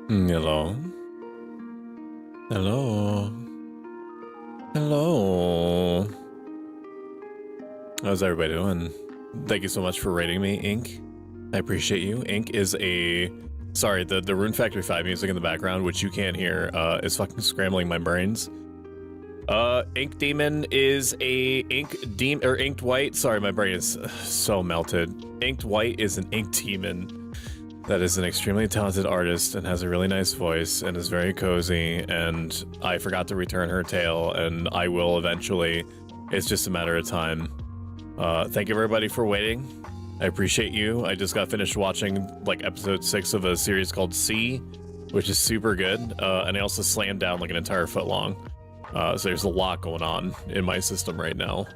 Hello. Hello. Hello. How's everybody doing? Thank you so much for rating me, Ink. I appreciate you. Ink is a... Sorry, the Rune Factory 5 music in the background, which you can't hear, is fucking scrambling my brains. Ink Demon is a Inked White. Sorry, my brain is so melted. Inked White is an Ink Demon that is an extremely talented artist and has a really nice voice and is very cozy, and I forgot to return her tail, and I will eventually. It's just a matter of time. Thank you everybody for waiting. I appreciate you. I just got finished watching like episode 6 of a series called C, which is super good, and I also slammed down like an entire foot long. So there's a lot going on in my system right now.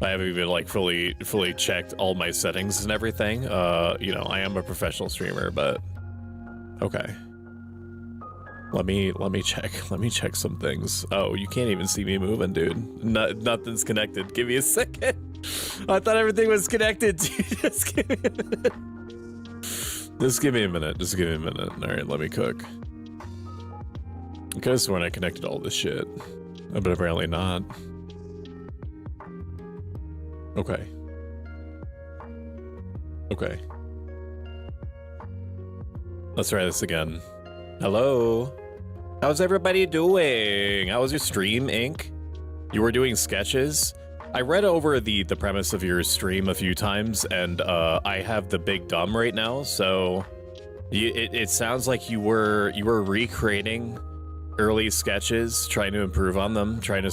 I haven't even like fully checked all my settings and everything. You know, I am a professional streamer, but okay. Let me check some things. Oh, you can't even see me moving, dude. Nothing's connected. Give me a second. I thought everything was connected. Just give me a minute. Just give me a minute. Just give me a minute. All right, let me cook. I could have sworn I connected all this shit, but apparently not. Okay. Okay. Let's try this again. Hello? How's everybody doing? How was your stream, Ink? You were doing sketches? I read over the premise of your stream a few times, and I have the big dumb right now, so it sounds like you were recreating early sketches, trying to improve on them, trying to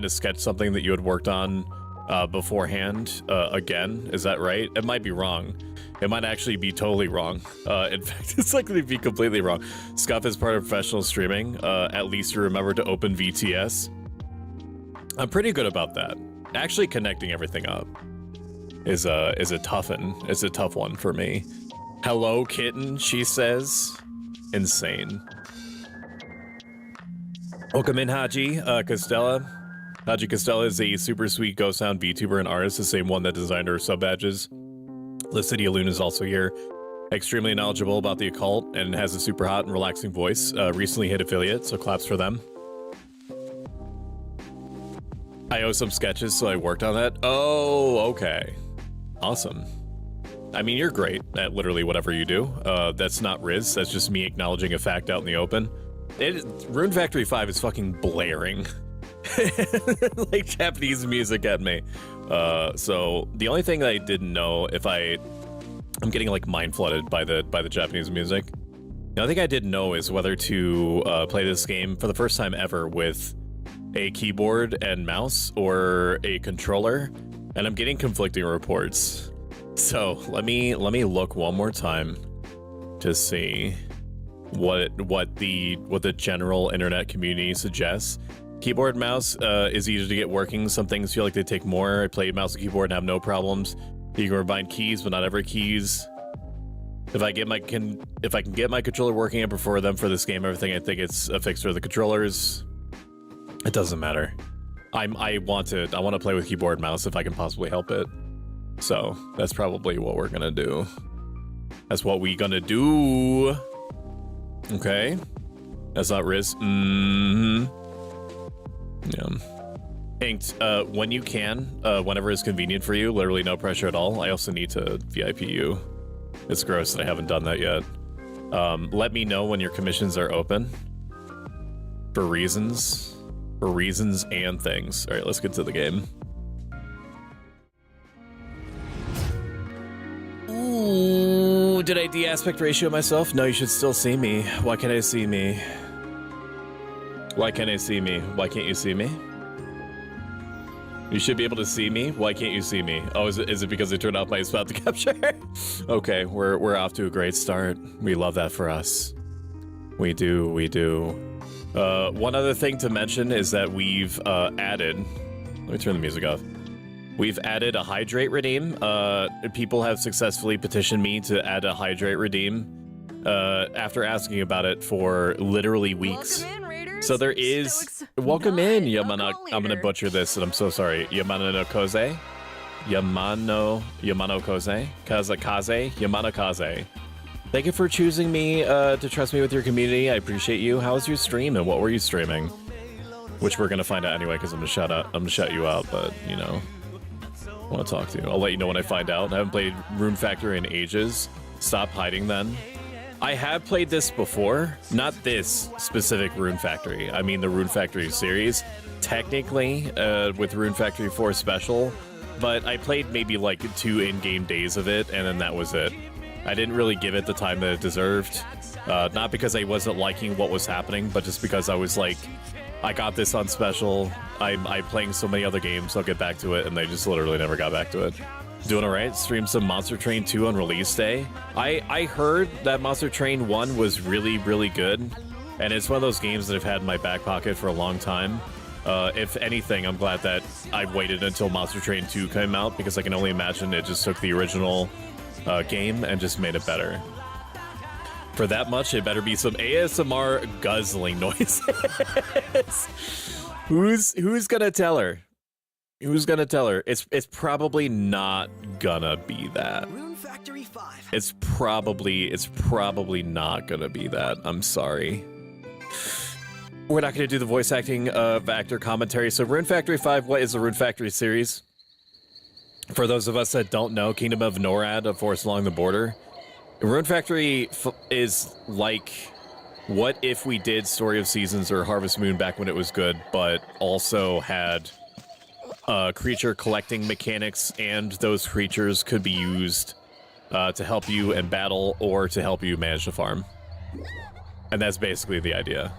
sketch something that you had worked on beforehand again. Is that right? It might be wrong. It might actually be totally wrong. In fact, it's likely to be completely wrong. Scuff is part of professional streaming. At least you remember to open VTS. I'm pretty good about that. Actually connecting everything up is a toughin'. It's a tough one for me. Hello, kitten, she says. Insane. Welcome in, Haji Costella. Haji Costella is a super sweet ghost sound VTuber and artist, the same one that designed her sub badges. Lycidia Lune is also here. Extremely knowledgeable about the occult and has a super hot and relaxing voice. Recently hit affiliate, so claps for them. I owe some sketches, so I worked on that. Oh, okay. Awesome. I mean, you're great at literally whatever you do. That's not Riz, that's just me acknowledging a fact out in the open. Rune Factory 5 is fucking blaring. Like Japanese music at me. So the only thing that I didn't know, if I'm getting like mind flooded by the Japanese music. The only thing I didn't know is whether to play this game for the first time ever with a keyboard and mouse or a controller, and I'm getting conflicting reports. So let me look one more time to see what the general internet community suggests. Keyboard and mouse is easy to get working. Some things feel like they take more. I play mouse and keyboard and have no problems. You can combine keys, but not every keys. If I can get my controller working, I prefer them for this game. Everything I think it's a fix for the controllers. It doesn't matter. I want to play with keyboard and mouse if I can possibly help it. So that's probably what we're gonna do. That's what we gonna do. Okay. That's not Riz. Yeah. Inked, when you can, whenever it's convenient for you, literally no pressure at all. I also need to VIP you. It's gross that I haven't done that yet. Let me know when your commissions are open. For reasons and things. All right, let's get to the game. Ooh, did I de-aspect ratio myself? No, you should still see me. Why can't I see me? Why can't I see me? Why can't you see me? You should be able to see me. Why can't you see me? Oh, is it because I turned off my spout to capture? Okay, we're off to a great start. We love that for us. We do. One other thing to mention is that we've added. Let me turn the music off. We've added a hydrate redeem. People have successfully petitioned me to add a hydrate redeem after asking about it for literally weeks. So there is... Stoics. Welcome in, Yamana... Alcohol I'm gonna leader. butcher this, and I'm so sorry. Yamano no Koze? Yamano Koze? Kaze? Yamano Kaze. Thank you for choosing me to trust me with your community. I appreciate you. How was your stream and what were you streaming? Which we're gonna find out anyway, because I'm gonna shout you out, but you know, I want to talk to you. I'll let you know when I find out. I haven't played Rune Factory in ages. Stop hiding then. I have played this before, not this specific Rune Factory. I mean the Rune Factory series, technically with Rune Factory 4 Special, but I played maybe like 2 in-game days of it, and then that was it. I didn't really give it the time that it deserved, not because I wasn't liking what was happening, but just because I was like, I got this on Special, I'm playing so many other games, I'll get back to it, and they just literally never got back to it. Doing alright, streamed some Monster Train 2 on release day. I heard that Monster Train 1 was really, really good, and it's one of those games that I've had in my back pocket for a long time. If anything, I'm glad that I waited until Monster Train 2 came out, because I can only imagine it just took the original game and just made it better. For that much, it better be some ASMR guzzling noises. Who's gonna tell her? Who's gonna tell her? It's probably not gonna be that. Rune Factory 5. It's probably not gonna be that. I'm sorry. We're not gonna do the voice acting actor commentary. So Rune Factory 5, what is the Rune Factory series? For those of us that don't know, Kingdom of Norad, A Forest Along the Border. Rune Factory is like, what if we did Story of Seasons or Harvest Moon back when it was good, but also had creature collecting mechanics, and those creatures could be used to help you in battle or to help you manage the farm. And that's basically the idea.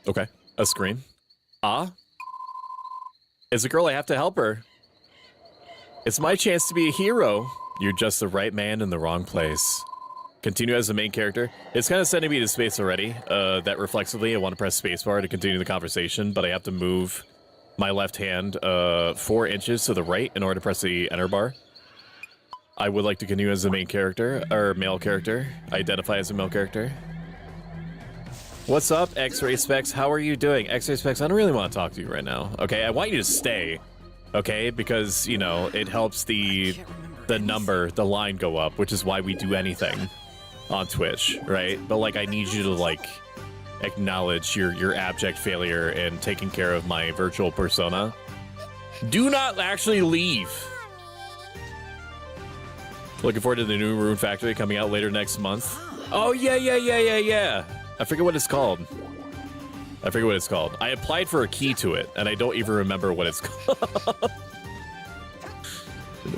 Okay, a scream. Ah? It's a girl, I have to help her. It's my chance to be a hero. You're just the right man in the wrong place. Continue as the main character. It's kind of sending me to space already. That reflexively, I want to press spacebar to continue the conversation, but I have to move my left hand 4 inches to the right in order to press the enter bar. I would like to continue as the main character, or male character. Identify as a male character. What's up, X-Ray Specs? How are you doing? X-Ray Specs, I don't really want to talk to you right now. Okay, I want you to stay. Okay, because, you know, it helps the line go up, which is why we do anything on Twitch, right? But, like, I need you to, like, acknowledge your abject failure in taking care of my virtual persona. Do not actually leave. Looking forward to the new Rune Factory coming out later next month. Oh, yeah. I forget what it's called. I applied for a key to it, and I don't even remember what it's called.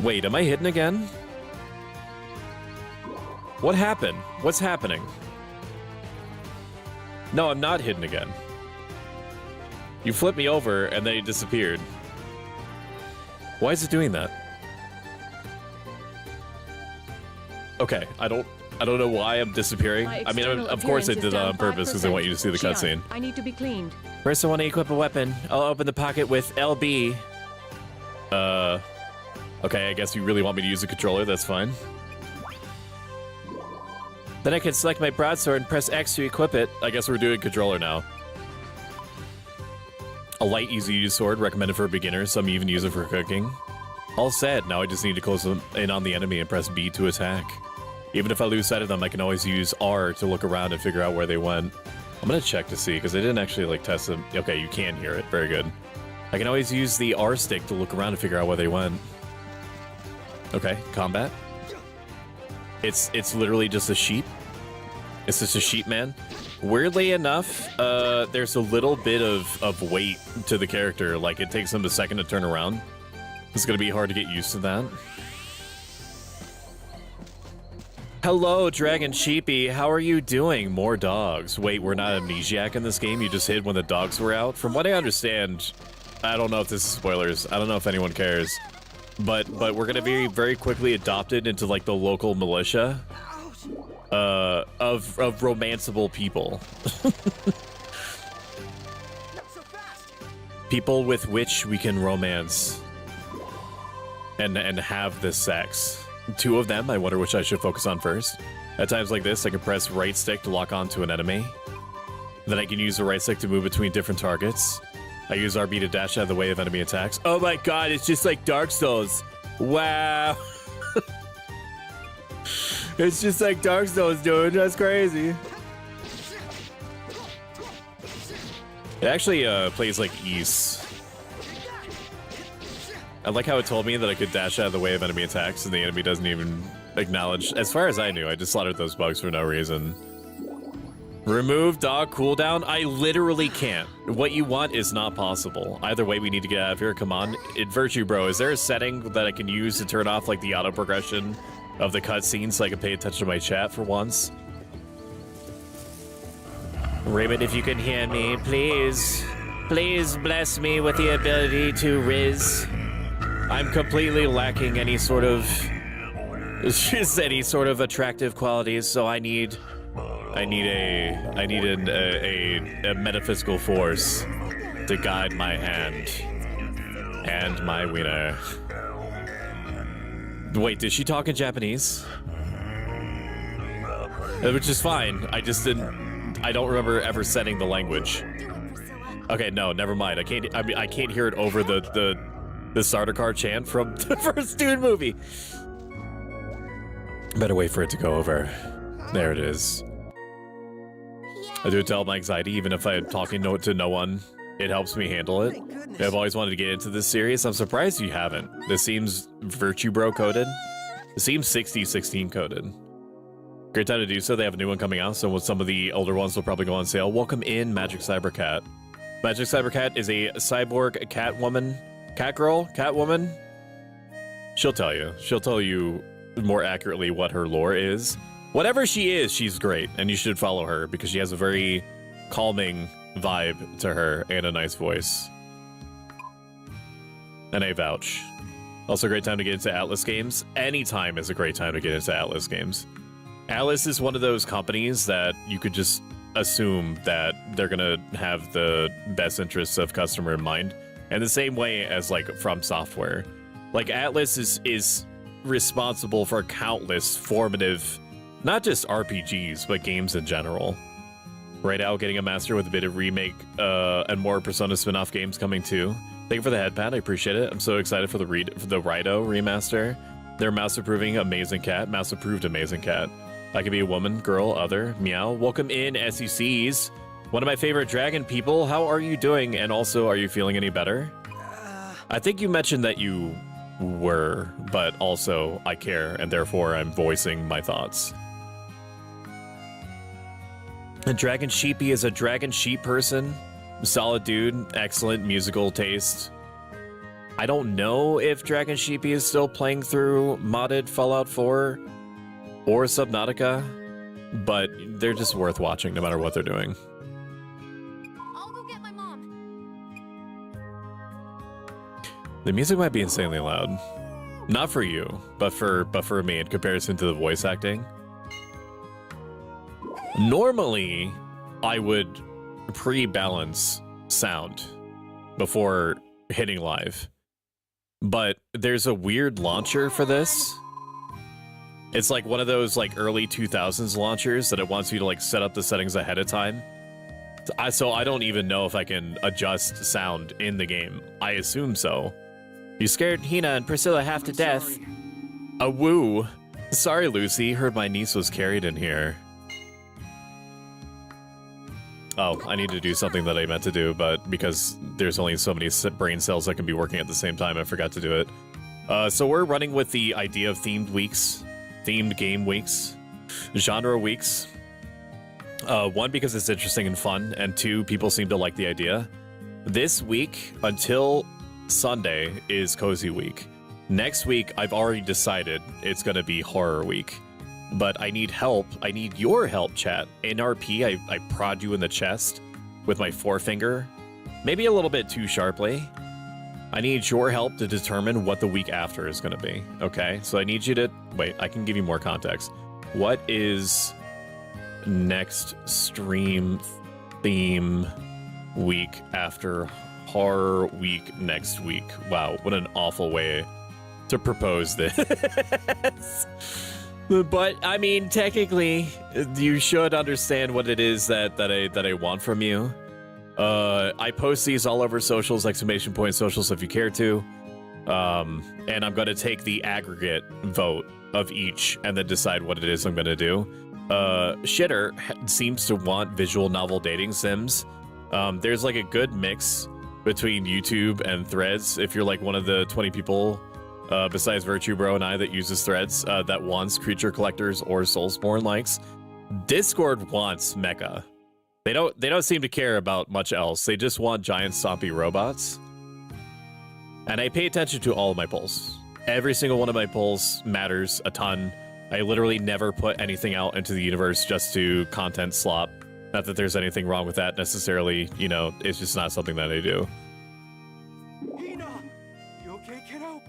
Wait, am I hidden again? What happened? What's happening? No, I'm not hidden again. You flipped me over, and then it disappeared. Why is it doing that? Okay, I don't know why I'm disappearing. I mean, of course I did that on purpose because I want you to see the cutscene. I need to be cleaned. First, I want to equip a weapon. I'll open the pocket with LB. Okay, I guess you really want me to use a controller. That's fine. Then I can select my broadsword and press X to equip it. I guess we're doing controller now. A light, easy-to-use sword recommended for beginners. Some even use it for cooking. All set. Now I just need to close in on the enemy and press B to attack. Even if I lose sight of them, I can always use R to look around and figure out where they went. I'm gonna check to see, because I didn't actually, like, test them. Okay, you can hear it. Very good. I can always use the R stick to look around and figure out where they went. Okay, combat. It's literally just a sheep. It's just a sheep man. Weirdly enough, there's a little bit of weight to the character. Like, it takes them a second to turn around. It's gonna be hard to get used to that. Hello, Dragon Sheepy. How are you doing? More dogs. Wait, we're not amnesiac in this game? You just hid when the dogs were out? From what I understand, I don't know if this is spoilers. I don't know if anyone cares. But we're gonna be very quickly adopted into, like, the local militia of romanceable people. People with which we can romance and have this sex. 2 of them, I wonder which I should focus on first. At times like this, I can press right stick to lock onto an enemy. Then I can use the right stick to move between different targets. I use RB to dash out of the way of enemy attacks. Oh my god, it's just like Dark Souls. Wow. It's just like Dark Souls, dude. That's crazy. It actually plays like Ys. I like how it told me that I could dash out of the way of enemy attacks and the enemy doesn't even acknowledge. As far as I knew, I just slaughtered those bugs for no reason. Remove dog cooldown? I literally can't. What you want is not possible. Either way, we need to get out of here. Come on. Virtue Bro, is there a setting that I can use to turn off like the auto progression of the cutscenes so I can pay attention to my chat for once? Raymond, if you can hear me, please. Please bless me with the ability to riz. I'm completely lacking any sort of attractive qualities, so I need a metaphysical force to guide my hand and my wiener. Wait, did she talk in Japanese? Which is fine. I don't remember ever setting the language. Okay, no, never mind. I can't hear it over the starter card chant from the first Dune movie. Better wait for it to go over. There it is. I do it to help my anxiety, even if I'm talking to no one. It helps me handle it. I've always wanted to get into this series. I'm surprised you haven't. This seems Virtue Bro coded. It seems 6016 coded. Great time to do so. They have a new one coming out, so some of the older ones will probably go on sale. Welcome in, Magic Cybercat. Magic Cybercat is a cyborg catwoman. She'll tell you. She'll tell you more accurately what her lore is. Whatever she is, she's great, and you should follow her because she has a very calming vibe to her and a nice voice. And I vouch. Also, a great time to get into Atlas games. Anytime is a great time to get into Atlas games. Atlas is one of those companies that you could just assume that they're gonna have the best interests of customer in mind. And the same way as like From Software. Like Atlas is responsible for countless formative, not just RPGs, but games in general. Right Out getting a master with a bit of remake and more Persona spin-off games coming too. Thank you for the headpad, I appreciate it. I'm so excited for the Rido remaster. They're mouse-approving amazing cat, mouse-approved amazing cat. I could be a woman, girl, other, meow. Welcome in, SECs. One of my favorite dragon people, how are you doing? And also, are you feeling any better? I think you mentioned that you were, but also I care, and therefore I'm voicing my thoughts. And Dragon Sheepy is a Dragon Sheep person. Solid dude, excellent musical taste. I don't know if Dragon Sheepy is still playing through modded Fallout 4 or Subnautica, but they're just worth watching no matter what they're doing. I'll go get my mom. The music might be insanely loud. Not for you, but for me in comparison to the voice acting. Normally, I would pre-balance sound before hitting live, but there's a weird launcher for this. It's like one of those like early 2000s launchers that it wants you to like set up the settings ahead of time. So I don't even know if I can adjust sound in the game. I assume so. You scared Hina and Priscilla half to death. A woo. Sorry, Lucy. Heard my niece was carried in here. Oh, I need to do something that I meant to do, but because there's only so many brain cells that can be working at the same time, I forgot to do it. So we're running with the idea of themed weeks. Themed game weeks, genre weeks. One, because it's interesting and fun, and two, people seem to like the idea. This week, until Sunday, is Cozy Week. Next week, I've already decided it's gonna be Horror Week. But I need help. I need your help, chat. NRP, I prod you in the chest with my forefinger. Maybe a little bit too sharply. I need your help to determine what the week after is going to be, okay? So I need you to... Wait, I can give you more context. What is next stream theme week after Horror Week next week? Wow, what an awful way to propose this. But, I mean, technically, you should understand what it is that I want from you. I post these all over socials, exclamation point socials if you care to. And I'm going to take the aggregate vote of each and then decide what it is I'm going to do. Shitter seems to want visual novel dating sims. There's like a good mix between YouTube and Threads. If you're like one of the 20 people besides Virtue Bro and I that uses Threads that wants creature collectors or Soulsborne likes, Discord wants mecha. They don't seem to care about much else. They just want giant stompy robots. And I pay attention to all of my polls. Every single one of my polls matters a ton. I literally never put anything out into the universe just to content slop. Not that there's anything wrong with that necessarily, you know, it's just not something that I do. Hina! You okay, kiddo?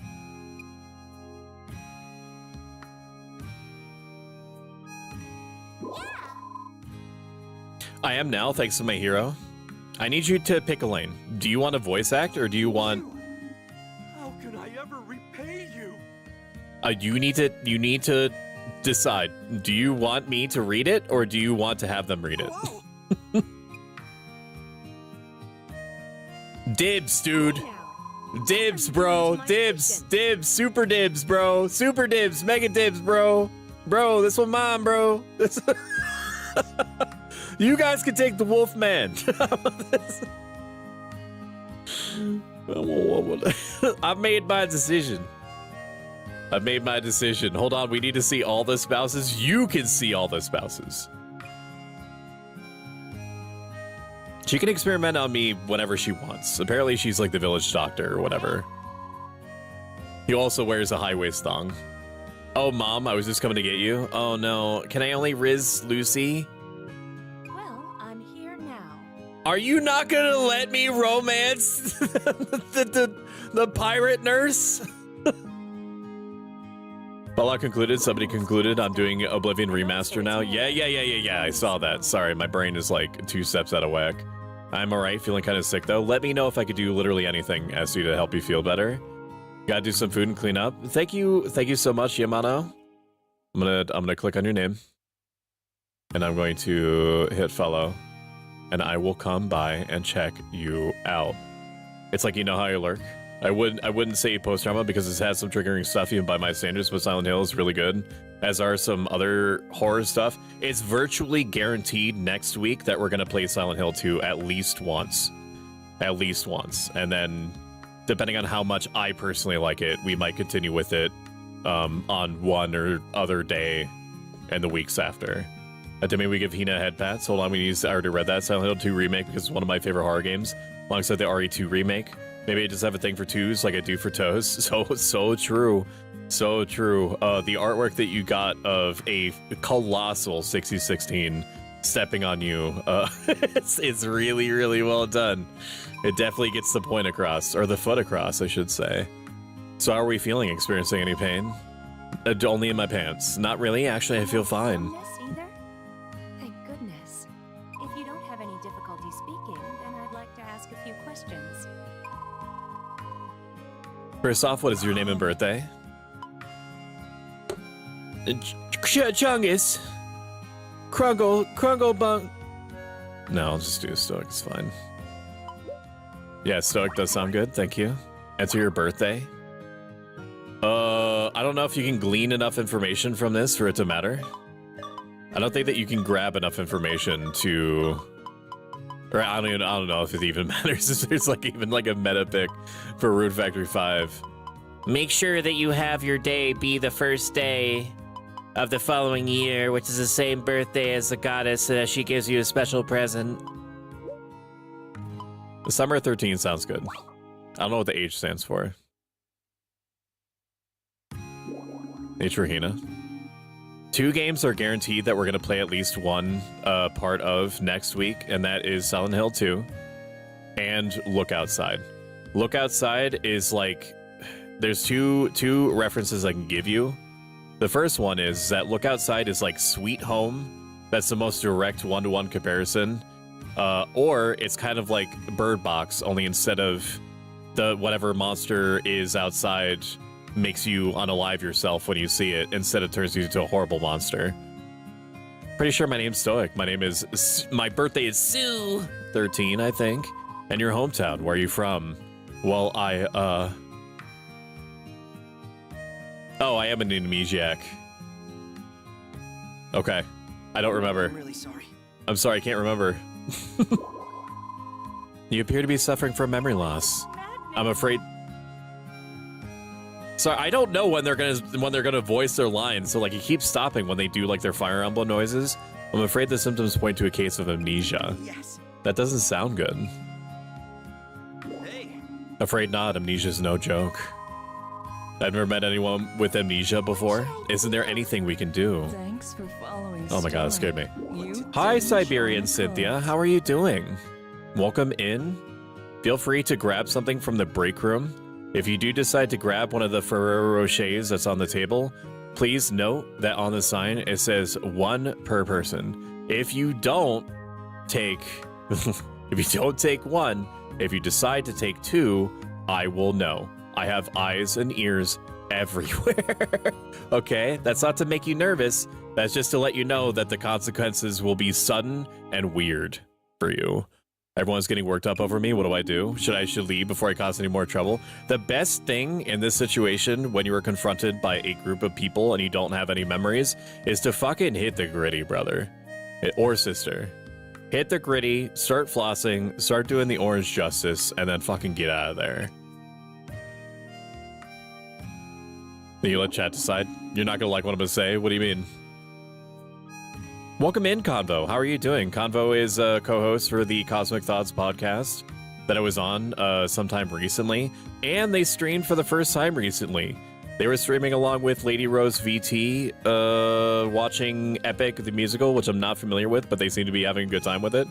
I am now, thanks to my hero. I need you to pick a lane. Do you want a voice act or do you want... How can I ever repay you? You need to decide. Do you want me to read it or do you want to have them read it? Dibs, dude. Dibs, bro. Dibs. Dibs. Super dibs, bro. Super dibs. Mega dibs, bro. Bro, this one mine, bro. This... You guys can take the wolf man. I've made my decision. I've made my decision. Hold on, we need to see all the spouses. You can see all the spouses. She can experiment on me whenever she wants. Apparently she's like the village doctor or whatever. He also wears a high-waist thong. Oh, Mom, I was just coming to get you. Oh, no. Can I only Riz Lucy? Well, I'm here now. Are you not gonna let me romance the pirate nurse? Fallout concluded. Somebody concluded. I'm doing Oblivion Remaster now. Yeah. I saw that. Sorry, my brain is like 2 steps out of whack. I'm alright, feeling kind of sick though. Let me know if I could do literally anything, SU, to help you feel better. Gotta do some food and clean up. Thank you so much, Yamano. I'm gonna click on your name. And I'm going to hit follow. And I will come by and check you out. It's like, you know how you lurk? I wouldn't say post-trauma because it's had some triggering stuff even by my standards, but Silent Hill is really good, as are some other horror stuff. It's virtually guaranteed next week that we're going to play Silent Hill 2 at least once. At least once. And then, depending on how much I personally like it, we might continue with it on one or other day and the weeks after. Maybe we give Hina head pats. Hold on, I already read that. Silent Hill 2 Remake because it's one of my favorite horror games, alongside the RE2 Remake. Maybe I just have a thing for 2s like I do for toes. So true. So true. The artwork that you got of a colossal 6016 stepping on you, it's really, really well done. It definitely gets the point across, or the foot across, I should say. So how are we feeling? Experiencing any pain? Only in my pants. Not really, actually, I feel fine. Either? Thank goodness. If you don't have any difficulty speaking, then I'd like to ask a few questions. First off, what is your name and birthday? Chungus. Krungle Bunk. No, I'll just do Stoic, it's fine. Yeah, Stoic does sound good, thank you. Answer your birthday. I don't know if you can glean enough information from this for it to matter. I don't think that you can grab enough information to... Or I don't know if it even matters. There's like even like a meta pick for Rune Factory 5. Make sure that you have your day be the first day of the following year, which is the same birthday as the goddess, so that she gives you a special present. The summer 13 sounds good. I don't know what the H stands for. H for Hina. 2 games are guaranteed that we're going to play at least one part of next week, and that is Silent Hill 2 and Look Outside. Look Outside is like... There's two references I can give you. The first one is that Look Outside is like Sweet Home. That's the most direct one-to-one comparison. Or it's kind of like Bird Box, only instead of the whatever monster is outside makes you unalive yourself when you see it, instead it turns you into a horrible monster. Pretty sure my name's Stoic. My birthday is Sue. 13, I think. And your hometown, where are you from? Well, oh, I am an amnesiac. Okay. I don't remember. I'm really sorry. I'm sorry, I can't remember. You appear to be suffering from memory loss. I'm afraid... Sorry, I don't know when they're gonna voice their lines, so like it keeps stopping when they do like their Fire Emblem noises. I'm afraid the symptoms point to a case of amnesia. Yes. That doesn't sound good. Hey. Afraid not, amnesia's no joke. I've never met anyone with amnesia before. Isn't there anything we can do? Thanks for following. Oh my god, it scared me. You Hi, didn't Siberian show Cynthia. How are you doing? Welcome in. Feel free to grab something from the break room. If you do decide to grab one of the Ferrero Rochers that's on the table, please note that on the sign it says 1 per person. If you don't take, one, if you decide to take 2, I will know. I have eyes and ears everywhere. Okay, that's not to make you nervous. That's just to let you know that the consequences will be sudden and weird for you. Everyone's getting worked up over me. What do I do? Should I leave before I cause any more trouble? The best thing in this situation when you are confronted by a group of people and you don't have any memories is to fucking hit the gritty, brother. Or sister. Hit the gritty, start flossing, start doing the orange justice, and then fucking get out of there. You let chat decide? You're not gonna like what I'm gonna say? What do you mean? Welcome in, Convo. How are you doing? Convo is a co-host for the Cosmic Thoughts podcast that I was on sometime recently, and they streamed for the first time recently. They were streaming along with Lady Rose VT, watching Epic the musical, which I'm not familiar with, but they seem to be having a good time with it.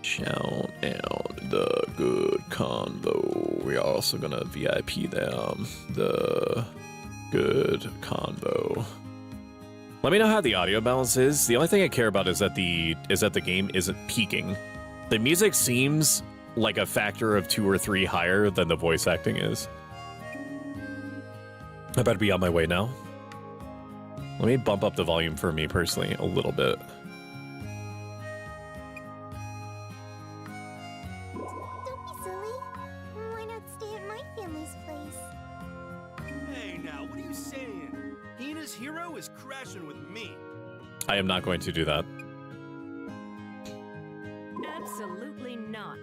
Shout out the good Convo. We are also gonna VIP them. The good Convo. Let me know how the audio balance is. The only thing I care about is that the game isn't peaking. The music seems like a factor of 2 or 3 higher than the voice acting is. I better be on my way now. Let me bump up the volume for me personally a little bit. Don't be silly. Why not stay at my family's place? Hey, now, what are you saying? Hina's hero is crashing with me. I am not going to do that. Absolutely not.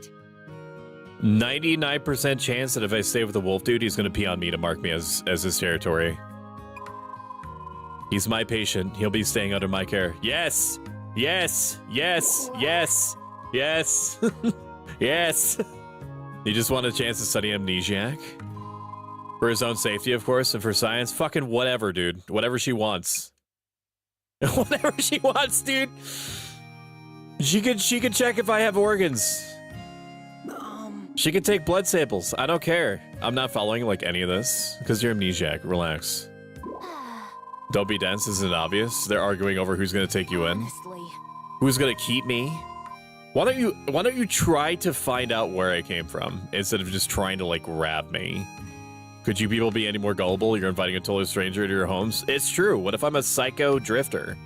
99% chance that if I stay with the wolf dude, he's going to pee on me to mark me as his territory. He's my patient. He'll be staying under my care. Yes! Yes! Yes! Yes! Yes! Yes! You just want a chance to study amnesiac? For his own safety, of course, and for science. Fucking whatever, dude. Whatever she wants. Whatever she wants, dude. She could check if I have organs. She could take blood samples. I don't care. I'm not following like any of this because you're amnesiac. Relax. Don't be dense. Isn't it obvious? They're arguing over who's gonna take you in. Honestly. Who's gonna keep me? Why don't you try to find out where I came from instead of just trying to like grab me? Could you people be any more gullible? You're inviting a total stranger to your homes. It's true. What if I'm a psycho drifter?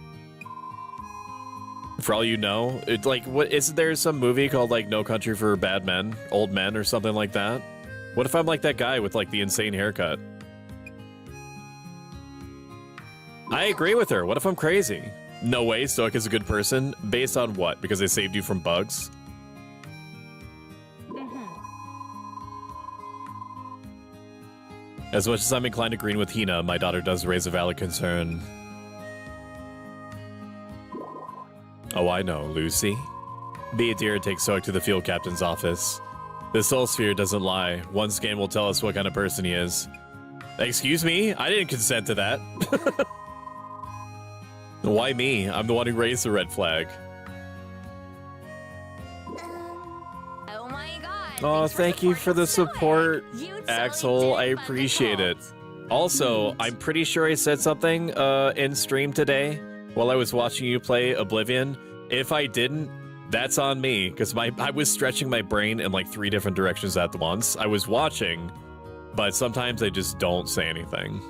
For all you know, it's like, what isn't there some movie called like No Country for Bad Men, Old Men, or something like that? What if I'm like that guy with like the insane haircut? I agree with her. What if I'm crazy? No way, Stoic is a good person. Based on what? Because they saved you from bugs? As much as I'm inclined to agree with Hina, my daughter does raise a valid concern. Oh, I know, Lucy. Be a dear and take Stoic to the field captain's office. The soul sphere doesn't lie. One scan will tell us what kind of person he is. Excuse me? I didn't consent to that. Why me? I'm the one who raised the red flag. Oh my god. Oh, Thanks thank you for the support, You totally Axel. I did find the appreciate it. fault. Also, I'm pretty sure I said something in stream today while I was watching you play Oblivion. If I didn't, that's on me, because I was stretching my brain in like 3 different directions at once. I was watching, but sometimes I just don't say anything.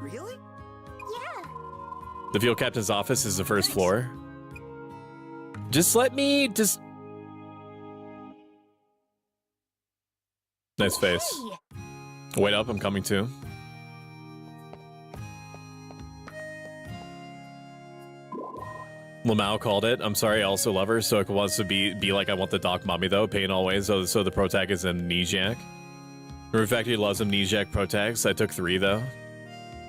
Really? Yeah. The field captain's office is the first floor. Just let me just... Nice face. Wait up, I'm coming too. Lamau called it. I'm sorry, I also love her. Stoic wants to be like I want the Doc Mommy though. Pain always. So the pro tag is Amnesiac. Rune Factory loves Amnesiac pro tags. I took 3 though.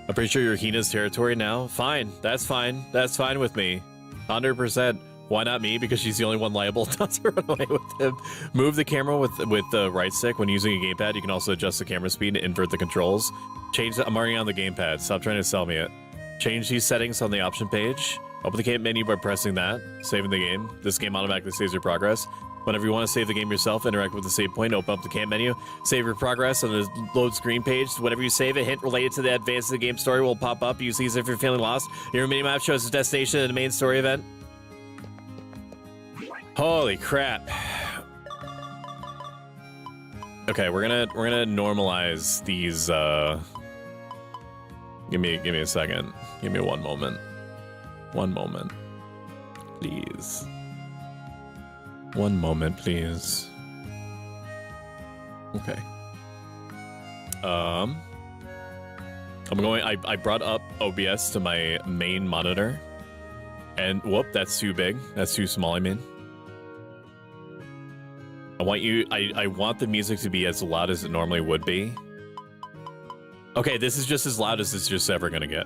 I'm pretty sure you're Hina's territory now. Fine. That's fine. That's fine with me. 100%. Why not me? Because she's the only one liable not to run away with him. Move the camera with the right stick. When using a gamepad, you can also adjust the camera speed and invert the controls. Change the... I'm already on the gamepad. Stop trying to sell me it. Change these settings on the option page. Open the game menu by pressing that. Saving the game. This game automatically saves your progress. Whenever you want to save the game yourself, interact with the save point. Open up the camp menu. Save your progress on the load screen page. Whenever you save, a hint related to the advance of the game story will pop up. Use these if you're feeling lost. Your mini-map shows the destination and the main story event. Holy crap. Okay, we're gonna normalize these give me a second. Give me one moment. One moment. Please. One moment, please. Okay. I'm going... I brought up OBS to my main monitor. And whoop, that's too big. That's too small, I mean. I want the music to be as loud as it normally would be. Okay, this is just as loud as it's just ever gonna get.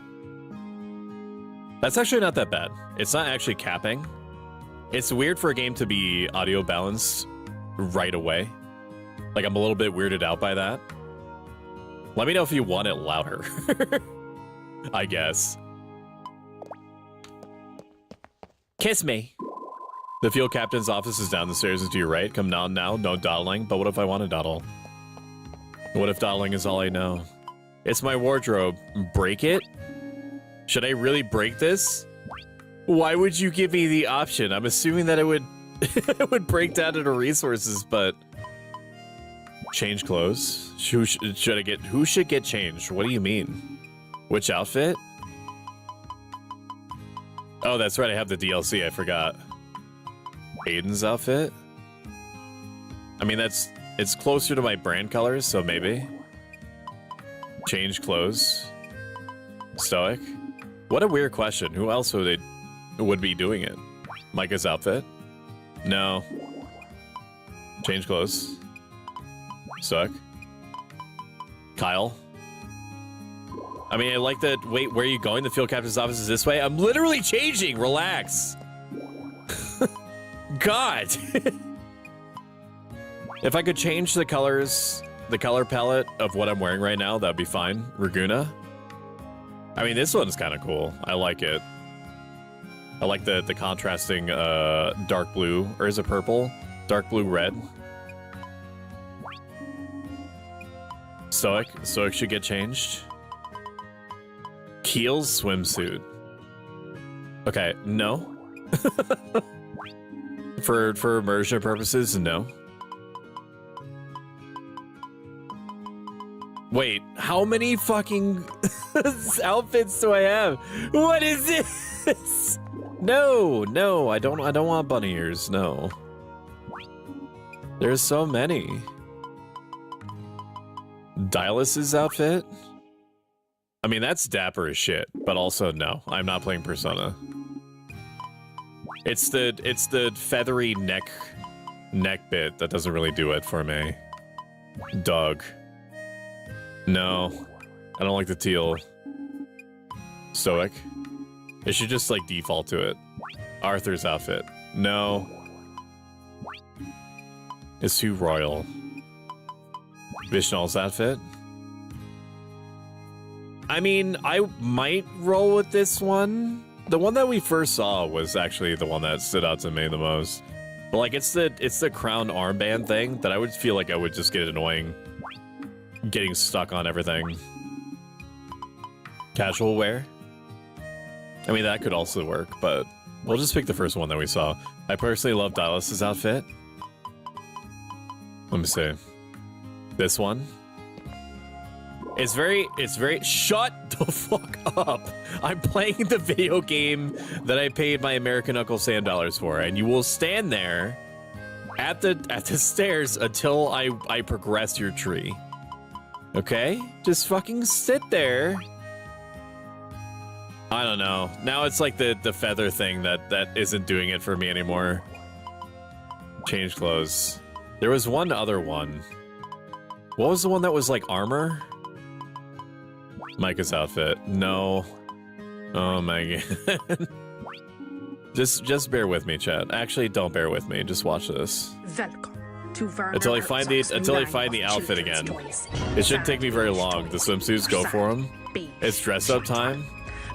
That's actually not that bad. It's not actually capping. It's weird for a game to be audio balanced right away. Like, I'm a little bit weirded out by that. Let me know if you want it louder. I guess. Kiss me. The field captain's office is down the stairs and to your right. Come down now, no dawdling. But what if I want to dawdle? What if dawdling is all I know? It's my wardrobe. Break it? Should I really break this? Why would you give me the option? I'm assuming that it would it would break down into resources, but... Change clothes? Who should get changed? What do you mean? Which outfit? Oh, that's right, I have the DLC, I forgot. Aiden's outfit? I mean, it's closer to my brand colors, so maybe. Change clothes. Stoic? What a weird question. Who else would be doing it? Micah's outfit? No. Change clothes. Stoic? Kyle? I mean, I like that. Wait, where are you going? The field captain's office is this way? I'm literally changing! Relax! God! If I could change the colors, the color palette of what I'm wearing right now, that'd be fine. Raguna? I mean, this one's kind of cool. I like it. I like the contrasting dark blue, or is it purple? Dark blue red. Stoic should get changed. Keel's swimsuit. Okay, no. For immersion purposes, no. Wait, how many fucking outfits do I have? What is this? No, I don't want bunny ears, no. There's so many. Dylus's outfit? I mean, that's dapper as shit, but also no, I'm not playing Persona. It's the feathery neck bit that doesn't really do it for me. Doug. No, I don't like the teal. Stoic. It should just like default to it. Arthur's outfit. No. It's too royal. Vishnal's outfit. I mean, I might roll with this one. The one that we first saw was actually the one that stood out to me the most. But like, it's the crown armband thing that I would feel like I would just get annoying getting stuck on everything. Casual wear? I mean, that could also work, but we'll just pick the first one that we saw. I personally love Dylus's outfit. Let me see. This one. It's very, shut the fuck up. I'm playing the video game that I paid my American Uncle Sam dollars for, and you will stand there at the stairs until I progress your tree. Okay? Just fucking sit there. I don't know. Now it's like the feather thing that isn't doing it for me anymore. Change clothes. There was one other one. What was the one that was like armor? Micah's outfit. No. Oh my god. Just bear with me, chat. Actually, don't bear with me. Just watch this. Welcome to Until I find the outfit again. It shouldn't take me very long. The swimsuits go for him. It's dress up time.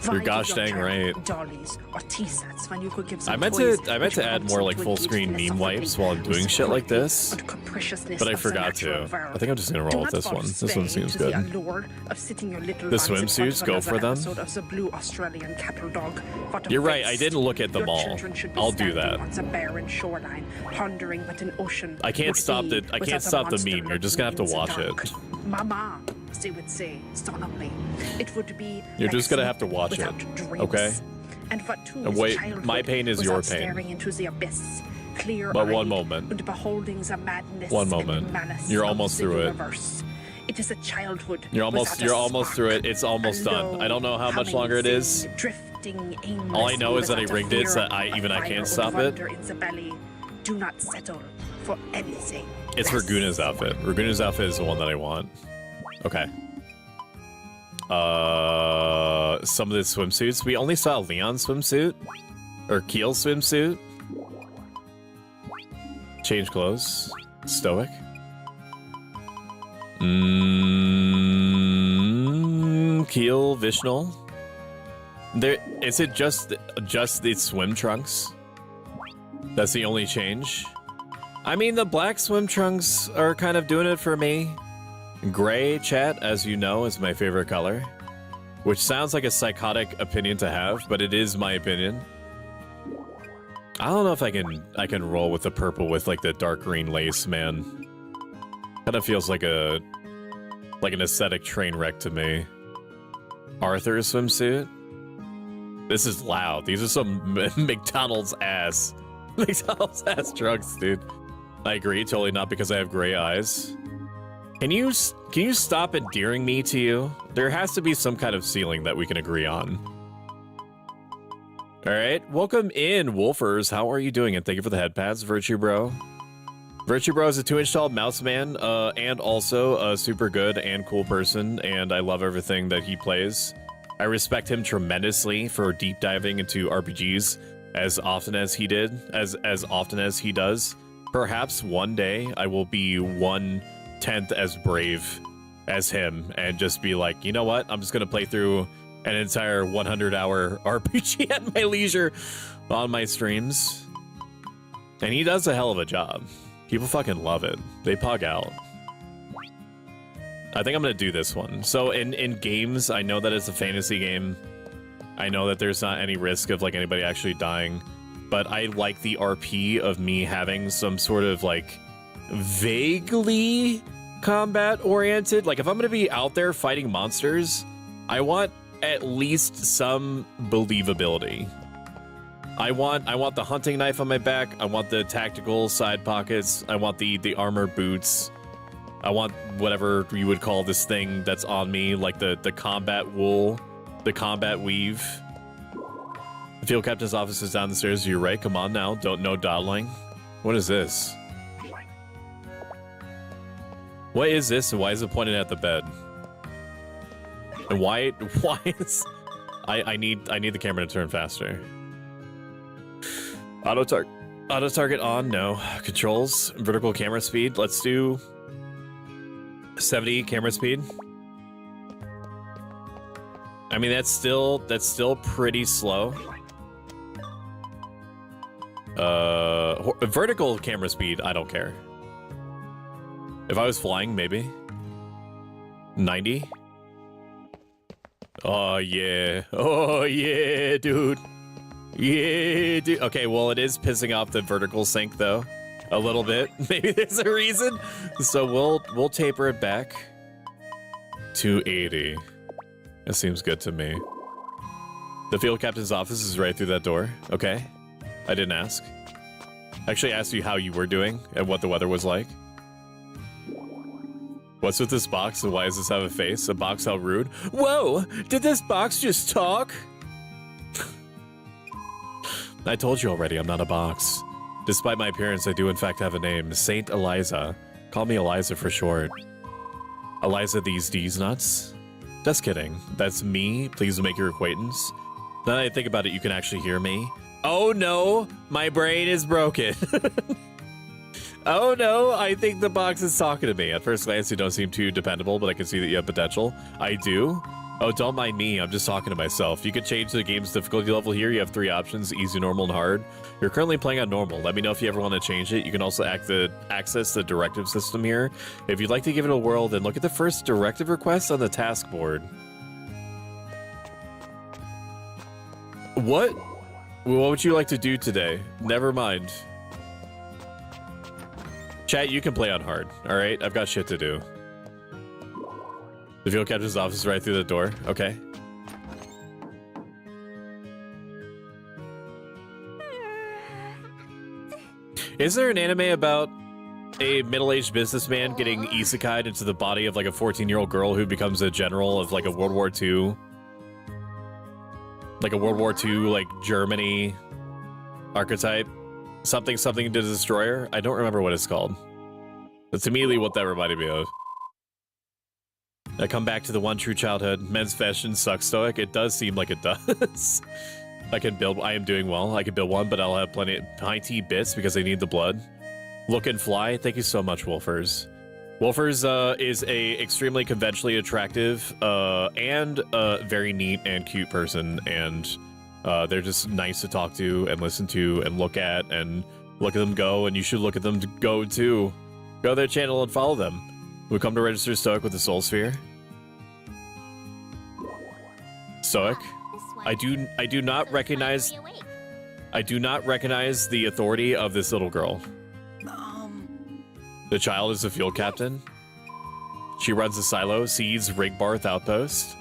You're gosh dang right. I meant to add more like full screen meme wipes while I'm doing shit like this, but I forgot to. I think I'm just gonna roll with this one. This one seems good. The swimsuits go for them. You're right. I didn't look at them all. I'll do that. I can't stop the meme. You're just gonna have to watch it. Mama, they would say, solemnly. It would be You're just gonna have to watch it, okay? And wait, my pain is your pain. Into the abyss, clear but one moment. One moment. You're almost through it. It is a childhood. You're almost through it. It's almost done. I don't know how much longer it is. All I know is that I rigged it so I can't stop it. Do not settle for anything. It's Raguna's outfit. Raguna's outfit is the one that I want. Okay. Some of the swimsuits. We only saw Leon's swimsuit. Or Keel's swimsuit. Change clothes. Stoic. Keel, Vishnal. Is it just the swim trunks? That's the only change? I mean, the black swim trunks are kind of doing it for me. Gray, chat, as you know, is my favorite color. Which sounds like a psychotic opinion to have, but it is my opinion. I don't know if I can roll with the purple with like the dark green lace, man. Kind of feels like an aesthetic train wreck to me. Arthur's swimsuit. This is loud. These are some McDonald's ass trunks, dude. I agree, totally not because I have gray eyes. Can you stop endearing me to you? There has to be some kind of ceiling that we can agree on. All right, welcome in, Wolfers. How are you doing? And thank you for the head pads, Virtue Bro. Virtue Bro is a 2-inch tall mouse man, and also a super good and cool person, and I love everything that he plays. I respect him tremendously for deep diving into RPGs as often as he does. Perhaps one day I will be 1/10 as brave as him and just be like, you know what? I'm just gonna play through an entire 100-hour RPG at my leisure on my streams. And he does a hell of a job. People fucking love it. They pug out. I think I'm gonna do this one. So in games, I know that it's a fantasy game. I know that there's not any risk of like anybody actually dying, but I like the RP of me having some sort of like vaguely combat oriented. Like if I'm gonna be out there fighting monsters, I want at least some believability. I want the hunting knife on my back. I want the tactical side pockets. I want the armor boots. I want whatever you would call this thing that's on me, like the combat wool, the combat weave. The field captain's office is down the stairs. You're right. Come on now. No dawdling. What is this? What is this, and why is it pointed at the bed? And why is... I need the camera to turn faster. Auto target on, no. Controls, vertical camera speed. Let's do 70 camera speed. I mean, that's still pretty slow. Vertical camera speed, I don't care. If I was flying, maybe 90. Oh yeah, dude. Yeah, dude. Okay, well, it is pissing off the vertical sync though, a little bit. Maybe there's a reason. So we'll taper it back 280. That seems good to me. The field captain's office is right through that door. Okay. I didn't ask. I actually asked you how you were doing and what the weather was like. What's with this box and why does this have a face? A box, how rude. Whoa! Did this box just talk? I told you already, I'm not a box. Despite my appearance, I do in fact have a name. Saint Eliza. Call me Eliza for short. Eliza these D's nuts? Just kidding. That's me. Please make your acquaintance. Now that I think about it, you can actually hear me. Oh no! My brain is broken. Oh no, I think the box is talking to me. At first glance, you don't seem too dependable, but I can see that you have potential. I do? Oh, don't mind me. I'm just talking to myself. You can change the game's difficulty level here. You have 3 options, easy, normal, and hard. You're currently playing on normal. Let me know if you ever want to change it. You can also access the directive system here. If you'd like to give it a whirl, then look at the first directive request on the task board. What would you like to do today? Never mind. Chat, you can play on hard, alright? I've got shit to do. The field captain's office is right through the door. Okay. Is there an anime about a middle-aged businessman getting isekai'd into the body of like a 14-year-old girl who becomes a general of like a World War II? Like a World War II, like Germany archetype? Something to destroyer? I don't remember what it's called. That's immediately what that reminded me of. I come back to the one true childhood. Men's fashion sucks, Stoic. It does seem like it does. I am doing well. I can build one, but I'll have plenty of high tea bits because I need the blood. Look and fly. Thank you so much, Wolfers. Wolfers is a extremely conventionally attractive and very neat and cute person, and they're just nice to talk to and listen to and look at them go, and you should look at them go too. Go to their channel and follow them. We come to register Stoic with the Soul Sphere. Stoic, I do not recognize the authority of this little girl. The child is the field captain. She runs the silo, seeds Rigbarth outpost.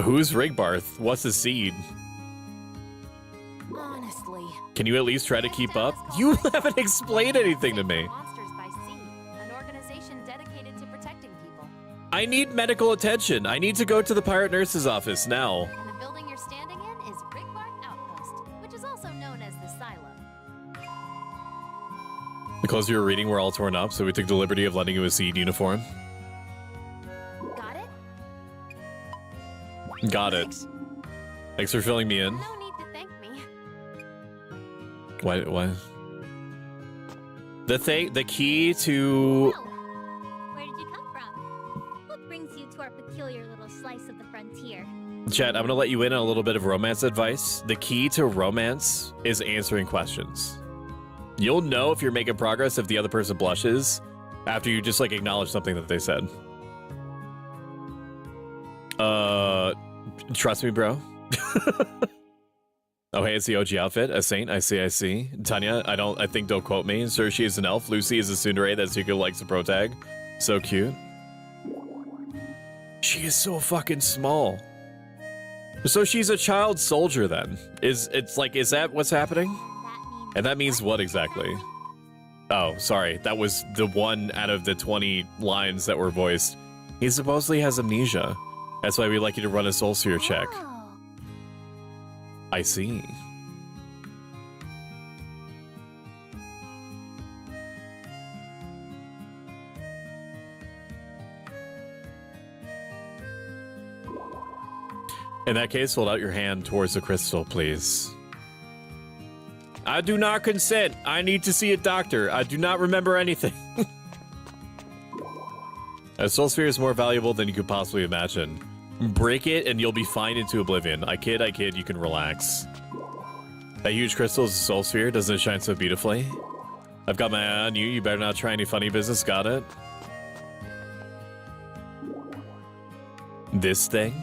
Who's Rigbarth? What's the seed? Honestly. Can you at least try to keep up? You haven't explained anything to me. Monsters by Sea, an organization dedicated to protecting people. I need medical attention. I need to go to the pirate nurse's office now. And the building you're standing in is Rigbarth Outpost, which is also known as the Silo. The clothes you were reading were all torn up, so we took the liberty of lending you a seed uniform. Got it? Got it. Thanks for filling me in. No need to thank me. What? The key to... Where did you come from? What brings you to our peculiar little slice of the frontier? Chat, I'm gonna let you in on a little bit of romance advice. The key to romance is answering questions. You'll know if you're making progress if the other person blushes after you just like acknowledge something that they said. Trust me, bro. Oh, hey, it's the OG outfit. A saint, I see. Tanya, I think don't quote me. Cersei is an elf. Lucy is a tsundere that Zuko likes to protag. So cute. She is so fucking small. So she's a child soldier then. Is that what's happening? And that means what exactly? Oh, sorry. That was the one out of the 20 lines that were voiced. He supposedly has amnesia. That's why we like you to run a soul sphere check. Oh. I see. In that case, hold out your hand towards the crystal, please. I do not consent. I need to see a doctor. I do not remember anything. A soul sphere is more valuable than you could possibly imagine. Break it and you'll be fine into oblivion. I kid, you can relax. That huge crystal is a soul sphere. Doesn't it shine so beautifully? I've got my eye on you. You better not try any funny business. Got it? This thing?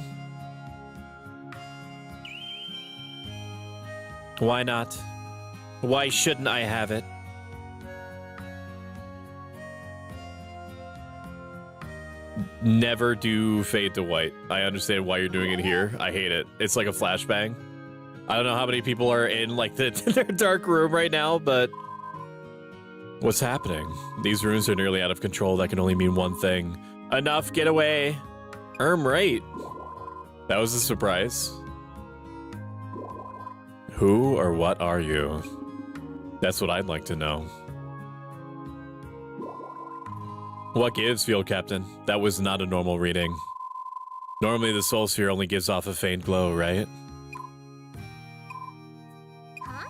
Why not? Why shouldn't I have it? Never do fade to white. I understand why you're doing it here. I hate it. It's like a flashbang. I don't know how many people are in like their dark room right now, but what's happening? These rooms are nearly out of control. That can only mean one thing. Enough, get away. Right. That was a surprise. Who or what are you? That's what I'd like to know. What gives, Field Captain? That was not a normal reading. Normally the soul sphere only gives off a faint glow, right? Huh?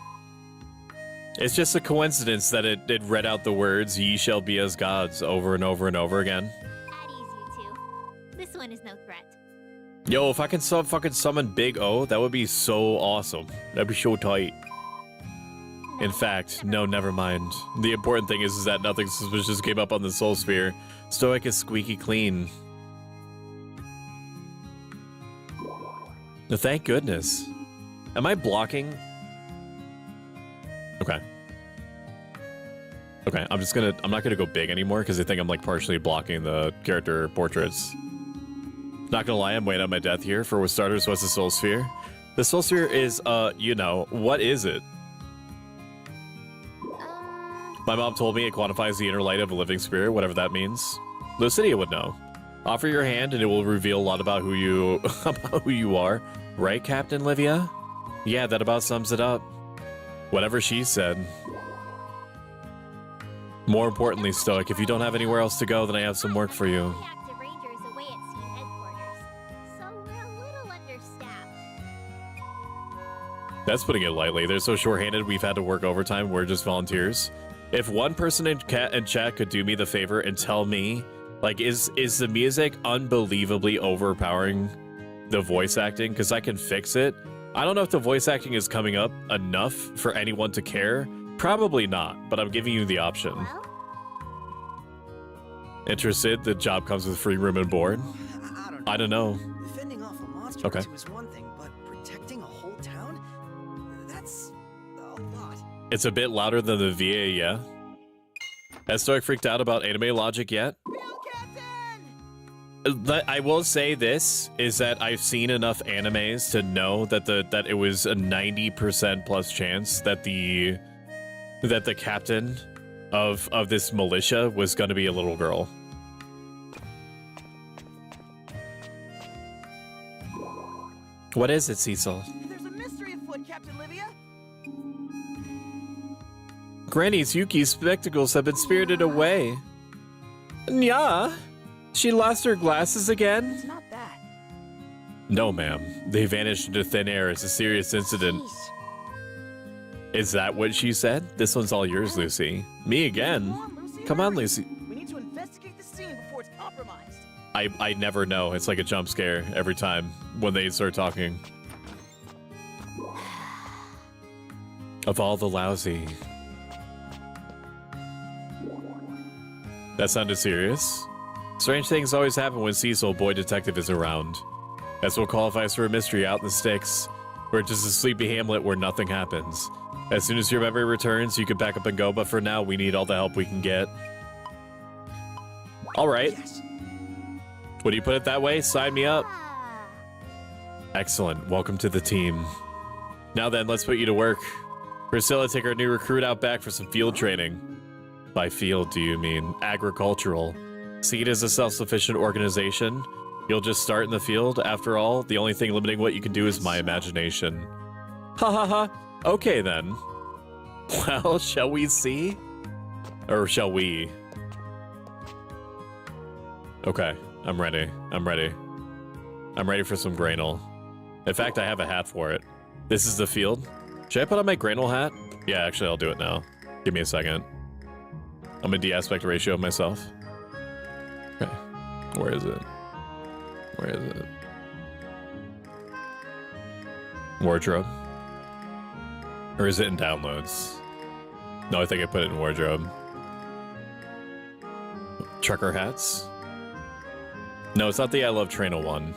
It's just a coincidence that it read out the words, ye shall be as gods, over and over and over again. At ease, you two. This one is no threat. Yo, if I can fucking summon Big O, that would be so awesome. That'd be so tight. In fact, no, never mind. The important thing is that nothing suspicious came up on the soul sphere. Stoic is squeaky clean. Thank goodness. Am I blocking? Okay. Okay, I'm not gonna go big anymore because I think I'm like partially blocking the character portraits. Not gonna lie, I'm waiting on my death here. For starters, what's the soul sphere? The soul sphere is, you know, what is it? My mom told me it quantifies the inner light of a living spirit, whatever that means. Lucidia would know. Offer your hand and it will reveal a lot about who you are. Right, Captain Livia? Yeah, that about sums it up. Whatever she said. More importantly, Stoic, if you don't have anywhere else to go, then I have some work for you. Active Rangers away at Steam headquarters, so we're a little understaffed. That's putting it lightly. They're so short-handed, we've had to work overtime. We're just volunteers. If one person in chat could do me the favor and tell me, like, is the music unbelievably overpowering the voice acting? Because I can fix it. I don't know if the voice acting is coming up enough for anyone to care. Probably not, but I'm giving you the option. Well, Interested? The job comes with free room and board. I don't know. Fending off a monster Okay. or two is one thing, but protecting a whole town? That's a lot. It's a bit louder than the VA, yeah. Has Stoic freaked out about anime logic yet? I will say this is that I've seen enough animes to know that that it was a 90% plus chance that the captain of this militia was going to be a little girl. What is it, Cecil? There's a mystery afoot, Captain Livia. Granny's Yuki's spectacles have been spirited away. Yeah? She lost her glasses again? It's not that. No, ma'am. They vanished into thin air. It's a serious incident. jeez. Is that what she said? This one's all yours, Lucy. Me again? Come on, Lucy. We need to investigate the scene before it's compromised. I never know. It's like a jump scare every time when they start talking. Of all the lousy. That sounded serious. Strange things always happen when Cecil, boy detective, is around. That's what qualifies for a mystery out in the sticks. We're just a sleepy hamlet where nothing happens. As soon as your memory returns, you can pack up and go, but for now, we need all the help we can get. Alright. Yes. When you put it that way, sign me up. Ah. Excellent. Welcome to the team. Now then, let's put you to work. Priscilla, take our new recruit out back for some field training. By field, do you mean agricultural? See it as a self-sufficient organization. You'll just start in the field. After all, the only thing limiting what you can do is my imagination. Ha ha ha. Okay then. Well, shall we see? Or shall we? Okay, I'm ready. I'm ready. I'm ready for some Grainel. In fact, I have a hat for it. This is the field. Should I put on my Grainel hat? Yeah, actually, I'll do it now. Give me a second. I'm gonna de-aspect ratio myself. Okay. Where is it? Where is it? Wardrobe? Or is it in downloads? No, I think I put it in wardrobe. Trucker hats? No, it's not the I Love Trainal one.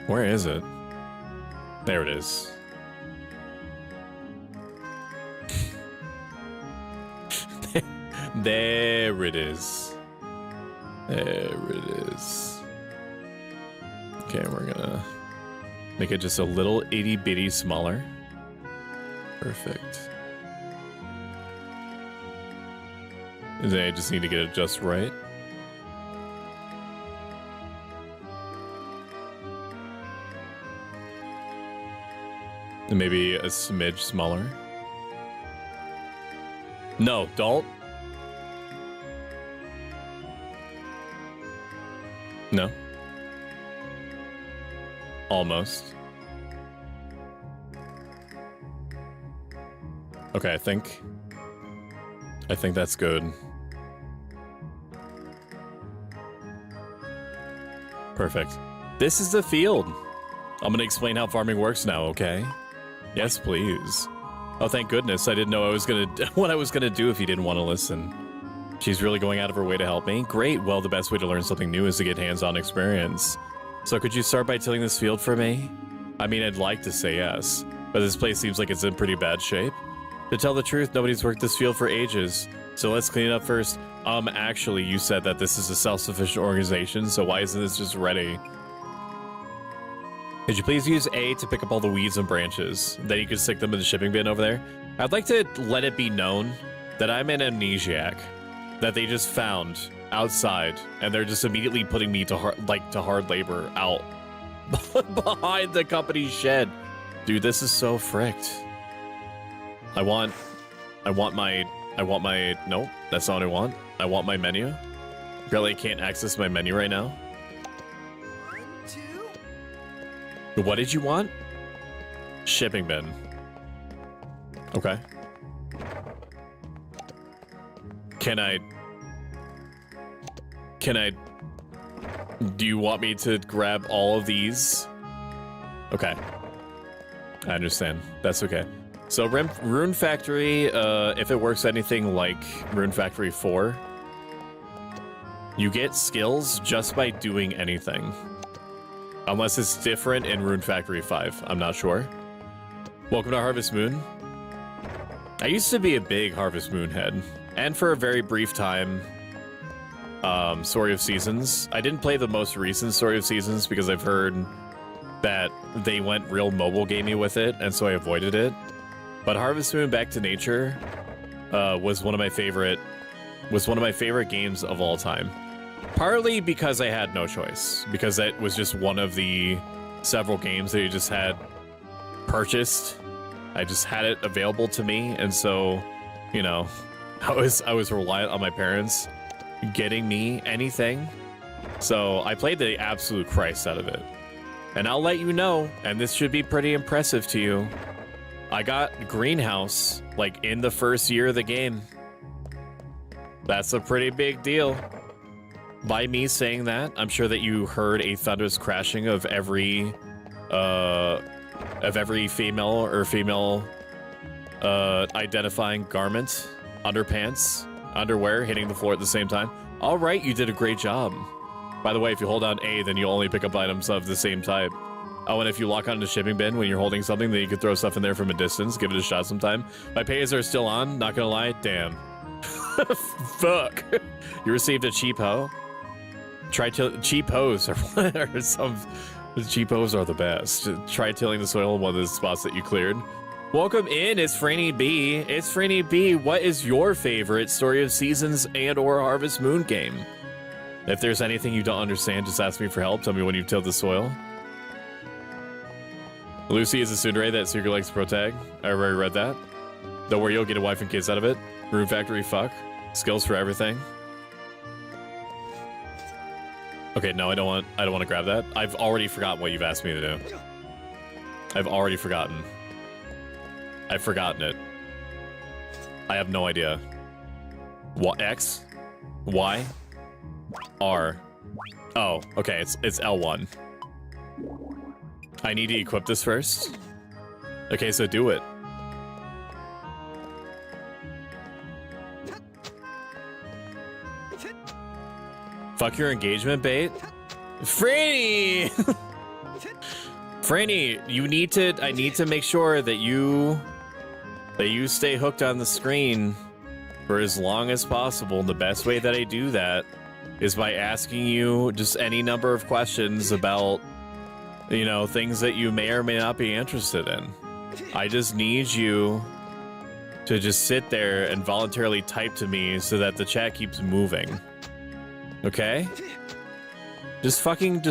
Where is it? There it is. There it is. There it is. Okay, we're gonna make it just a little itty bitty smaller. Perfect. And then I just need to get it just right. And maybe a smidge smaller. No, don't. No. Almost. Okay, I think that's good. Perfect. This is the field. I'm gonna explain how farming works now, okay? Yes, please. Oh, thank goodness. I didn't know what I was gonna do if you didn't want to listen. She's really going out of her way to help me? Great. Well, the best way to learn something new is to get hands-on experience. So could you start by tilling this field for me? I mean, I'd like to say yes, but this place seems like it's in pretty bad shape. To tell the truth, nobody's worked this field for ages. So let's clean it up first. Actually, you said that this is a self-sufficient organization, so why isn't this just ready? Could you please use A to pick up all the weeds and branches? Then you could stick them in the shipping bin over there. I'd like to let it be known that I'm an amnesiac that they just found outside, and they're just immediately putting me to hard labor out behind the company's shed. Dude, this is so fricked. I want my, nope, that's not what I want. I want my menu. Apparently I can't access my menu right now. 1, 2. What did you want? Shipping bin. Okay. Can I, do you want me to grab all of these? Okay. I understand. That's okay. So Rune Factory, if it works anything like Rune Factory 4, you get skills just by doing anything. Unless it's different in Rune Factory 5. I'm not sure. Welcome to Harvest Moon. I used to be a big Harvest Moon head. And for a very brief time, Story of Seasons. I didn't play the most recent Story of Seasons because I've heard that they went real mobile gamey with it, and so I avoided it. But Harvest Moon Back to Nature was one of my favorite games of all time. Partly because I had no choice, because that was just one of the several games that you just had purchased. I just had it available to me, and so, you know, I was reliant on my parents getting me anything. So I played the absolute Christ out of it. And I'll let you know, and this should be pretty impressive to you, I got Greenhouse, like, in the first year of the game. That's a pretty big deal. By me saying that, I'm sure that you heard a thunderous crashing of every female or female identifying garment, underpants, underwear hitting the floor at the same time. All right, you did a great job. By the way, if you hold down A, then you'll only pick up items of the same type. Oh, and if you lock onto the shipping bin when you're holding something, then you can throw stuff in there from a distance. Give it a shot sometime. My pays are still on, not gonna lie. Damn. Fuck. You received a cheap hoe? Cheap hoes are some... Cheap hoes are the best. Try tilling the soil in one of the spots that you cleared. Welcome in, it's Franny B. It's Franny B. What is your favorite Story of Seasons and or Harvest Moon game? If there's anything you don't understand, just ask me for help. Tell me when you've tilled the soil. Lucy is a tsundere that Secret likes to protag. I already read that. Don't worry, you'll get a wife and kids out of it. Rune Factory, fuck. Skills for everything. Okay, no, I don't want to grab that. I've already forgotten what you've asked me to do. I've already forgotten. I've forgotten it. I have no idea. What? X? Y? R? Oh, okay, it's L1. I need to equip this first. Okay, so do it. Fuck your engagement bait? Franny! Franny, I need to make sure that you stay hooked on the screen for as long as possible. And the best way that I do that is by asking you just any number of questions about, you know, things that you may or may not be interested in. I just need you to just sit there and voluntarily type to me so that the chat keeps moving. Okay? Just fucking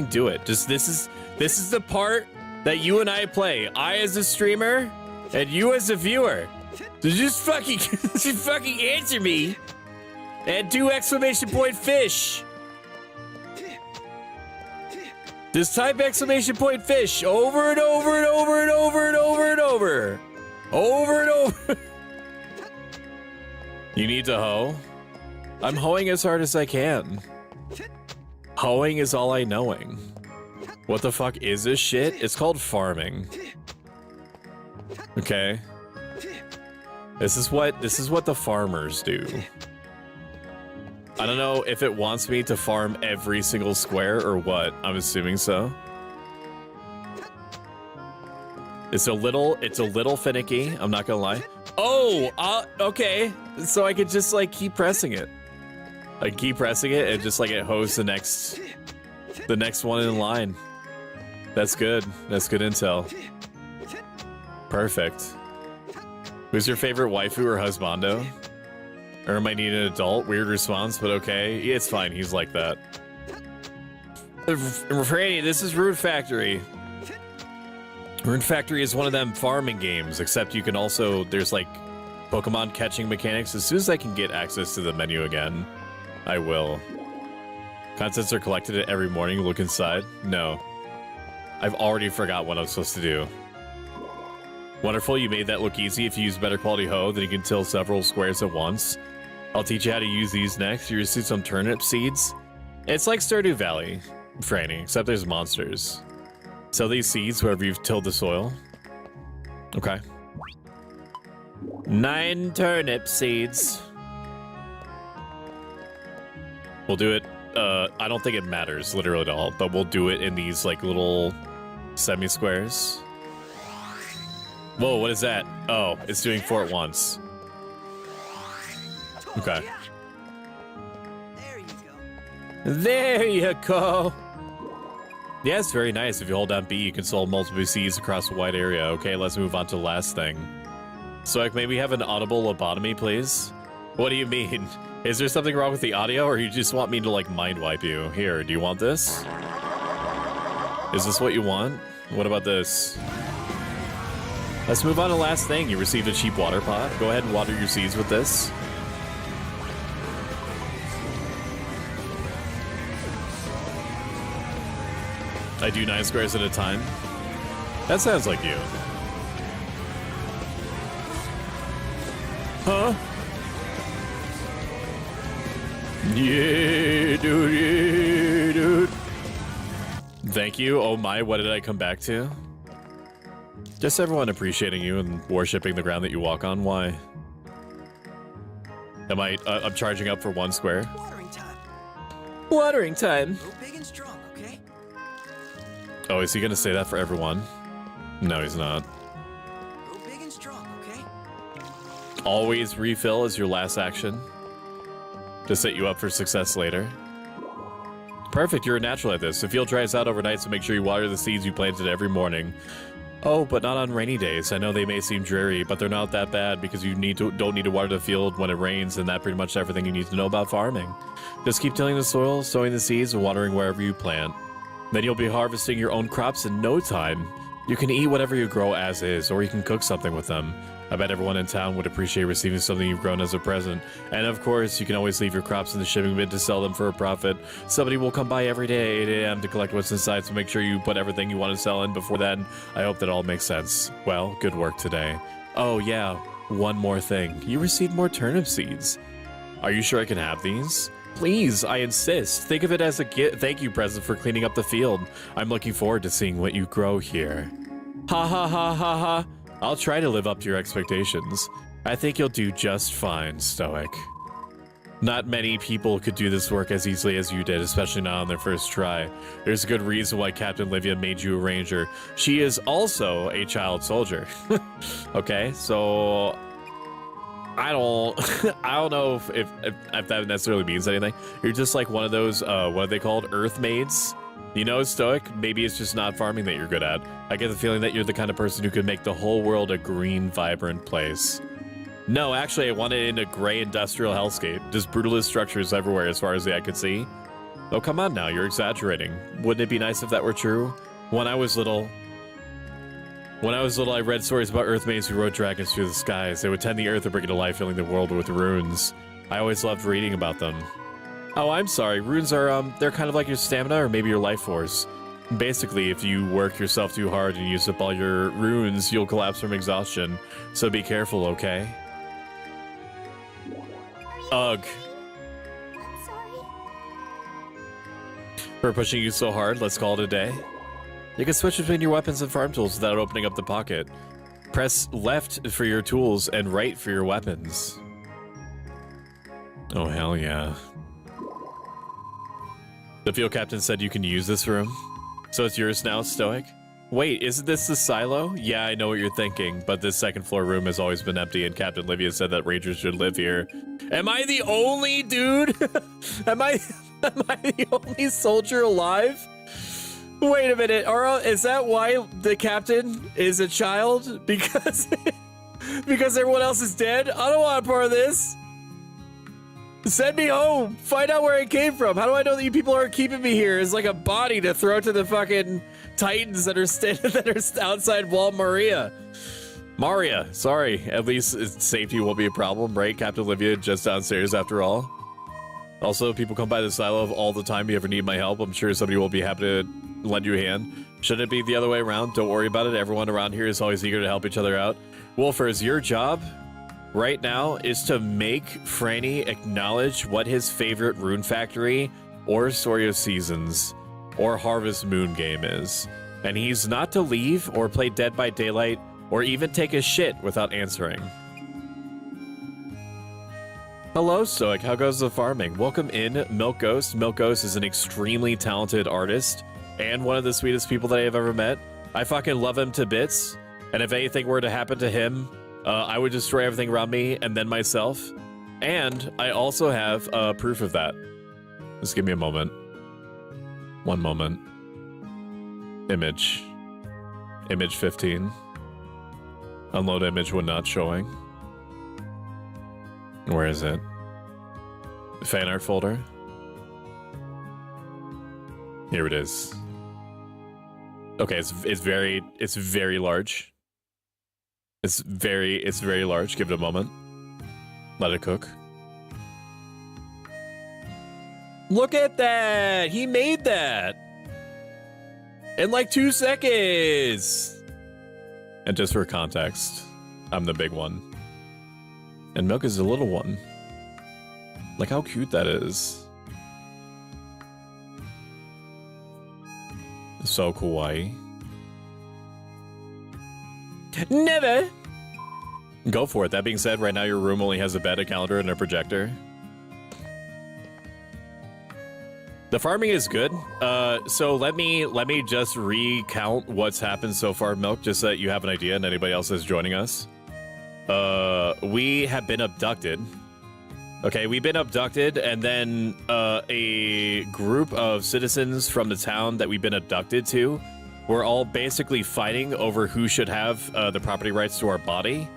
do it. This is the part that you and I play. I as a streamer and you as a viewer. So just fucking answer me and do exclamation point fish. Just type exclamation point fish over and over and over and over and over and over. Over and over. You need to hoe? I'm hoeing as hard as I can. Hoeing is all I knowing. What the fuck is this shit? It's called farming. Okay. This is what the farmers do. I don't know if it wants me to farm every single square or what. I'm assuming so. It's a little finicky, I'm not gonna lie. Oh, okay. So I could just like keep pressing it. I keep pressing it and just like it hosts the next one in line. That's good. That's good intel. Perfect. Who's your favorite waifu or husbando? Or am I needing an adult? Weird response, but okay. It's fine, he's like that. Franny, this is Rune Factory. Rune Factory is one of them farming games, except you can also, there's like Pokemon catching mechanics. As soon as I can get access to the menu again, I will. Contents are collected every morning. Look inside. No. I've already forgot what I'm supposed to do. Wonderful, you made that look easy. If you use better quality hoe, then you can till several squares at once. I'll teach you how to use these next. You receive some turnip seeds. It's like Stardew Valley, Franny, except there's monsters. Sell these seeds wherever you've tilled the soil. Okay. 9 turnip seeds. We'll do it. I don't think it matters literally at all, but we'll do it in these like little semi-squares. Whoa, what is that? Oh, it's doing 4 at once. Okay. There you go. There you go. Yeah, it's very nice. If you hold down B, you can sold multiple seeds across a wide area. Okay, let's move on to the last thing. So, like, maybe have an audible lobotomy, please? What do you mean? Is there something wrong with the audio, or you just want me to, like, mind wipe you? Here, do you want this? Is this what you want? What about this? Let's move on to the last thing. You received a cheap water pot. Go ahead and water your seeds with this. I do 9 squares at a time. That sounds like you. Huh? Yeah, dude. Thank you. Oh my, what did I come back to? Just everyone appreciating you and worshipping the ground that you walk on. Why? I'm charging up for 1 square. Watering time. Watering time. Grow big and strong, okay? Oh, is he gonna say that for everyone? No, he's not. Grow big and strong, okay? Always refill as your last action to set you up for success later. Perfect, you're a natural at this. The field dries out overnight, so make sure you water the seeds you planted every morning. Oh, but not on rainy days. I know they may seem dreary, but they're not that bad because you don't need to water the field when it rains, and that's pretty much everything you need to know about farming. Just keep tilling the soil, sowing the seeds, and watering wherever you plant. Then you'll be harvesting your own crops in no time. You can eat whatever you grow as is, or you can cook something with them. I bet everyone in town would appreciate receiving something you've grown as a present. And of course, you can always leave your crops in the shipping bin to sell them for a profit. Somebody will come by every day at 8 a.m. to collect what's inside, so make sure you put everything you want to sell in before then. I hope that all makes sense. Well, good work today. Oh yeah, one more thing. You received more turnip seeds. Are you sure I can have these? Please, I insist. Think of it as a thank you present for cleaning up the field. I'm looking forward to seeing what you grow here. Ha ha ha ha ha. I'll try to live up to your expectations. I think you'll do just fine, Stoic. Not many people could do this work as easily as you did, especially not on their first try. There's a good reason why Captain Livia made you a ranger. She is also a child soldier. Okay, so I don't I don't know if that necessarily means anything. You're just like one of those what are they called? Earth maids? You know, Stoic? Maybe it's just not farming that you're good at. I get the feeling that you're the kind of person who could make the whole world a green, vibrant place. No, actually, I want it in a gray industrial hellscape. Just brutalist structures everywhere as far as the eye could see. Oh, come on now, you're exaggerating. Wouldn't it be nice if that were true? When I was little, I read stories about Earthmaids who rode dragons through the skies. They would tend the earth and bring it to life, filling the world with runes. I always loved reading about them. Oh, I'm sorry. Runes are, they're kind of like your stamina or maybe your life force. Basically, if you work yourself too hard and use up all your runes, you'll collapse from exhaustion. So be careful, okay? Ugh. I'm sorry. For pushing you so hard, let's call it a day. You can switch between your weapons and farm tools without opening up the pocket. Press left for your tools and right for your weapons. Oh, hell yeah. The field captain said you can use this room. So it's yours now, Stoic? Wait, isn't this the silo? Yeah, I know what you're thinking, but this second floor room has always been empty and Captain Livia said that Rangers should live here. Am I the only dude? Am I the only soldier alive? Wait a minute, is that why the captain is a child? Because everyone else is dead? I don't want a part of this. Send me home. Find out where I came from. How do I know that you people aren't keeping me here as like a body to throw to the fucking titans that are outside Wall Maria? Sorry. At least safety won't be a problem, right? Captain Olivia just downstairs after all. Also, people come by the silo all the time. If you ever need my help, I'm sure somebody will be happy to lend you a hand. Shouldn't it be the other way around? Don't worry about it. Everyone around here is always eager to help each other out. Wolfers, your job right now is to make Franny acknowledge what his favorite Rune Factory or Story of Seasons or Harvest Moon game is. And he's not to leave or play Dead by Daylight or even take a shit without answering. Hello, Stoic. How goes the farming? Welcome in, Milk Ghost. Milk Ghost is an extremely talented artist and one of the sweetest people that I have ever met. I fucking love him to bits. And if anything were to happen to him, I would destroy everything around me and then myself. And I also have proof of that. Just give me a moment. One moment. Image. Image 15. Unload image when not showing. Where is it? Fan art folder. Here it is. Okay, it's very large. It's very large. Give it a moment. Let it cook. Look at that! He made that! In like 2 seconds! And just for context, I'm the big one. And Milk is the little one. Like how cute that is. So kawaii. Never! Go for it. That being said, right now your room only has a bed, a calendar, and a projector. The farming is good. So let me just recount what's happened so far, Milk, just so that you have an idea and anybody else is joining us. We have been abducted. Okay, we've been abducted, and then a group of citizens from the town that we've been abducted to were all basically fighting over who should have the property rights to our body.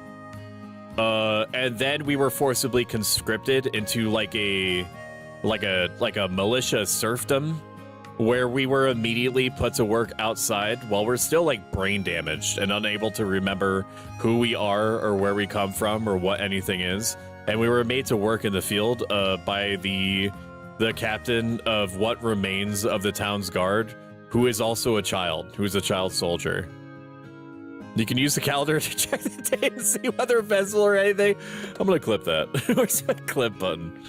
And then we were forcibly conscripted into like a militia serfdom, where we were immediately put to work outside while we're still like brain damaged and unable to remember who we are or where we come from or what anything is. And we were made to work in the field by the captain of what remains of the town's guard, who is also a child, who's a child soldier. You can use the calendar to check the date and see whether a festival or anything. I'm gonna clip that. Where's that clip button?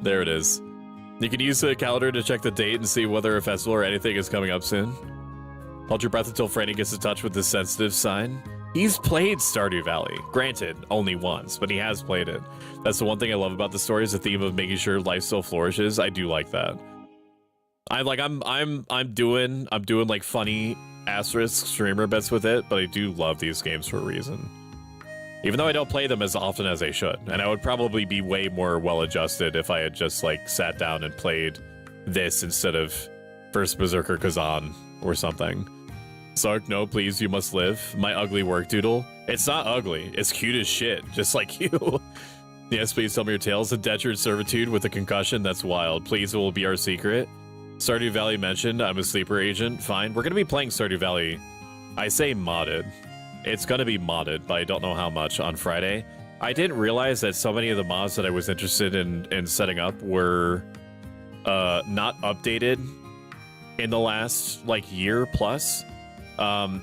There it is. You can use the calendar to check the date and see whether a festival or anything is coming up soon. Hold your breath until Franny gets in touch with the sensitive sign. He's played Stardew Valley. Granted, only once, but he has played it. That's the one thing I love about the story is the theme of making sure life still flourishes. I do like that. I'm doing like funny asterisk streamer bets with it, but I do love these games for a reason. Even though I don't play them as often as I should. And I would probably be way more well-adjusted if I had just, like, sat down and played this instead of First Berserker Kazan or something. Sark, no, please, you must live. My ugly work doodle. It's not ugly. It's cute as shit, just like you. Yes, please tell me your tales. Indentured servitude with a concussion. That's wild. Please, it will be our secret. Stardew Valley mentioned. I'm a sleeper agent. Fine. We're going to be playing Stardew Valley. I say modded. It's going to be modded, but I don't know how much on Friday. I didn't realize that so many of the mods that I was interested in setting up were not updated in the last, like, year plus.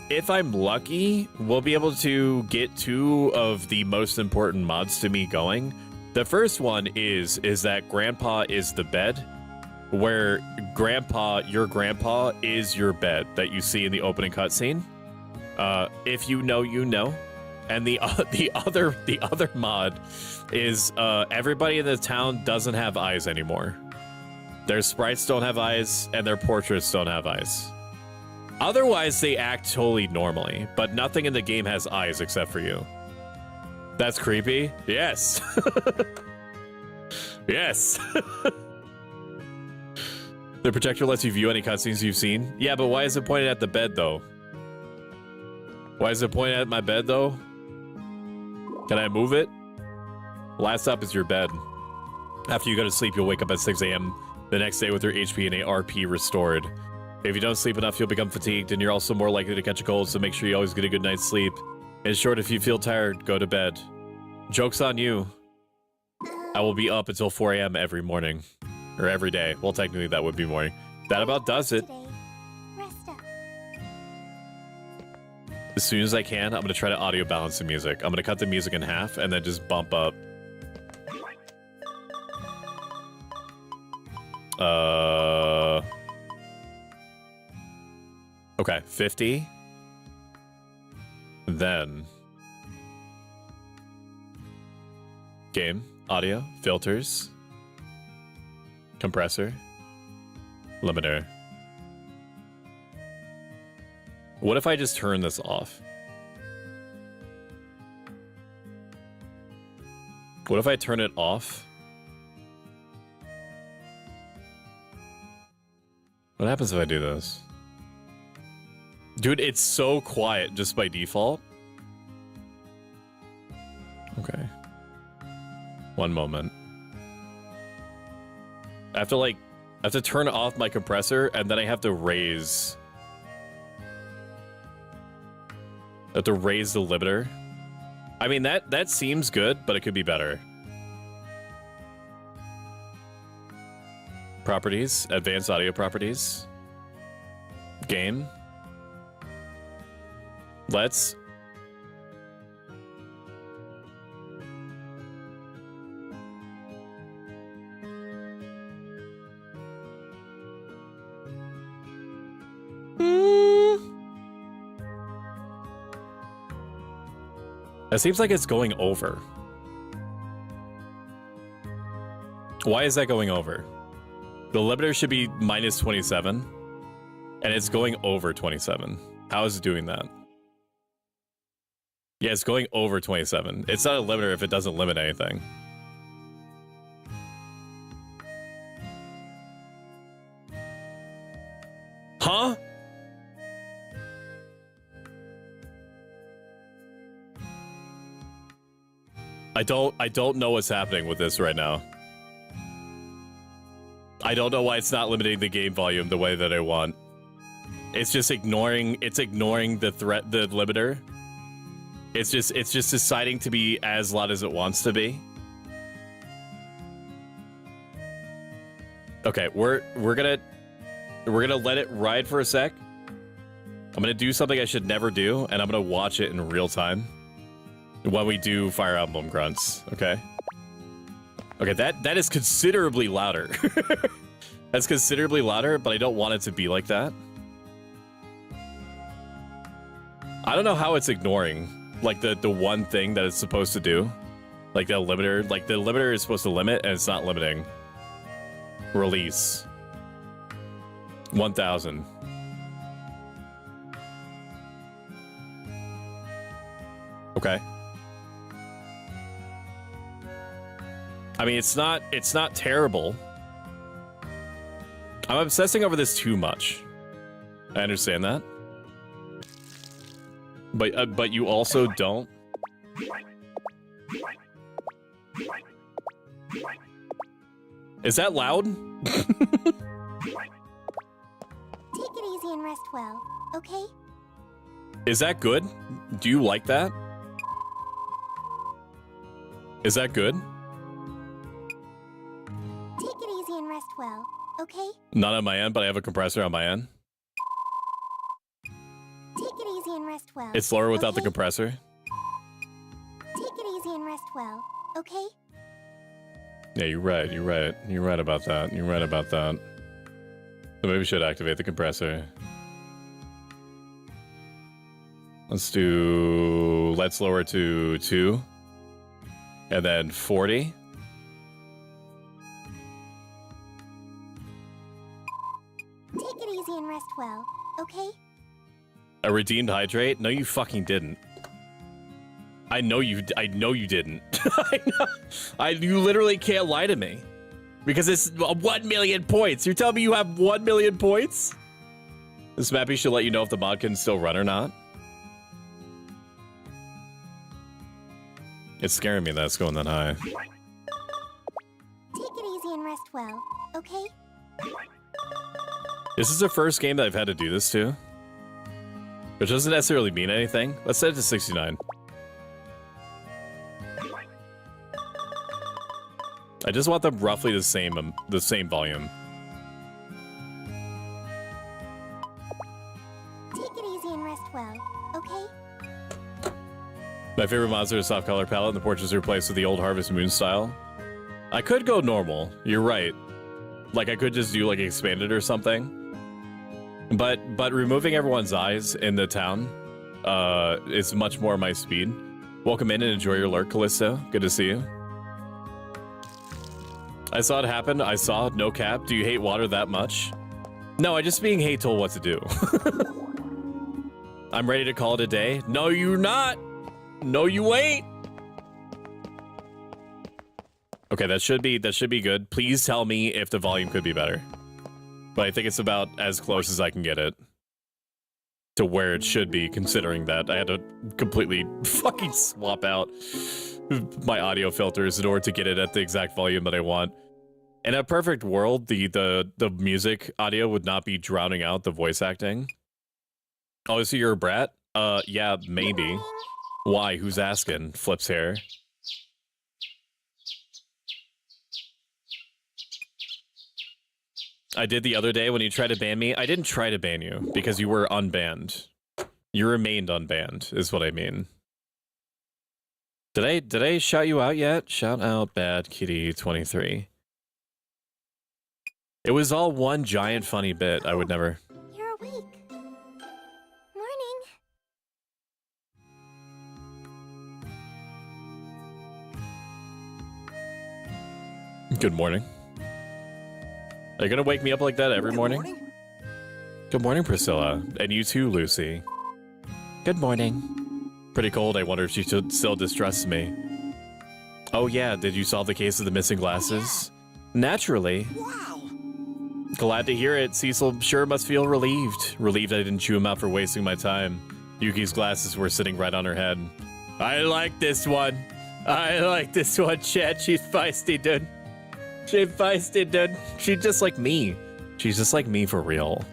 If I'm lucky, we'll be able to get 2 of the most important mods to me going. The first one is that Grandpa is the bed, where your grandpa is your bed that you see in the opening cutscene. If you know, you know. And the other mod is everybody in the town doesn't have eyes anymore. Their sprites don't have eyes, and their portraits don't have eyes. Otherwise, they act totally normally, but nothing in the game has eyes except for you. That's creepy? Yes. Yes. The projector lets you view any cutscenes you've seen. Yeah, but why is it pointed at the bed, though? Why is it pointed at my bed, though? Can I move it? Last up is your bed. After you go to sleep, you'll wake up at 6 a.m. the next day with your HP and ARP restored. If you don't sleep enough, you'll become fatigued, and you're also more likely to catch a cold, so make sure you always get a good night's sleep. In short, if you feel tired, go to bed. Joke's on you. I will be up until 4 a.m. every morning. Or every day. Well, technically, that would be morning. That about does it. Rest up. As soon as I can, I'm going to try to audio balance the music. I'm going to cut the music in half, and then just bump up. Okay, 50. Then game, audio, filters, compressor, limiter. What if I just turn this off? What if I turn it off? What happens if I do this? Dude, it's so quiet just by default. Okay. One moment. I have to turn off my compressor, and then I have to raise... I have to raise the limiter. I mean, that seems good, but it could be better. Properties, advanced audio properties. Game. Let's... That seems like it's going over. Why is that going over? The limiter should be minus 27, and it's going over 27. How is it doing that? Yeah, it's going over 27. It's not a limiter if it doesn't limit anything. Huh? I don't know what's happening with this right now. I don't know why it's not limiting the game volume the way that I want. It's just ignoring the limiter. It's just deciding to be as loud as it wants to be. Okay, we're gonna let it ride for a sec. I'm gonna do something I should never do, and I'm gonna watch it in real time when we do Fire Emblem grunts. Okay. Okay, that is considerably louder. That's considerably louder, but I don't want it to be like that. I don't know how it's ignoring, like, the one thing that it's supposed to do. Like, the limiter. Like, the limiter is supposed to limit, and it's not limiting. Release. 1000. Okay. I mean, it's not terrible. I'm obsessing over this too much. I understand that. But you also don't. Is that loud? Take it easy and rest well, okay? Is that good? Do you like that? Is that good? Take it easy and rest well, okay? Not on my end, but I have a compressor on my end. Take it easy and rest well. It's lower without the okay? compressor. Take it easy and rest well, okay? Yeah, you're right. You're right. You're right about that. You're right about that. So maybe we should activate the compressor. Let's lower to 2. And then 40. Take it easy and rest well, okay? A redeemed hydrate? No, you fucking didn't. I know you didn't. You literally can't lie to me. Because it's 1 million points. You're telling me you have 1 million points? This mappy should let you know if the mod can still run or not. It's scaring me that it's going that high. Take it easy and rest well, okay? This is the first game that I've had to do this to. Which doesn't necessarily mean anything. Let's set it to 69. I just want them roughly the same volume. Take it easy and rest well, okay? My favorite monster is soft color palette, and the portraits are replaced with the old Harvest Moon style. I could go normal. You're right. Like I could just do like expanded or something. But removing everyone's eyes in the town is much more my speed. Welcome in and enjoy your lurk, Callisto. Good to see you. I saw it happen. I saw no cap. Do you hate water that much? No, I just being hate told what to do. I'm ready to call it a day. No, you're not. No, you ain't. Okay, that should be good. Please tell me if the volume could be better. But I think it's about as close as I can get it to where it should be, considering that I had to completely fucking swap out my audio filters in order to get it at the exact volume that I want. In a perfect world, the music audio would not be drowning out the voice acting. Oh, so you're a brat? Yeah, maybe. Why? Who's asking? Flips hair. I did the other day when you tried to ban me. I didn't try to ban you because you were unbanned. You remained unbanned, is what I mean. Did I shout you out yet? Shout out Bad Kitty 23. It was all one giant funny bit. I would never. You're awake. Morning. Good morning. Are you gonna wake me up like that every morning? Good morning, Priscilla. And you too, Lucy. Good morning. Pretty cold. I wonder if she still distrusts me. Oh yeah, did you solve the case of the missing glasses? Naturally. Wow. Glad to hear it. Cecil sure must feel relieved. Relieved I didn't chew him out for wasting my time. Yuki's glasses were sitting right on her head. I like this one. I like this one, Chad. She's feisty, dude. She's feisty, dude. She's just like me. She's just like me for real.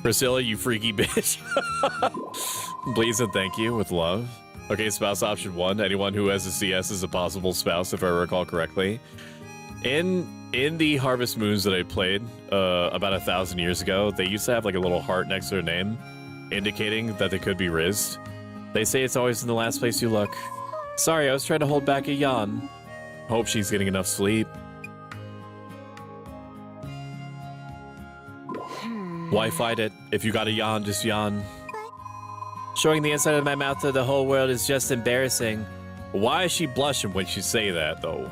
Priscilla, you freaky bitch. Please and thank you with love. Okay, spouse option 1. Anyone who has a CS is a possible spouse, if I recall correctly. In the Harvest Moons that I played about 1,000 years ago, they used to have like a little heart next to their name, indicating that they could be rizzed. They say it's always in the last place you look. Sorry, I was trying to hold back a yawn. Hope she's getting enough sleep. Why fight it? If you got a yawn, just yawn. Showing the inside of my mouth to the whole world is just embarrassing. Why is she blushing when she say that, though?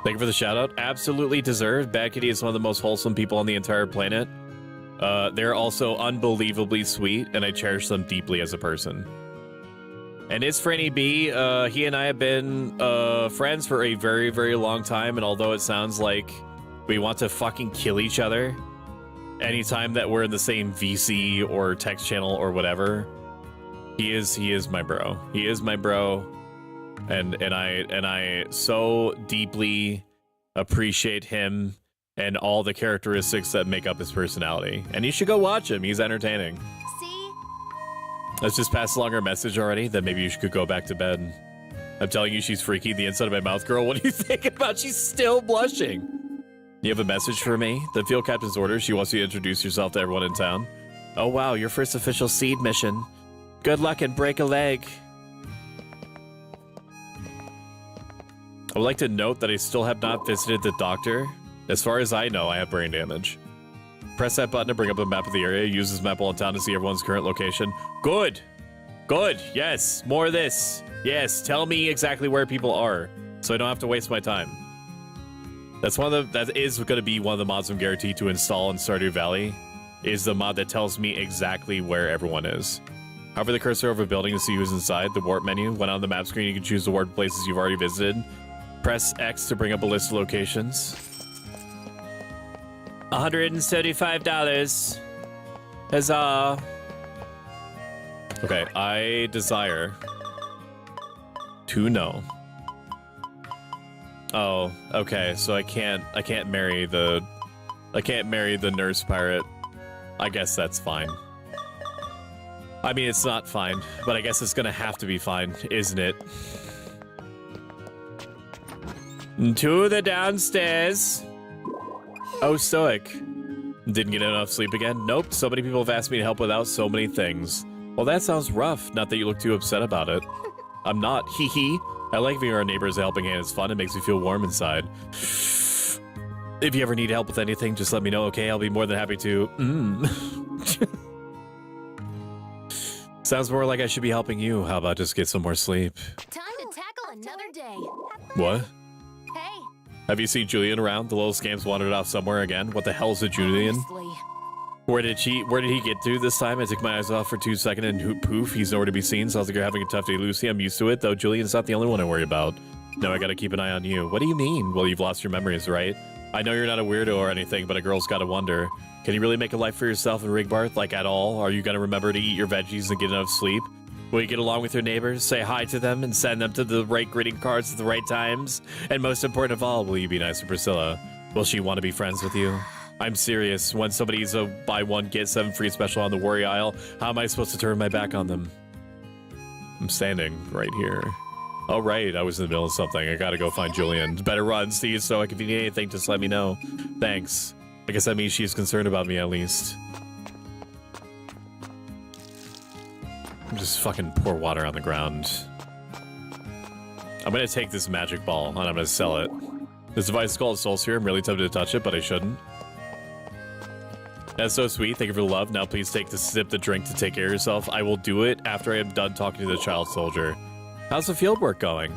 Thank you for the shout out. Absolutely deserved. Bad Kitty is one of the most wholesome people on the entire planet. They're also unbelievably sweet, and I cherish them deeply as a person. And it's Franny B. He and I have been friends for a very, very long time, and although it sounds like we want to fucking kill each other anytime that we're in the same VC or text channel or whatever, he is my bro. He is my bro, and I so deeply appreciate him and all the characteristics that make up his personality. And you should go watch him. He's entertaining. See? Let's just pass along our message already. Then maybe you should go back to bed. I'm telling you, she's freaky. The inside of my mouth, girl. What do you think about? She's still blushing. You have a message for me? The field captain's orders. She wants you to introduce yourself to everyone in town. Oh, wow. Your first official seed mission. Good luck and break a leg. I would like to note that I still have not visited the doctor. As far as I know, I have brain damage. Press that button to bring up a map of the area. Use this map all in town to see everyone's current location. Good. Good. Yes. More of this. Yes. Tell me exactly where people are so I don't have to waste my time. That is going to be one of the mods I'm guaranteed to install in Stardew Valley, is the mod that tells me exactly where everyone is. Hover the cursor over a building to see who's inside. The warp menu. When on the map screen, you can choose the warp places you've already visited. Press X to bring up a list of locations. $175. Huzzah. Okay, I desire to know. Oh, okay, so I can't marry the nurse pirate. I guess that's fine. I mean, it's not fine, but I guess it's gonna have to be fine, isn't it? To the downstairs. Oh, Stoic. Didn't get enough sleep again? Nope, so many people have asked me to help without so many things. Well, that sounds rough, not that you look too upset about it. I'm not, hee hee. I like being our neighbors a helping hand. It's fun, it makes me feel warm inside. If you ever need help with anything, just let me know, okay? I'll be more than happy to. Sounds more like I should be helping you. How about just get some more sleep? Time to tackle another day. What? Hey. Have you seen Julian around? The little scam's wandered off somewhere again. What the hell's a Julian? Honestly. Where did he get to this time? I took my eyes off for 2 seconds and poof, he's nowhere to be seen. Sounds like you're having a tough day, Lucy. I'm used to it, though Julian's not the only one I worry about. No, I gotta keep an eye on you. What do you mean? Well, you've lost your memories, right? I know you're not a weirdo or anything, but a girl's gotta wonder. Can you really make a life for yourself in Rigbarth? Like, at all? Are you gonna remember to eat your veggies and get enough sleep? Will you get along with your neighbors, say hi to them, and send them to the right greeting cards at the right times? And most important of all, will you be nice to Priscilla? Will she want to be friends with you? I'm serious. When somebody's a buy one, get 7 free special on the worry aisle, how am I supposed to turn my back on them? I'm standing right here. Oh, right. I was in the middle of something. I gotta go find Julian. Better run, Steve, so if you need anything, just let me know. Thanks. I guess that means she's concerned about me, at least. Just fucking pour water on the ground. I'm gonna take this magic ball, and I'm gonna sell it. This device is called Soul Sphere. I'm really tempted to touch it, but I shouldn't. That's so sweet. Thank you for the love. Now please take the sip the drink to take care of yourself. I will do it after I am done talking to the child soldier. How's the field work going?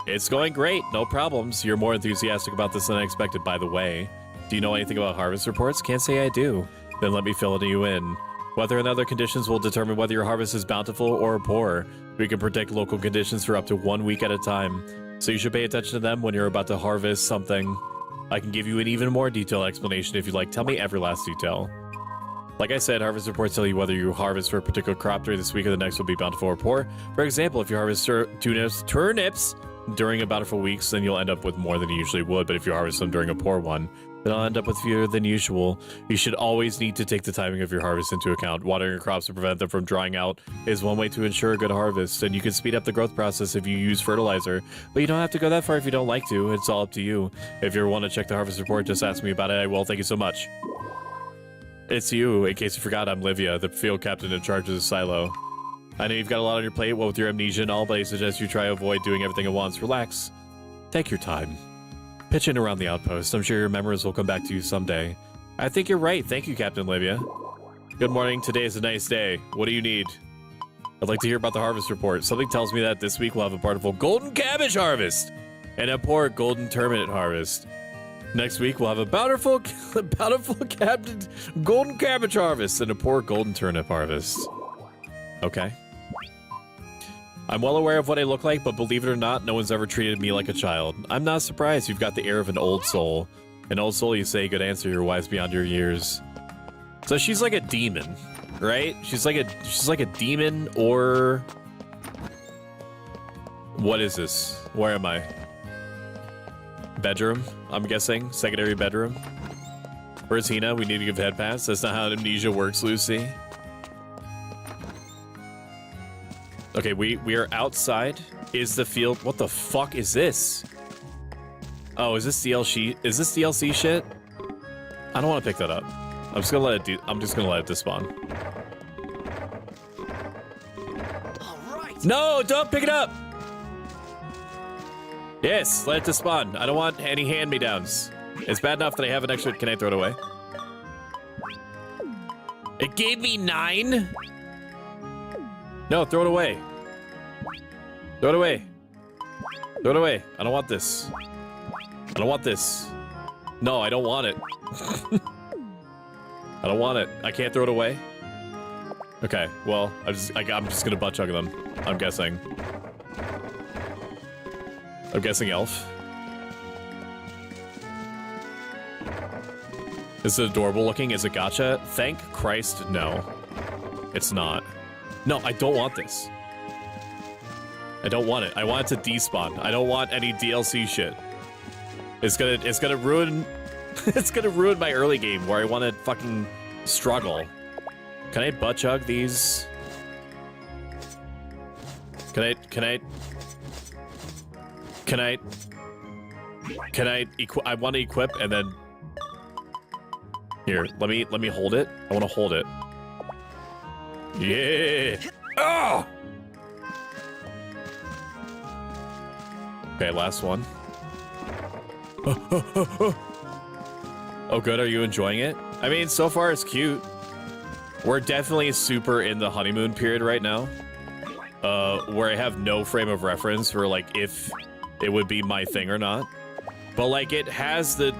It's going great. No problems. You're more enthusiastic about this than I expected, by the way. Do you know anything about harvest reports? Can't say I do. Then let me fill you in. Weather and other conditions will determine whether your harvest is bountiful or poor. We can predict local conditions for up to 1 week at a time, so you should pay attention to them when you're about to harvest something. I can give you an even more detailed explanation if you'd like. Tell me every last detail. Like I said, harvest reports tell you whether you harvest for a particular crop during this week or the next will be bountiful or poor. For example, if you harvest turnips during a bountiful weeks, then you'll end up with more than you usually would, but if you harvest them during a poor one, then I'll end up with fewer than usual. You should always need to take the timing of your harvest into account. Watering your crops to prevent them from drying out is one way to ensure a good harvest, and you can speed up the growth process if you use fertilizer, but you don't have to go that far if you don't like to. It's all up to you. If you ever want to check the harvest report, just ask me about it. I will. Thank you so much. It's you. In case you forgot, I'm Livia, the field captain in charge of the silo. I know you've got a lot on your plate, what with your amnesia and all, but I suggest you try to avoid doing everything at once. Relax. Take your time. Pitch in around the outpost. I'm sure your memories will come back to you someday. I think you're right. Thank you, Captain Livia. Good morning. Today is a nice day. What do you need? I'd like to hear about the harvest report. Something tells me that this week we'll have a bountiful golden cabbage harvest and a poor golden turnip harvest. Next week we'll have a bountiful golden cabbage harvest and a poor golden turnip harvest. Okay. I'm well aware of what I look like, but believe it or not, no one's ever treated me like a child. I'm not surprised. You've got the air of an old soul. An old soul, you say, good answer, you're wise beyond your years. So she's like a demon, right? She's like a demon, or what is this? Where am I? Bedroom, I'm guessing. Secondary bedroom. Where's Hina? We need to give head pass. That's not how amnesia works, Lucy. Okay, we are outside. Is the field? What the fuck is this? Oh, is this DLC? Is this DLC shit? I don't want to pick that up. I'm just gonna let it do. I'm just gonna let it despawn. All right. No, don't pick it up. Yes, let it despawn. I don't want any hand-me-downs. It's bad enough that I have an extra. Can I throw it away? It gave me 9. No, throw it away. Throw it away. Throw it away. I don't want this. I don't want this. No, I don't want it. I don't want it. I can't throw it away. Okay, well, I'm just gonna butt chug them. I'm guessing. I'm guessing elf. Is it adorable looking? Is it gacha? Thank Christ, no. It's not. No, I don't want this. I don't want it. I want it to despawn. I don't want any DLC shit. It's gonna ruin it's gonna ruin my early game where I want to fucking struggle. Can I butt chug these? I want to equip and then here, let me hold it. I want to hold it. Yeah. Oh! Okay, last one. Oh, good. Are you enjoying it? I mean, so far it's cute. We're definitely super in the honeymoon period right now, where I have no frame of reference for like if it would be my thing or not. But like it has the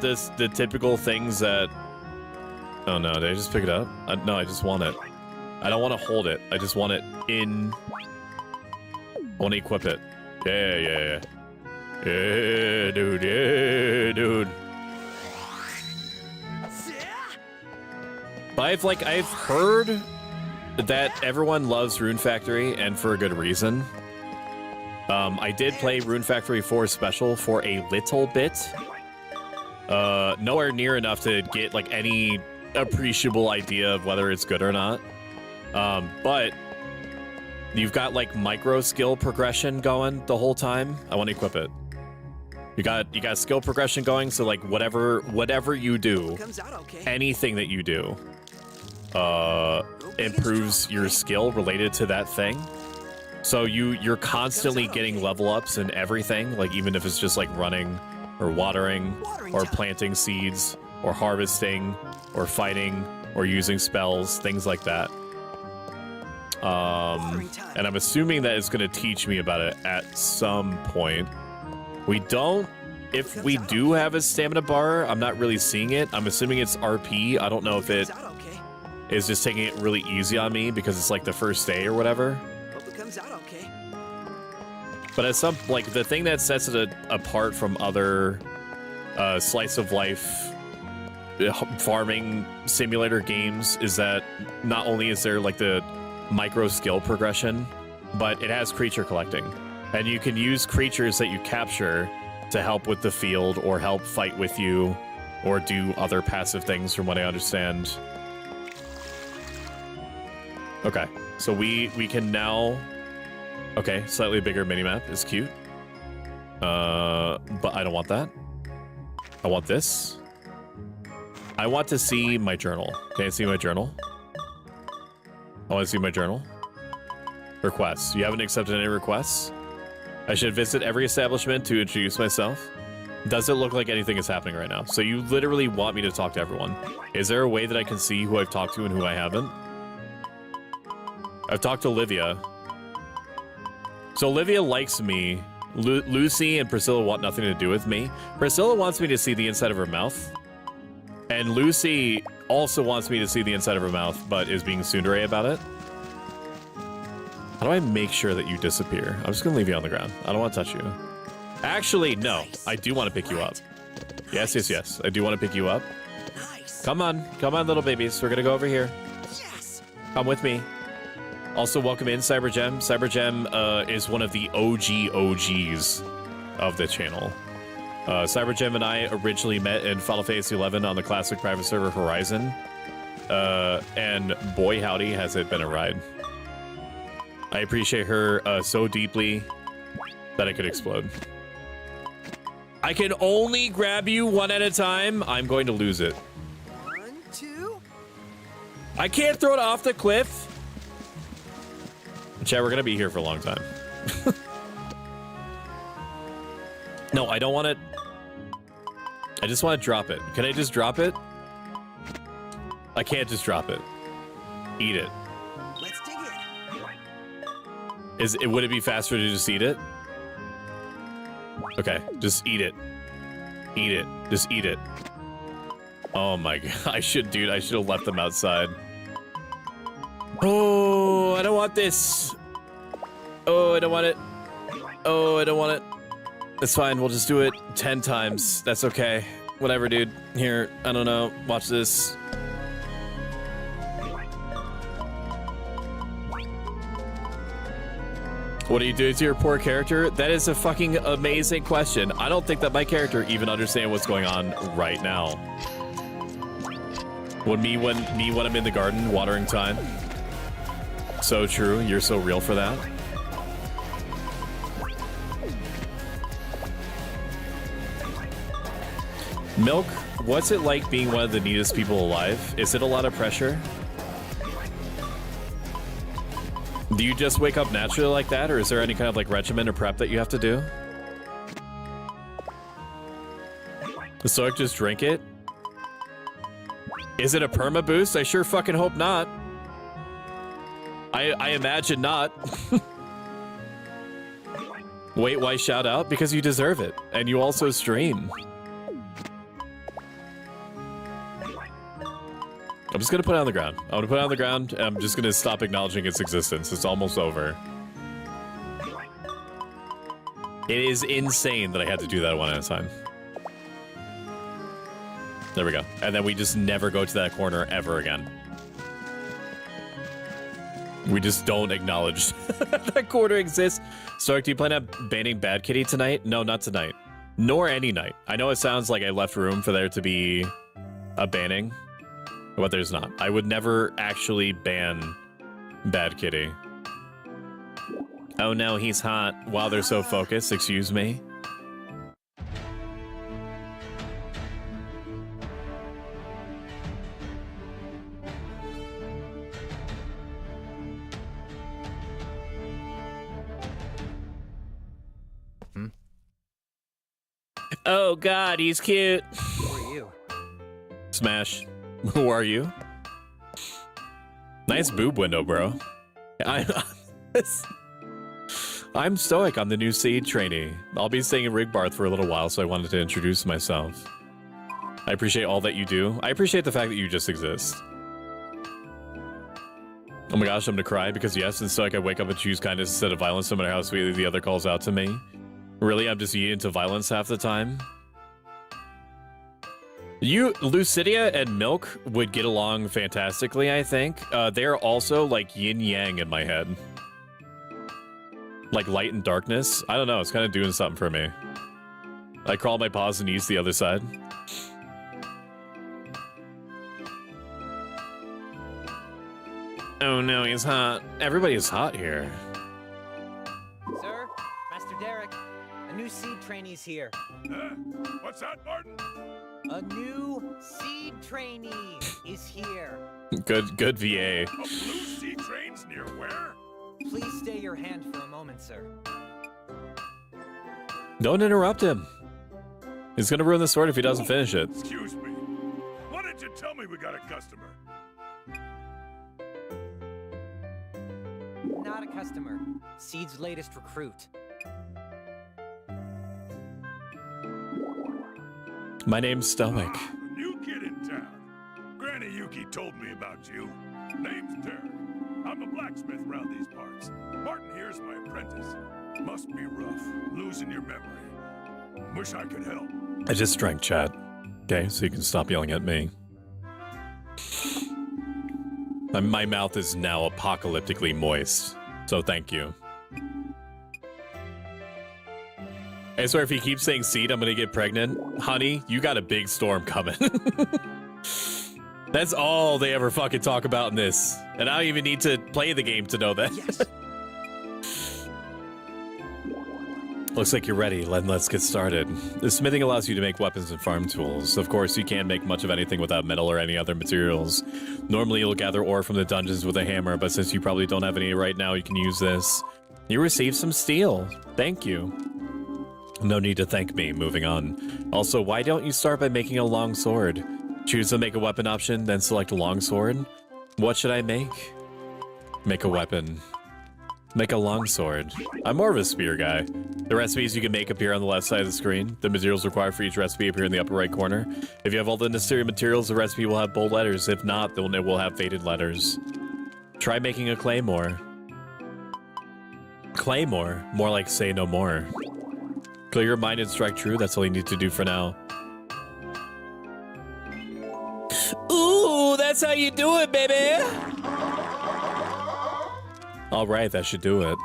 typical things that. Oh no! Did I just pick it up? No, I just want it. I don't want to hold it. I just want it in. I want to equip it. Yeah. Yeah, dude. But I've heard that everyone loves Rune Factory, and for a good reason. I did play Rune Factory 4 Special for a little bit. Nowhere near enough to get like any appreciable idea of whether it's good or not. But you've got like micro skill progression going the whole time. I want to equip it. You got skill progression going, so like whatever you do, anything that you do, improves your skill related to that thing. So you're constantly getting level ups and everything, like even if it's just like running or watering or planting seeds or harvesting or fighting or using spells, things like that. And I'm assuming that it's going to teach me about it at some point. We don't. If we do have a stamina bar, I'm not really seeing it. I'm assuming it's RP. I don't know if it is just taking it really easy on me because it's like the first day or whatever. But as some like the thing that sets it apart from other slice of life farming simulator games is that not only is there like the micro skill progression, but it has creature collecting. And you can use creatures that you capture to help with the field or help fight with you or do other passive things from what I understand. Okay, so we can now... Okay, slightly bigger minimap is cute. But I don't want that. I want this. I want to see my journal. Can I see my journal? I want to see my journal. Requests. You haven't accepted any requests? I should visit every establishment to introduce myself. Does it look like anything is happening right now? So you literally want me to talk to everyone. Is there a way that I can see who I've talked to and who I haven't? I've talked to Olivia. So Olivia likes me. Lucy and Priscilla want nothing to do with me. Priscilla wants me to see the inside of her mouth. And Lucy also wants me to see the inside of her mouth, but is being tsundere about it. How do I make sure that you disappear? I'm just gonna leave you on the ground. I don't want to touch you. Actually, no. I do want to pick you up. Yes, yes, yes. I do want to pick you up. Come on, little babies. We're gonna go over here. Come with me. Also, welcome in, Cybergem. Cybergem is one of the OGs of the channel. Cybergem and I originally met in Final Fantasy XI on the classic private server Horizon. And boy howdy has it been a ride. I appreciate her so deeply that I could explode. I can only grab you one at a time. I'm going to lose it. 1, 2. I can't throw it off the cliff. Chat, we're gonna be here for a long time. No, I don't want it. I just want to drop it. Can I just drop it? I can't just drop it. Eat it. Let's dig it. Would it be faster to just eat it? Okay, just eat it. Eat it. Just eat it. Oh my god. I should have left them outside. Oh, I don't want this. Oh, I don't want it. Oh, I don't want it. It's fine. We'll just do it 10 times. That's okay. Whatever, dude. Here, I don't know. Watch this. What do you do to your poor character? That is a fucking amazing question. I don't think that my character even understands what's going on right now. When I'm in the garden watering time. So true. You're so real for that. Milk, what's it like being one of the neatest people alive? Is it a lot of pressure? Do you just wake up naturally like that, or is there any kind of like regimen or prep that you have to do? The Stoic just drink it? Is it a perma boost? I sure fucking hope not. I imagine not. Wait, why shout out? Because you deserve it, and you also stream. I'm just gonna put it on the ground. I'm gonna put it on the ground, and I'm just gonna stop acknowledging its existence. It's almost over. It is insane that I had to do that one at a time. There we go. And then we just never go to that corner ever again. We just don't acknowledge that corner exists. Stoic, do you plan on banning Bad Kitty tonight? No, not tonight. Nor any night. I know it sounds like I left room for there to be a banning, but there's not. I would never actually ban Bad Kitty. Oh no, he's hot. Wow, they're so focused. Excuse me. Oh god, he's cute. Who are you? Smash. Who are you? Nice boob window, bro. I'm Stoic. I'm the new Seed trainee. I'll be staying in Rigbarth for a little while, so I wanted to introduce myself. I appreciate all that you do. I appreciate the fact that you just exist. Oh my gosh, I'm gonna cry because yes, in Stoic I wake up and choose kindness instead of violence no matter how sweetly the other calls out to me. Really, I'm just into violence half the time. You, Lucidia and Milk would get along fantastically, I think. They're also like yin-yang in my head. Like light and darkness. I don't know, it's kind of doing something for me. I crawl my paws and knees the other side. Oh no, he's hot. Everybody is hot here. Sir, Master Derek, a new seed trainee's here. What's that, Martin? A new seed trainee is here. Good VA. A blue sea train's near where? Please stay your hand for a moment, sir. Don't interrupt him. He's gonna ruin the sword if he doesn't finish it. Excuse me. Why didn't you tell me we got a customer? Not a customer. Seed's latest recruit. My name's Stoic. New kid in town. Granny Yuki told me about you. Name's Derek. I'm a blacksmith around these parts. Martin here's my apprentice. Must be rough, losing your memory. Wish I could help. I just drank, chat. Okay, so you can stop yelling at me. My mouth is now apocalyptically moist, so thank you. I swear if he keeps saying seed, I'm gonna get pregnant. Honey, you got a big storm coming. That's all they ever fucking talk about in this. And I don't even need to play the game to know that. Yes. Looks like you're ready. Let's get started. The smithing allows you to make weapons and farm tools. Of course, you can't make much of anything without metal or any other materials. Normally, you'll gather ore from the dungeons with a hammer, but since you probably don't have any right now, you can use this. You received some steel. Thank you. No need to thank me. Moving on. Also, why don't you start by making a long sword? Choose the make a weapon option, then select a long sword. What should I make? Make a weapon. Make a longsword. I'm more of a spear guy. The recipes you can make appear on the left side of the screen. The materials required for each recipe appear in the upper right corner. If you have all the necessary materials, the recipe will have bold letters. If not, then it will have faded letters. Try making a claymore. Claymore? More like say no more. Clear your mind and strike true. That's all you need to do for now. Ooh, that's how you do it, baby! Alright, that should do it.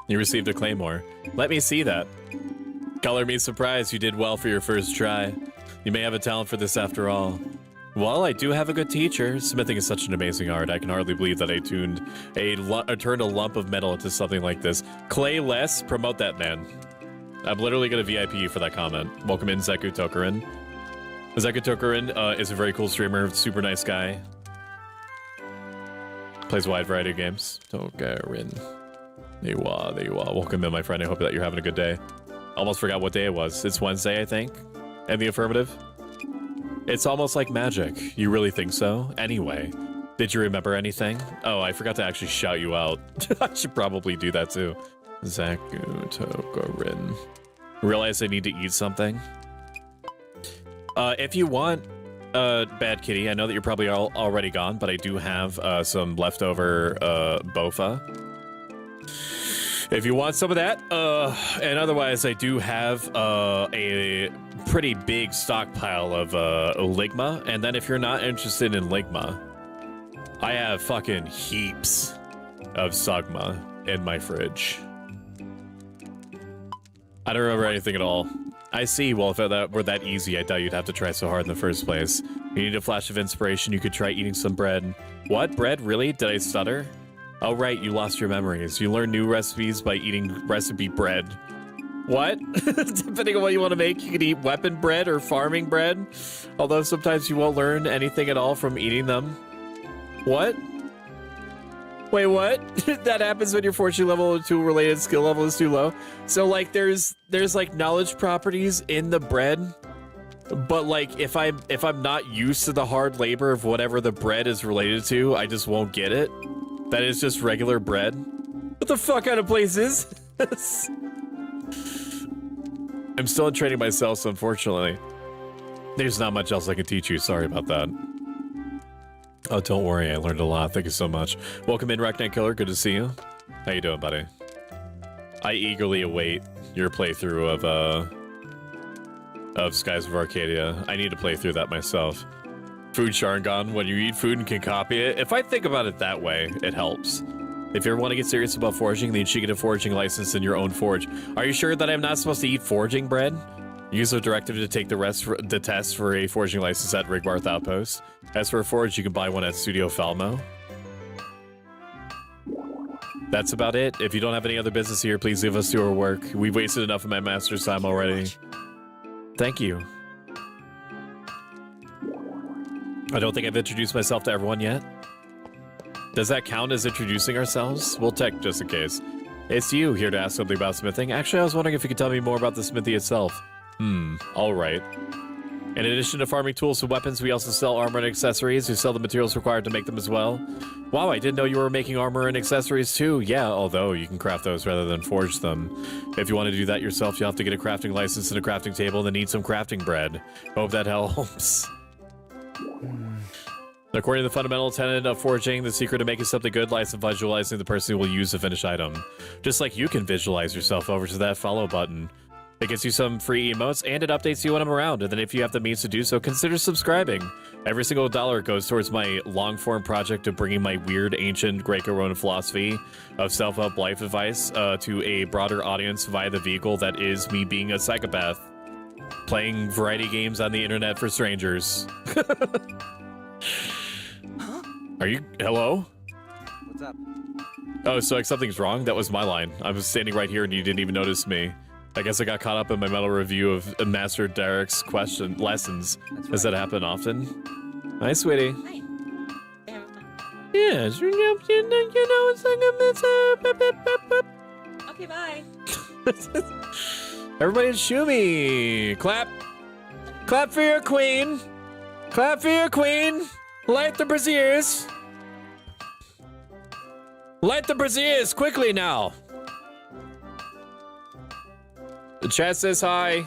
You received a claymore. Let me see that. Color me surprised. You did well for your first try. You may have a talent for this after all. Well, I do have a good teacher. Smithing is such an amazing art. I can hardly believe that I turned a lump of metal into something like this. Clayless, promote that man. I'm literally going to VIP you for that comment. Welcome in, Zeku Tokarin. Zeku Tokarin is a very cool streamer, super nice guy. Plays a wide variety of games. Tokarin. There you are, there you are. Welcome in, my friend. I hope that you're having a good day. Almost forgot what day it was. It's Wednesday, I think. And the affirmative? It's almost like magic. You really think so? Anyway, did you remember anything? Oh, I forgot to actually shout you out. I should probably do that too. Zeku Tokarin. Realize I need to eat something. If you want, Bad Kitty, I know that you're probably already gone, but I do have some leftover bofa. If you want some of that, and otherwise I do have a pretty big stockpile of Ligma, and then if you're not interested in Ligma, I have fucking heaps of Sugma in my fridge. I don't remember anything at all. I see. Well, if that were that easy, I doubt you'd have to try so hard in the first place. You need a flash of inspiration, you could try eating some bread. What? Bread? Really? Did I stutter? Oh, right, you lost your memories. You learn new recipes by eating recipe bread. What? Depending on what you want to make, you can eat weapon bread or farming bread. Although sometimes you won't learn anything at all from eating them. What? Wait, what? That happens when your fortune level to related skill level is too low. So like there's like knowledge properties in the bread, but like if I'm not used to the hard labor of whatever the bread is related to, I just won't get it. That is just regular bread. What the fuck kind of place is this? I'm still in training myself, so unfortunately, there's not much else I can teach you. Sorry about that. Oh, don't worry. I learned a lot. Thank you so much. Welcome in, Rack Knight Killer. Good to see you. How you doing, buddy? I eagerly await your playthrough of Skies of Arcadia. I need to play through that myself. Food Sharingan, when you eat food and can copy it. If I think about it that way, it helps. If you ever want to get serious about forging, then you should get a forging license in your own forge. Are you sure that I'm not supposed to eat forging bread? Use a directive to take the test for a forging license at Rigbarth Outpost. As for a forge, you can buy one at Studio Falmo. That's about it. If you don't have any other business here, please leave us to our work. We've wasted enough of my master's time already. Thank you. I don't think I've introduced myself to everyone yet. Does that count as introducing ourselves? We'll check just in case. It's you, here to ask something about smithing. Actually, I was wondering if you could tell me more about the smithy itself. Alright. In addition to farming tools and weapons, we also sell armor and accessories. We sell the materials required to make them as well. Wow, I didn't know you were making armor and accessories too. Yeah, although you can craft those rather than forge them. If you want to do that yourself, you'll have to get a crafting license and a crafting table and then need some crafting bread. Hope that helps. According to the fundamental tenet of forging, the secret to making something good lies in visualizing the person who will use the finished item. Just like you can visualize yourself over to that follow button. It gets you some free emotes, and it updates you when I'm around, and then if you have the means to do so, consider subscribing. Every single dollar goes towards my long-form project of bringing my weird, ancient Greco-Roman philosophy of self-help life advice to a broader audience via the vehicle that is me being a psychopath. Playing variety games on the internet for strangers. Are you... Hello? What's up? Oh, so like something's wrong? That was my line. I was standing right here and you didn't even notice me. I guess I got caught up in my mental review of Master Derek's lessons. Does that happen often? Hi, sweetie. Hi. Yes, you know, it's like a Okay, bye. Everybody shoo me. Clap. Clap for your queen. Clap for your queen. Light the braziers. Light the braziers quickly now. The chat says hi.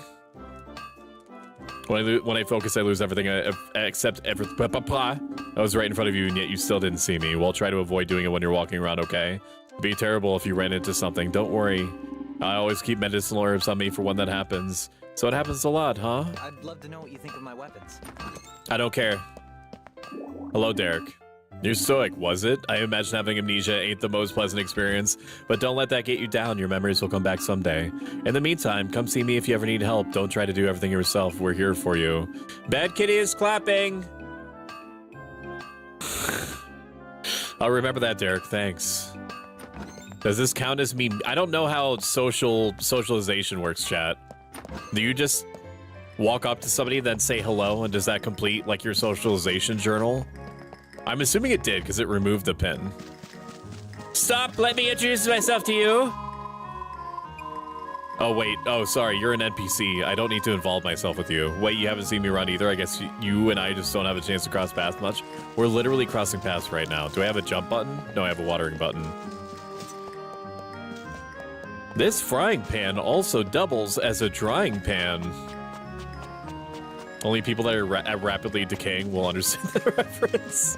When I focus, I lose everything except everything. I was right in front of you, and yet you still didn't see me. Well, try to avoid doing it when you're walking around, okay? It'd be terrible if you ran into something. Don't worry. I always keep medicinal herbs on me for when that happens. So it happens a lot, huh? I'd love to know what you think of my weapons. I don't care. Hello, Derek. You're Stoic, was it? I imagine having amnesia ain't the most pleasant experience, but don't let that get you down. Your memories will come back someday. In the meantime, come see me if you ever need help. Don't try to do everything yourself. We're here for you. Bad Kitty is clapping. I'll remember that, Derek. Thanks. Does this count as me? I don't know how socialization works, chat. Do you just walk up to somebody, then say hello, and does that complete, like, your socialization journal? I'm assuming it did, because it removed the pin. Stop! Let me introduce myself to you! Oh, wait. Oh, sorry. You're an NPC. I don't need to involve myself with you. Wait, you haven't seen me run either? I guess you and I just don't have a chance to cross paths much. We're literally crossing paths right now. Do I have a jump button? No, I have a watering button. This frying pan also doubles as a drying pan. Only people that are rapidly decaying will understand the reference.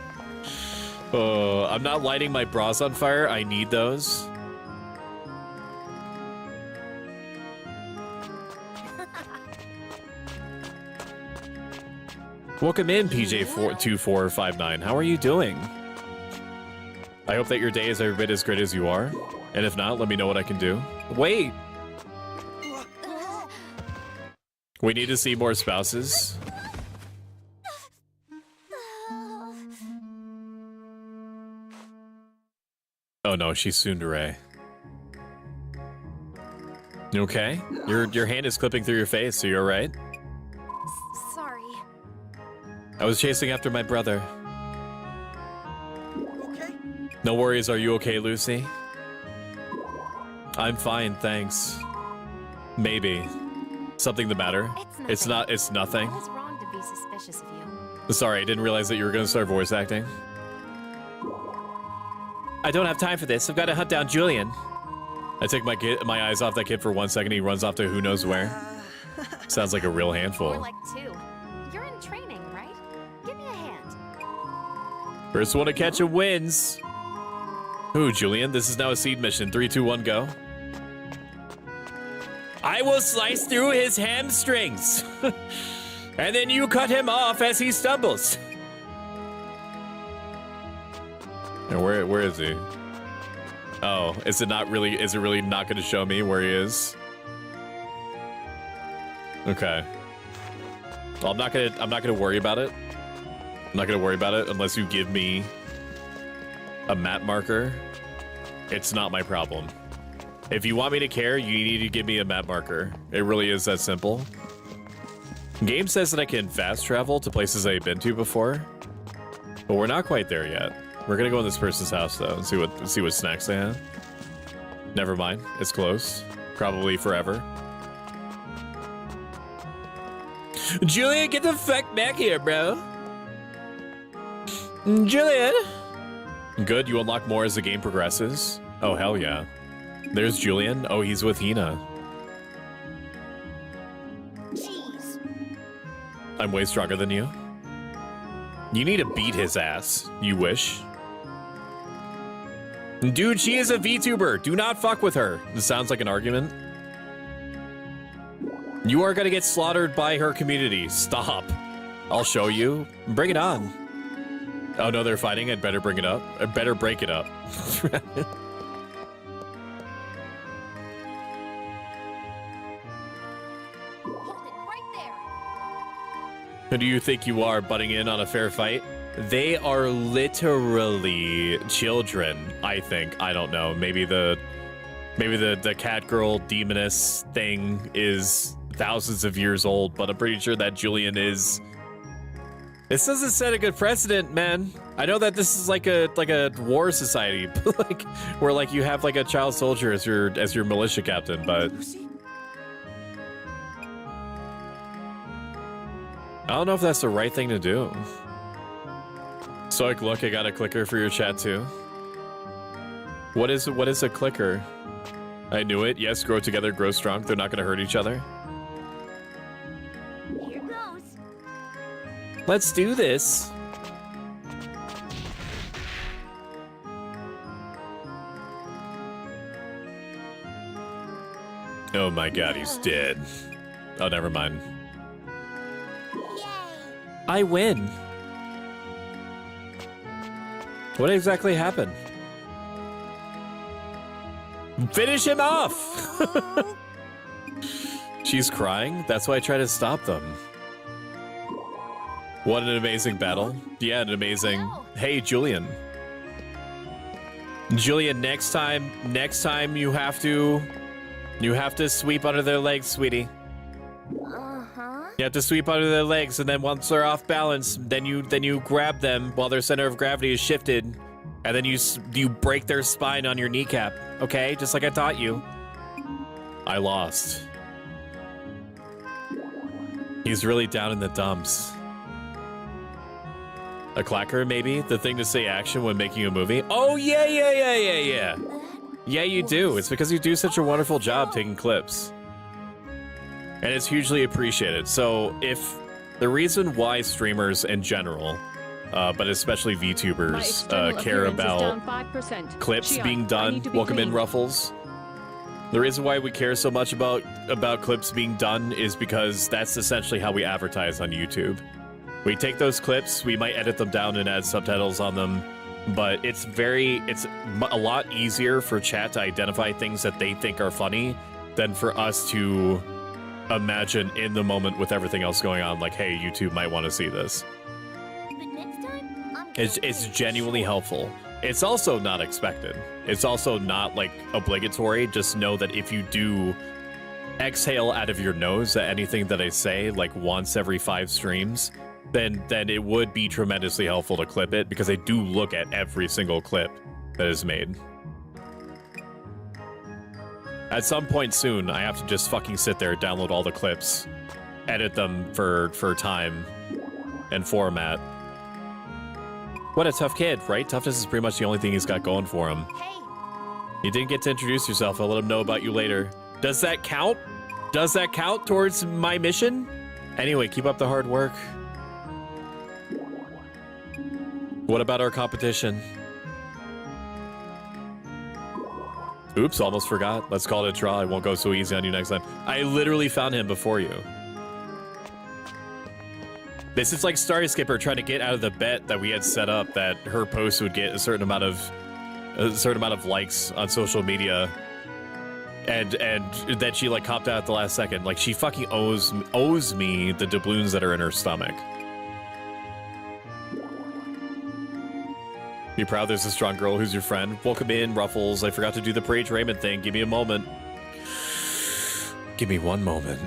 I'm not lighting my bras on fire. I need those. Welcome in, PJ2459. How are you doing? I hope that your day is every bit as great as you are. And if not, let me know what I can do. Wait! We need to see more spouses. Oh no, she's tsundere. You okay? Your hand is clipping through your face, so you're alright? Sorry. I was chasing after my brother. Okay. No worries, are you okay, Lucy? I'm fine, thanks. Maybe. Something the matter? It's nothing. I was wrong to be suspicious of you. Sorry, I didn't realize that you were gonna start voice acting. I don't have time for this. I've got to hunt down Julian. I take my eyes off that kid for 1 second. He runs off to who knows where. Sounds like a real handful. More like 2. You're in training, right? Give me a hand. First one to catch him wins. Who, Julian? This is now a seed mission. 3, 2, 1, go. I will slice through his hamstrings. And then you cut him off as he stumbles. And where is he? Oh, is it really not going to show me where he is? Okay. Well, I'm not gonna worry about it. I'm not gonna worry about it unless you give me a map marker. It's not my problem. If you want me to care, you need to give me a map marker. It really is that simple. Game says that I can fast travel to places I've been to before, but we're not quite there yet. We're gonna go in this person's house though and see what snacks they have. Never mind, it's close. Probably forever. Julian, get the fuck back here, bro. Julian. Good, you unlock more as the game progresses. Oh hell yeah. There's Julian. Oh, he's with Hina. Jeez. I'm way stronger than you. You need to beat his ass. You wish. Dude, she is a VTuber. Do not fuck with her. This sounds like an argument. You are gonna get slaughtered by her community. Stop. I'll show you. Bring it on. Oh no, they're fighting. I'd better bring it up. I'd better break it up. Hold it right there. Who do you think you are, butting in on a fair fight? They are literally children, I think. I don't know. Maybe the cat girl demoness thing is thousands of years old, but I'm pretty sure that Julian is. This doesn't set a good precedent, man. I know that this is like a war society, like where like you have like a child soldier as your militia captain, but I don't know if that's the right thing to do. Stoic, look, I got a clicker for your chat too. What is a clicker? I knew it. Yes, grow together, grow strong. They're not gonna hurt each other. Here goes. Let's do this. Oh my god, he's dead. Oh, never mind. Yay. I win. What exactly happened? Finish him off! Oh. She's crying? That's why I try to stop them. What an amazing battle. Yeah, an amazing... Hey, Julian. Julian, next time you have to sweep under their legs, sweetie. Uh-huh. You have to sweep under their legs, and then once they're off balance, then you grab them while their center of gravity is shifted, and then you break their spine on your kneecap. Okay, just like I taught you. I lost. He's really down in the dumps. A clacker, maybe? The thing to say action when making a movie? Oh, yeah. Yeah, you do. It's because you do such a wonderful job taking clips. And it's hugely appreciated. So if the reason why streamers in general, but especially VTubers, care about clips being done, welcome in, Ruffles. The reason why we care so much about clips being done is because that's essentially how we advertise on YouTube. We take those clips, we might edit them down and add subtitles on them, but it's a lot easier for chat to identify things that they think are funny than for us to imagine in the moment with everything else going on, like, hey, YouTube might want to see this. But next time, I'm It's genuinely helpful. It's also not expected. It's also not, like, obligatory. Just know that if you do exhale out of your nose at anything that I say, like, once every 5 streams, then it would be tremendously helpful to clip it, because I do look at every single clip that is made. At some point soon, I have to just fucking sit there, download all the clips, edit them for time and format. What a tough kid, right? Toughness is pretty much the only thing he's got going for him. Hey, You didn't get to introduce yourself. I'll let him know about you later. Does that count? Does that count towards my mission? Anyway, keep up the hard work. What about our competition? Oops, almost forgot. Let's call it a draw. It won't go so easy on you next time. I literally found him before you. This is like Starry Skipper trying to get out of the bet that we had set up that her post would get a certain amount of likes on social media, and that she like copped out at the last second. Like, she fucking owes me the doubloons that are in her stomach. Be proud there's a strong girl who's your friend. Welcome in, Ruffles. I forgot to do the Parade Raymond thing. Give me a moment. Give me one moment.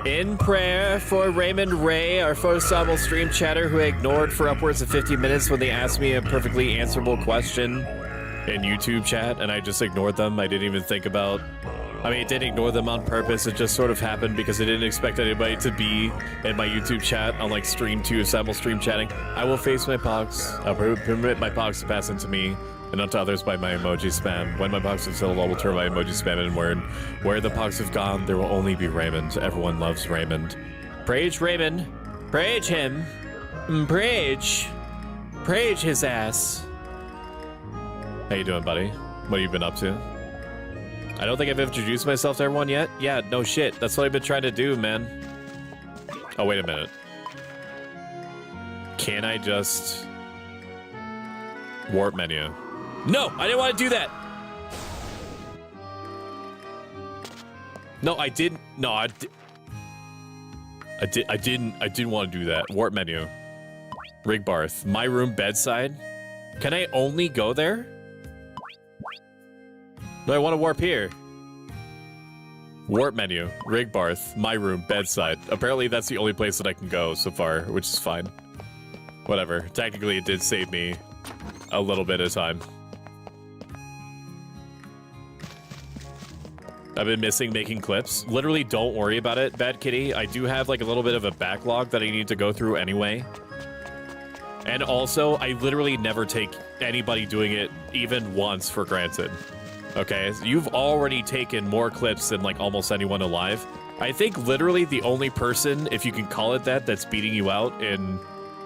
In prayer for Raymond Ray, our first Sobble stream chatter who I ignored for upwards of 50 minutes when they asked me a perfectly answerable question in YouTube chat, and I just ignored them. I didn't even think about... I mean, I didn't ignore them on purpose. It just sort of happened because I didn't expect anybody to be in my YouTube chat on, like, stream 2, Sobble stream chatting. I will face my pogs. I'll permit my pogs to pass into me and not to others by my emoji spam. When my pogs have filled, I will turn my emoji spam inward. Where the pogs have gone, there will only be Raymond. Everyone loves Raymond. Praise Raymond. Praise him. Praise. Praise his ass. How you doing, buddy? What have you been up to? I don't think I've introduced myself to everyone yet. Yeah, no shit. That's what I've been trying to do, man. Oh, wait a minute. Can I just... warp menu? No, I didn't want to do that. No, I didn't. No, I didn't want to do that. Warp menu. Rig Barth. My room bedside. Can I only go there? No, I want to warp here. Warp menu. Rig Barth. My room bedside. Apparently that's the only place that I can go so far, which is fine. Whatever. Technically it did save me a little bit of time. I've been missing making clips. Literally, don't worry about it, Bad Kitty. I do have like a little bit of a backlog that I need to go through anyway. And also, I literally never take anybody doing it even once for granted. Okay, so you've already taken more clips than like almost anyone alive. I think literally the only person, if you can call it that, that's beating you out in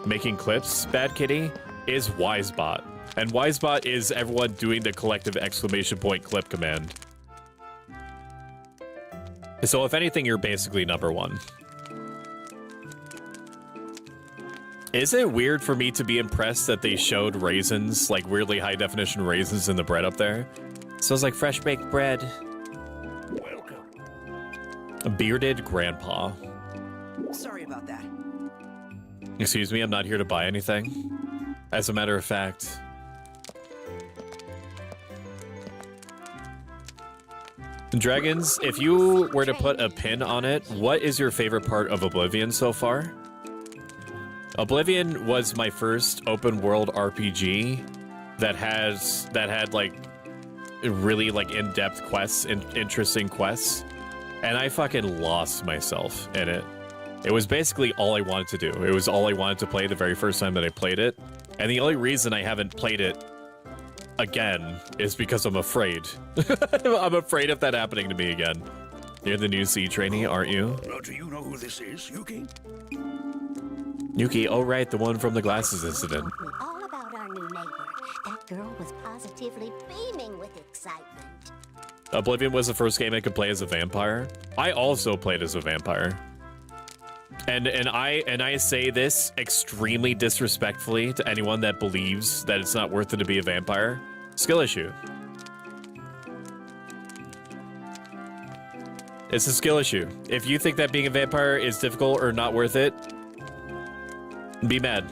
making clips, Bad Kitty, is Wisebot. And Wisebot is everyone doing the collective exclamation point clip command. So if anything, you're basically number one. Is it weird for me to be impressed that they showed raisins, like weirdly high definition raisins in the bread up there? Smells like fresh baked bread. Welcome. A bearded grandpa. Sorry about that. Excuse me, I'm not here to buy anything. As a matter of fact... Dragons, if you were to put a pin on it, what is your favorite part of Oblivion so far? Oblivion was my first open world RPG that had like really like in-depth quests and interesting quests, and I fucking lost myself in it. It was basically all I wanted to do. It was all I wanted to play the very first time that I played it, and the only reason I haven't played it again is because I'm afraid. I'm afraid of that happening to me again. You're the new sea trainee, aren't you? Now, do you know who this is, Yuki? Yuki, oh right, the one from the glasses incident. Told me all about our new neighbor. That girl was positively beaming with excitement. Oblivion was the first game I could play as a vampire. I also played as a vampire. And I say this extremely disrespectfully to anyone that believes that it's not worth it to be a vampire. Skill issue. It's a skill issue. If you think that being a vampire is difficult or not worth it, be mad.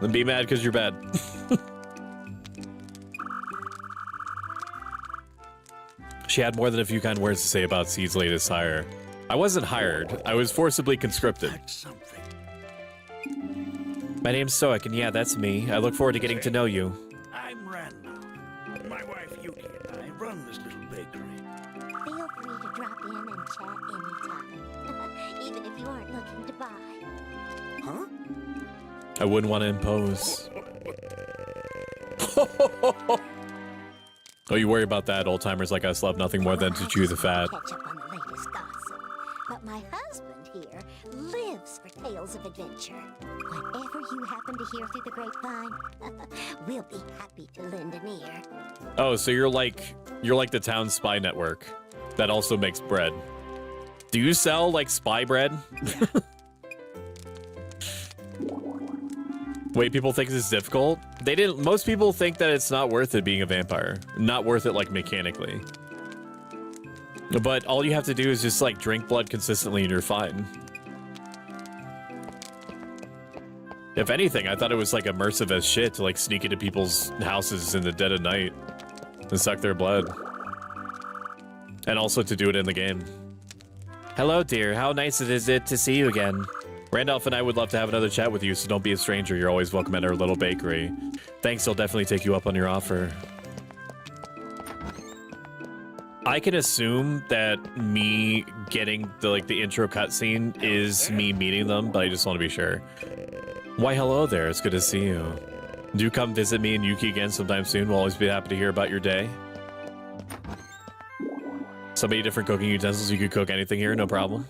Then be mad because you're bad. She had more than a few kind words to say about Seed's latest hire. I wasn't hired. I was forcibly conscripted. That's something. My name's Stoic, and yeah, that's me. I look forward to getting to know you. I'm Randall. My wife Yuki and I run this little bakery. Feel free to drop in and chat anytime, even if you aren't looking to buy. Huh? I wouldn't want to impose. Oh, you worry about that. Old-timers like us love nothing more than to chew the fat. Catch up on the latest gossip. But my husband here lives for tales of adventure. Whatever you happen to hear through the grapevine, we'll be happy to lend an ear. Oh, so you're like the town spy network that also makes bread. Do you sell like spy bread? Wait, people think this is difficult? They didn't. Most people think that it's not worth it being a vampire. Not worth it like mechanically. But all you have to do is just like drink blood consistently and you're fine. If anything, I thought it was like immersive as shit to like sneak into people's houses in the dead of night and suck their blood. And also to do it in the game. Hello, dear. How nice is it to see you again? Randolph and I would love to have another chat with you, so don't be a stranger. You're always welcome at our little bakery. Thanks, I'll definitely take you up on your offer. I can assume that me getting the intro cutscene is me meeting them, but I just want to be sure. Why, hello there. It's good to see you. Do come visit me and Yuki again sometime soon. We'll always be happy to hear about your day. So many different cooking utensils. You could cook anything here, no problem.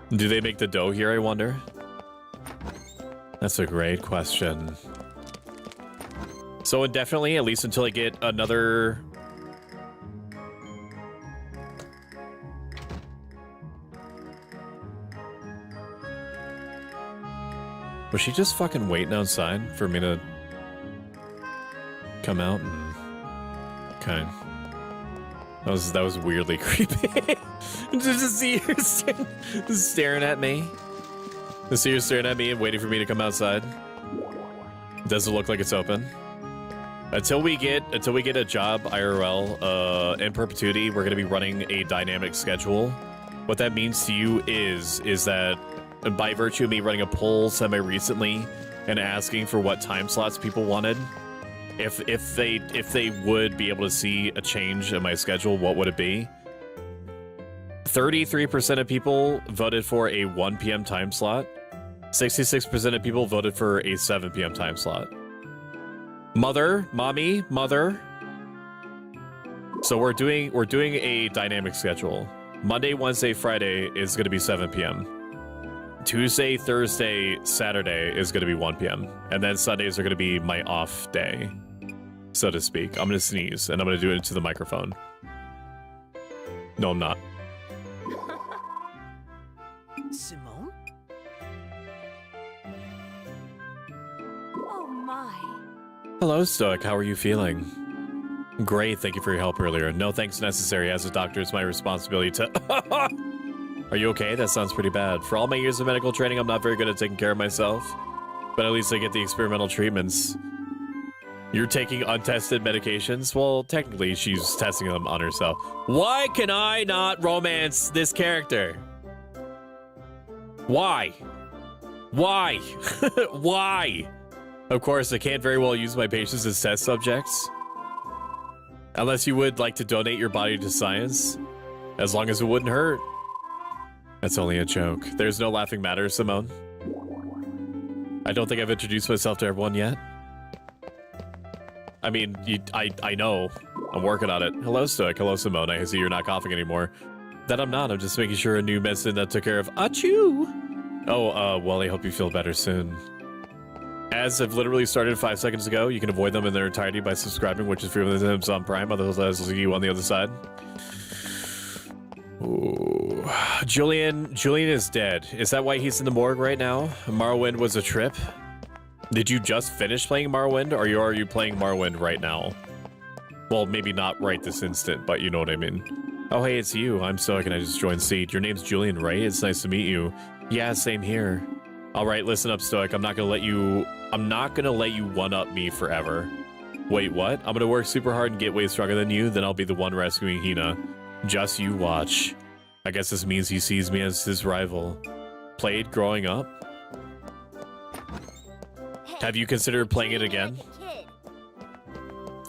Do they make the dough here, I wonder? That's a great question. So indefinitely, at least until I get another... Was she just fucking waiting outside for me to come out and... Okay. That was weirdly creepy. Just to see her staring at me. To see her staring at me and waiting for me to come outside. Doesn't look like it's open. Until we get a job IRL in perpetuity, we're gonna be running a dynamic schedule. What that means to you is that by virtue of me running a poll semi-recently and asking for what time slots people wanted, if they would be able to see a change in my schedule, what would it be? 33% of people voted for a 1 p.m. time slot. 66% of people voted for a 7 p.m. time slot. Mommy. So we're doing a dynamic schedule. Monday, Wednesday, Friday is going to be 7 p.m. Tuesday, Thursday, Saturday is going to be 1 p.m. And then Sundays are going to be my off day, so to speak. I'm going to sneeze, and I'm going to do it into the microphone. No, I'm not. Simone? Oh my. Hello, Stoic. How are you feeling? Great. Thank you for your help earlier. No thanks necessary. As a doctor, it's my responsibility to... Are you okay? That sounds pretty bad. For all my years of medical training, I'm not very good at taking care of myself. But at least I get the experimental treatments. You're taking untested medications? Well, technically, she's testing them on herself. Why can I not romance this character? Why? Why? Why? Of course, I can't very well use my patients as test subjects. Unless you would like to donate your body to science. As long as it wouldn't hurt. That's only a joke. There's no laughing matter, Simone. I don't think I've introduced myself to everyone yet. I mean, I know. I'm working on it. Hello, Stoic. Hello, Simone. I see you're not coughing anymore. That I'm not. I'm just making sure a new medicine that took care of achoo. Oh, well, I hope you feel better soon. Ads have literally started 5 seconds ago. You can avoid them in their entirety by subscribing, which is free with Amazon Prime. Otherwise, I'll see you on the other side. Ooh. Julian is dead. Is that why he's in the morgue right now? Morrowind was a trip? Did you just finish playing Morrowind, or are you playing Morrowind right now? Well, maybe not right this instant, but you know what I mean. Oh, hey, it's you. I'm Stoic and I just joined Seed. Your name's Julian, right? It's nice to meet you. Yeah, same here. All right, listen up, Stoic. I'm not gonna let you one-up me forever. Wait, what? I'm gonna work super hard and get way stronger than you, then I'll be the one rescuing Hina. Just you watch. I guess this means he sees me as his rival. Played growing up? Have you considered playing it again?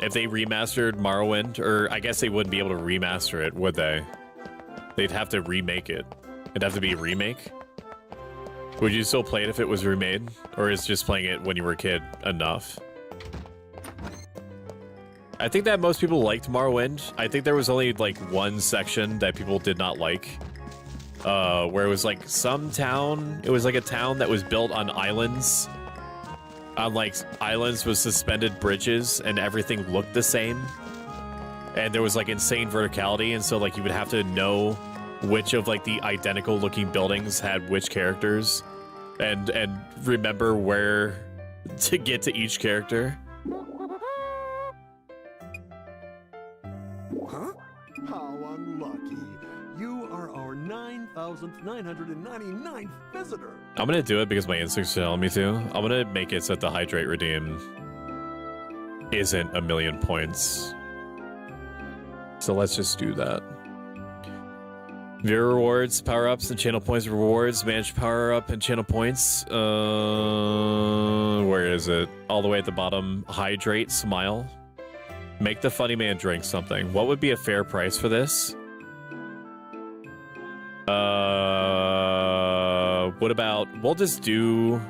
If they remastered Morrowind, or I guess they wouldn't be able to remaster it, would they? They'd have to remake it. It'd have to be a remake? Would you still play it if it was remade? Or is just playing it when you were a kid enough? I think that most people liked Morrowind. I think there was only like one section that people did not like. Where it was like some town. It was like a town that was built on islands. On like islands with suspended bridges and everything looked the same. And there was like insane verticality, and so like you would have to know which of like the identical looking buildings had which characters and remember where to get to each character. Huh? How unlucky. You are our 9,999th visitor. I'm gonna do it because my instincts are telling me to. I'm gonna make it so that the hydrate redeem isn't 1,000,000 points. So let's just do that. Viewer rewards, power-ups, and channel points rewards. Manage power-up and channel points. Where is it? All the way at the bottom. Hydrate, smile. Make the funny man drink something. What would be a fair price for this? What about... We'll just do...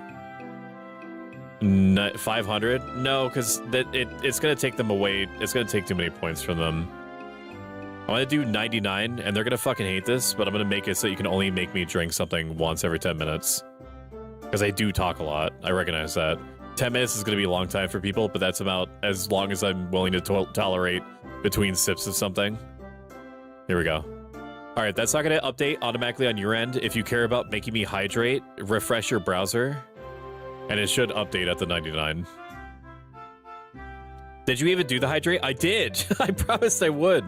500? No, because it's gonna take them away. It's gonna take too many points from them. I'm gonna do 99, and they're gonna fucking hate this, but I'm gonna make it so you can only make me drink something once every 10 minutes. Because I do talk a lot. I recognize that. 10 minutes is gonna be a long time for people, but that's about as long as I'm willing to tolerate between sips of something. Here we go. All right, that's not gonna update automatically on your end. If you care about making me hydrate, refresh your browser, and it should update at the 99. Did you even do the hydrate? I did. I promised I would.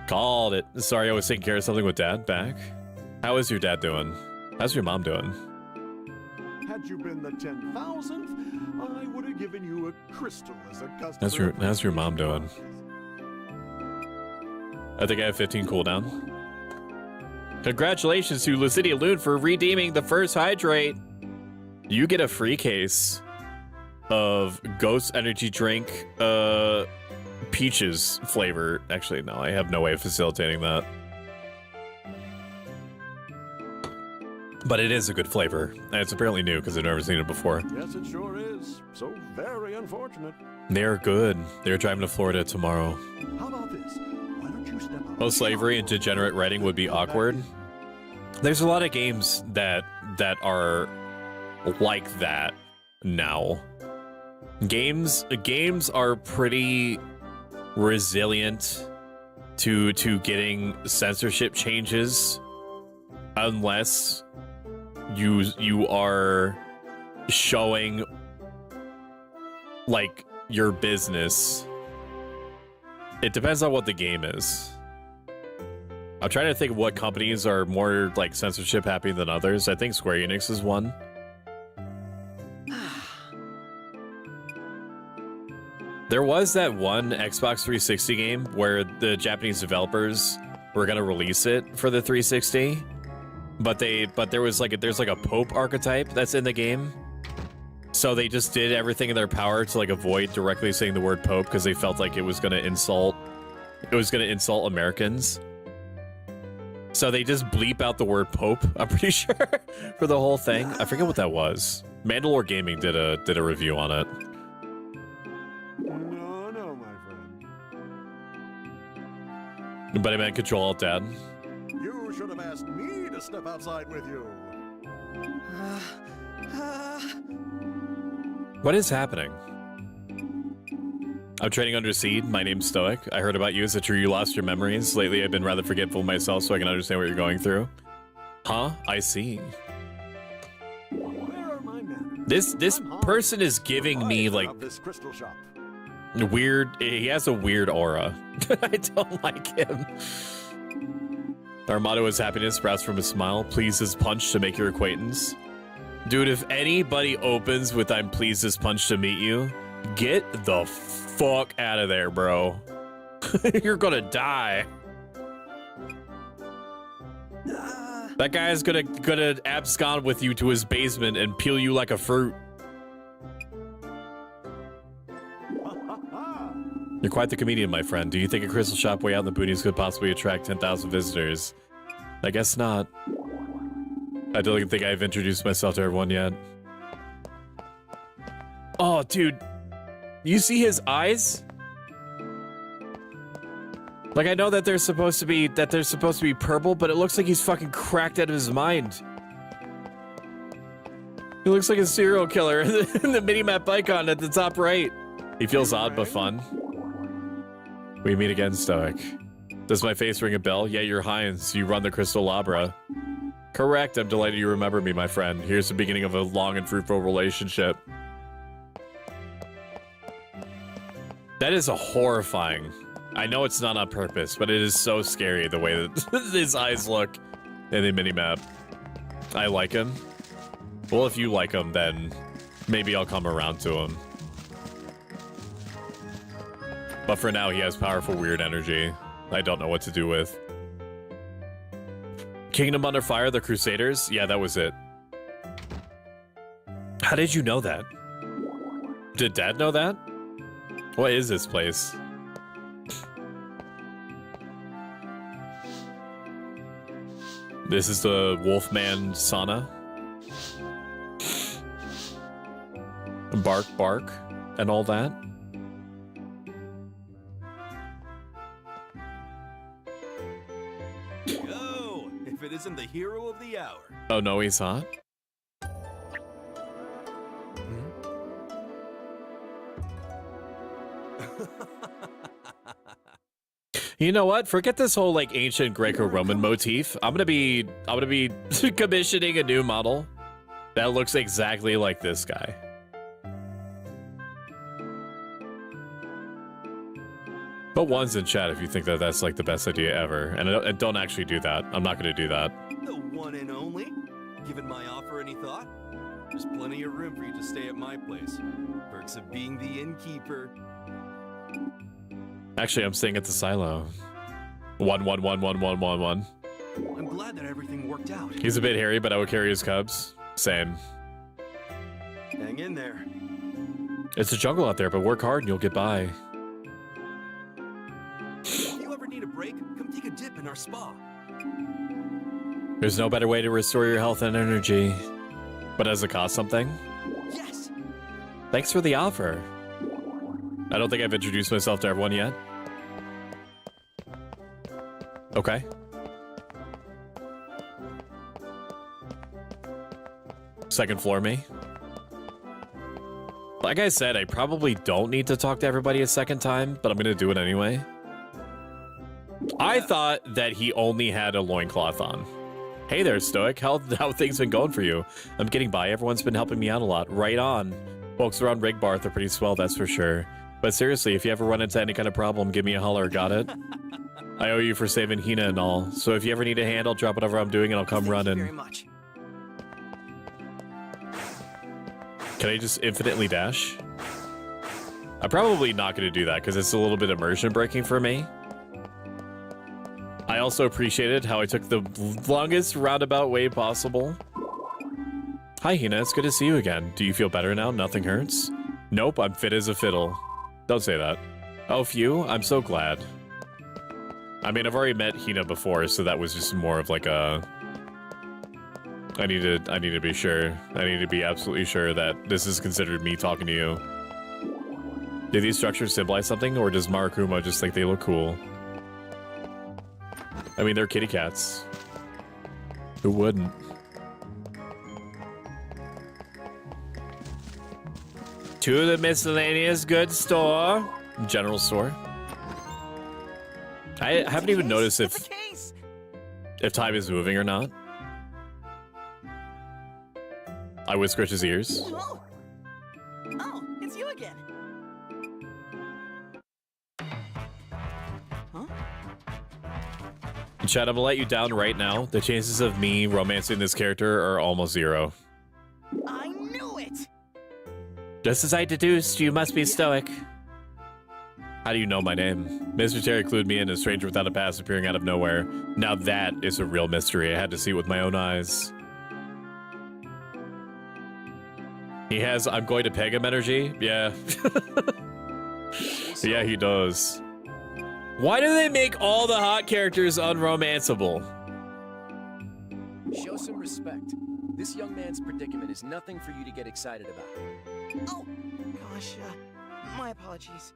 Called it. Sorry, I was taking care of something with Dad. Back. How is your dad doing? How's your mom doing? Had you been the 10,000th, I would have given you a crystal as a customer. How's your mom doing? I think I have 15 cooldown. Congratulations to Lucidia Loon for redeeming the first hydrate. You get a free case of Ghost Energy Drink, Peaches flavor. Actually, no, I have no way of facilitating that. But it is a good flavor, and it's apparently new because I've never seen it before. Yes, it sure is. So very unfortunate. They're good. They're driving to Florida tomorrow. How about this? Why don't you step out? Oh, slavery and degenerate writing would be awkward. There's a lot of games that are like that now. Games are pretty resilient to getting censorship changes unless you are showing like your business. It depends on what the game is. I'm trying to think of what companies are more like censorship happy than others. I think Square Enix is one. There was that one Xbox 360 game where the Japanese developers were gonna release it for the 360, but there's like a Pope archetype that's in the game, so they just did everything in their power to like avoid directly saying the word Pope because they felt like it was gonna insult Americans. So they just bleep out the word Pope, I'm pretty sure, for the whole thing. I forget what that was. Mandalore Gaming did a review on it. No, my friend. But I meant Control Alt Dad. You should have asked me to step outside with you. What is happening? I'm training under Seed. My name's Stoic. I heard about you. Is it true you lost your memories? Lately, I've been rather forgetful myself, so I can understand what you're going through. Huh? I see. Where are my manners? This person is giving me like this crystal shop. weird. He has a weird aura. I don't like him. Our motto is happiness sprouts from a smile. Please as punch to make your acquaintance. Dude, if anybody opens with I'm pleased as punch to meet you, get the fuck out of there, bro. You're gonna die. That guy is gonna abscond with you to his basement and peel you like a fruit. You're quite the comedian, my friend. Do you think a crystal shop way out in the boonies could possibly attract 10,000 visitors? I guess not. I don't think I've introduced myself to everyone yet. Oh, dude. You see his eyes? Like, I know that they're supposed to be purple, but it looks like he's fucking cracked out of his mind. He looks like a serial killer in the minimap icon at the top right. He feels odd but fun. We meet again, Stoic. Does my face ring a bell? Yeah, you're Heinz. You run the Crystal Labra. Correct. I'm delighted you remember me, my friend. Here's the beginning of a long and fruitful relationship. That is a horrifying. I know it's not on purpose, but it is so scary the way that his eyes look in the minimap. I like him. Well, if you like him, then maybe I'll come around to him. But for now, he has powerful, weird energy. I don't know what to do with. Kingdom Under Fire, the Crusaders? Yeah, that was it. How did you know that? Did Dad know that? What is this place? This is the Wolfman sauna. Bark, bark, and all that. Go! If it isn't the hero of the hour. Oh no, he's not. You know what? Forget this whole like ancient Greco-Roman motif. I'm gonna be commissioning a new model that looks exactly like this guy. But one's in chat if you think that that's like the best idea ever, and don't actually do that. I'm not gonna do that. The one and only. Given my offer any thought? There's plenty of room for you to stay at my place. Perks of being the innkeeper. Actually, I'm staying at the silo. 1111111. I'm glad that everything worked out. He's a bit hairy, but I would carry his cubs. Same. Hang in there. It's a jungle out there, but work hard and you'll get by. If you ever need a break, come take a dip in our spa. There's no better way to restore your health and energy. But does it cost something? Yes. Thanks for the offer. I don't think I've introduced myself to everyone yet. Okay. Second floor me. Like I said, I probably don't need to talk to everybody a second time, but I'm gonna do it anyway. I thought that he only had a loincloth on. Hey there, Stoic. How things been going for you? I'm getting by. Everyone's been helping me out a lot. Right on. Folks around Rigbarth are pretty swell, that's for sure. But seriously, if you ever run into any kind of problem, give me a holler, got it? I owe you for saving Hina and all, so if you ever need a hand, I'll drop whatever I'm doing and I'll come running. Thank you very much. Can I just infinitely dash? I'm probably not going to do that because it's a little bit immersion breaking for me. I also appreciated how I took the longest roundabout way possible. Hi, Hina. It's good to see you again. Do you feel better now? Nothing hurts? Nope, I'm fit as a fiddle. Don't say that. Oh, phew. I'm so glad. I mean, I've already met Hina before, so that was just more of like a... I need to be sure. I need to be absolutely sure that this is considered me talking to you. Do these structures symbolize something, or does Marakuma just think they look cool? I mean, they're kitty cats. Who wouldn't? To the miscellaneous goods store. General store. I haven't even noticed if time is moving or not. I would scratch his ears. Oh, it's you again. Huh? Chad, I'm gonna let you down right now. The chances of me romancing this character are almost zero. I knew it. Just as I deduced, you must be Stoic. How do you know my name? Mr. Terry clued me in, a stranger without a past appearing out of nowhere. Now that is a real mystery. I had to see it with my own eyes. He has I'm going to peg him energy? Yeah. Yeah, he does. Why do they make all the hot characters unromanceable? Show some respect. This young man's predicament is nothing for you to get excited about. Oh, gosh, my apologies.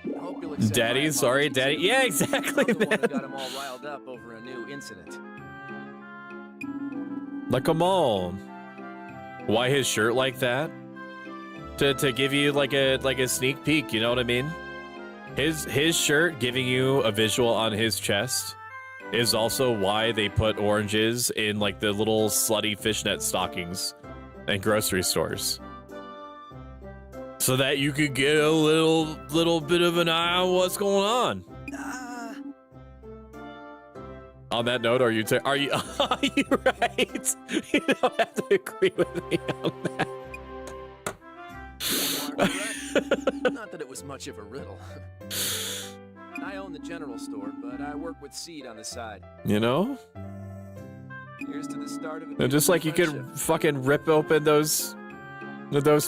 I hope you'll accept Daddy, my sorry, apologies. Daddy. Yeah, exactly. I'm the one who got him all riled up over a new incident. Like, come on. Why his shirt like that? To give you like a sneak peek, you know what I mean? His shirt giving you a visual on his chest is also why they put oranges in like the little slutty fishnet stockings in grocery stores. So that you could get a little bit of an eye on what's going on. On that note, are you right? You don't have to agree with me on that. Not that it was much of a riddle. I own the general store, but I work with Seed on the side. You know? Here's to the start of And just like you could fucking rip open those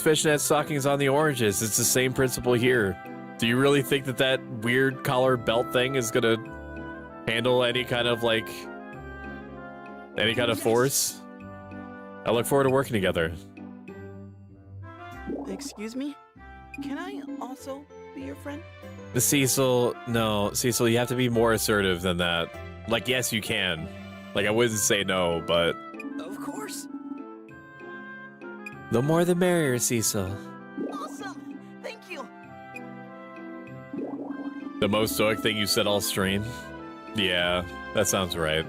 fishnet stockings on the oranges, it's the same principle here. Do you really think that weird collar belt thing is gonna handle any kind of force? I look forward to working together. Excuse me? Can I also be your friend? Cecil, no. Cecil, you have to be more assertive than that. Like, yes, you can. Like, I wouldn't say no, but... Of course. The more the merrier, Cecil. Awesome. Thank you. The most stoic thing you said all stream? Yeah, that sounds right.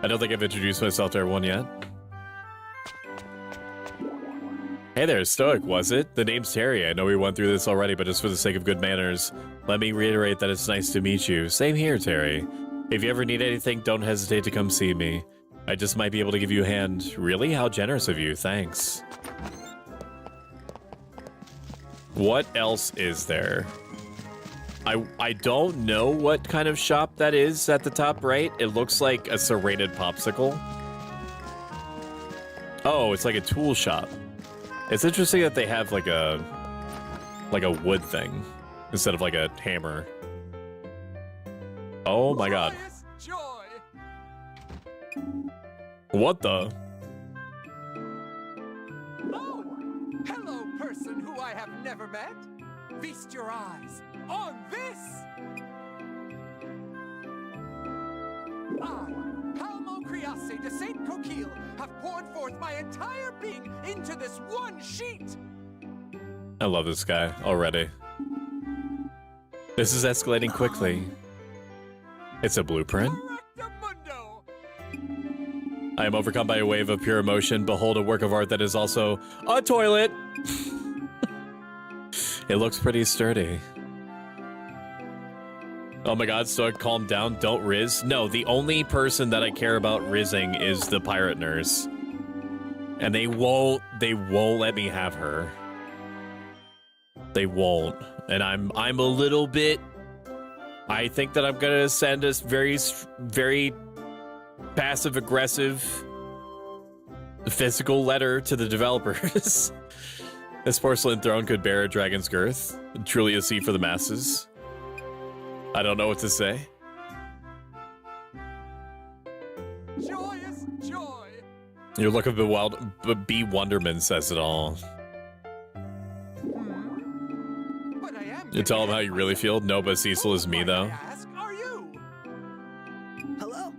I don't think I've introduced myself to everyone yet. Hey there, Stoic, was it? The name's Terry. I know we went through this already, but just for the sake of good manners, let me reiterate that it's nice to meet you. Same here, Terry. If you ever need anything, don't hesitate to come see me. I just might be able to give you a hand. Really? How generous of you. Thanks. What else is there? I don't know what kind of shop that is at the top right. It looks like a serrated popsicle. Oh, it's like a tool shop. It's interesting that they have like a wood thing instead of like a hammer. Oh my god. What the? Oh, hello, person who I have never met. Feast your eyes on this. I, Palmo Criasse de Saint Coquille, have poured forth my entire being into this one sheet. I love this guy already. This is escalating quickly. It's a blueprint. I am overcome by a wave of pure emotion. Behold a work of art that is also a toilet. It looks pretty sturdy. Oh my god, Stoic, calm down. Don't riz. No, the only person that I care about rizzing is the pirate nurse. And they won't let me have her. They won't. And I'm a little bit... I think that I'm gonna send a very passive-aggressive physical letter to the developers. This porcelain throne could bear a dragon's girth. Truly a seat for the masses. I don't know what to say. Joyous joy. Your look of bewilderment says it all. But I am. You tell him how you really feel? No, but Cecil is me, though. Are you? Hello?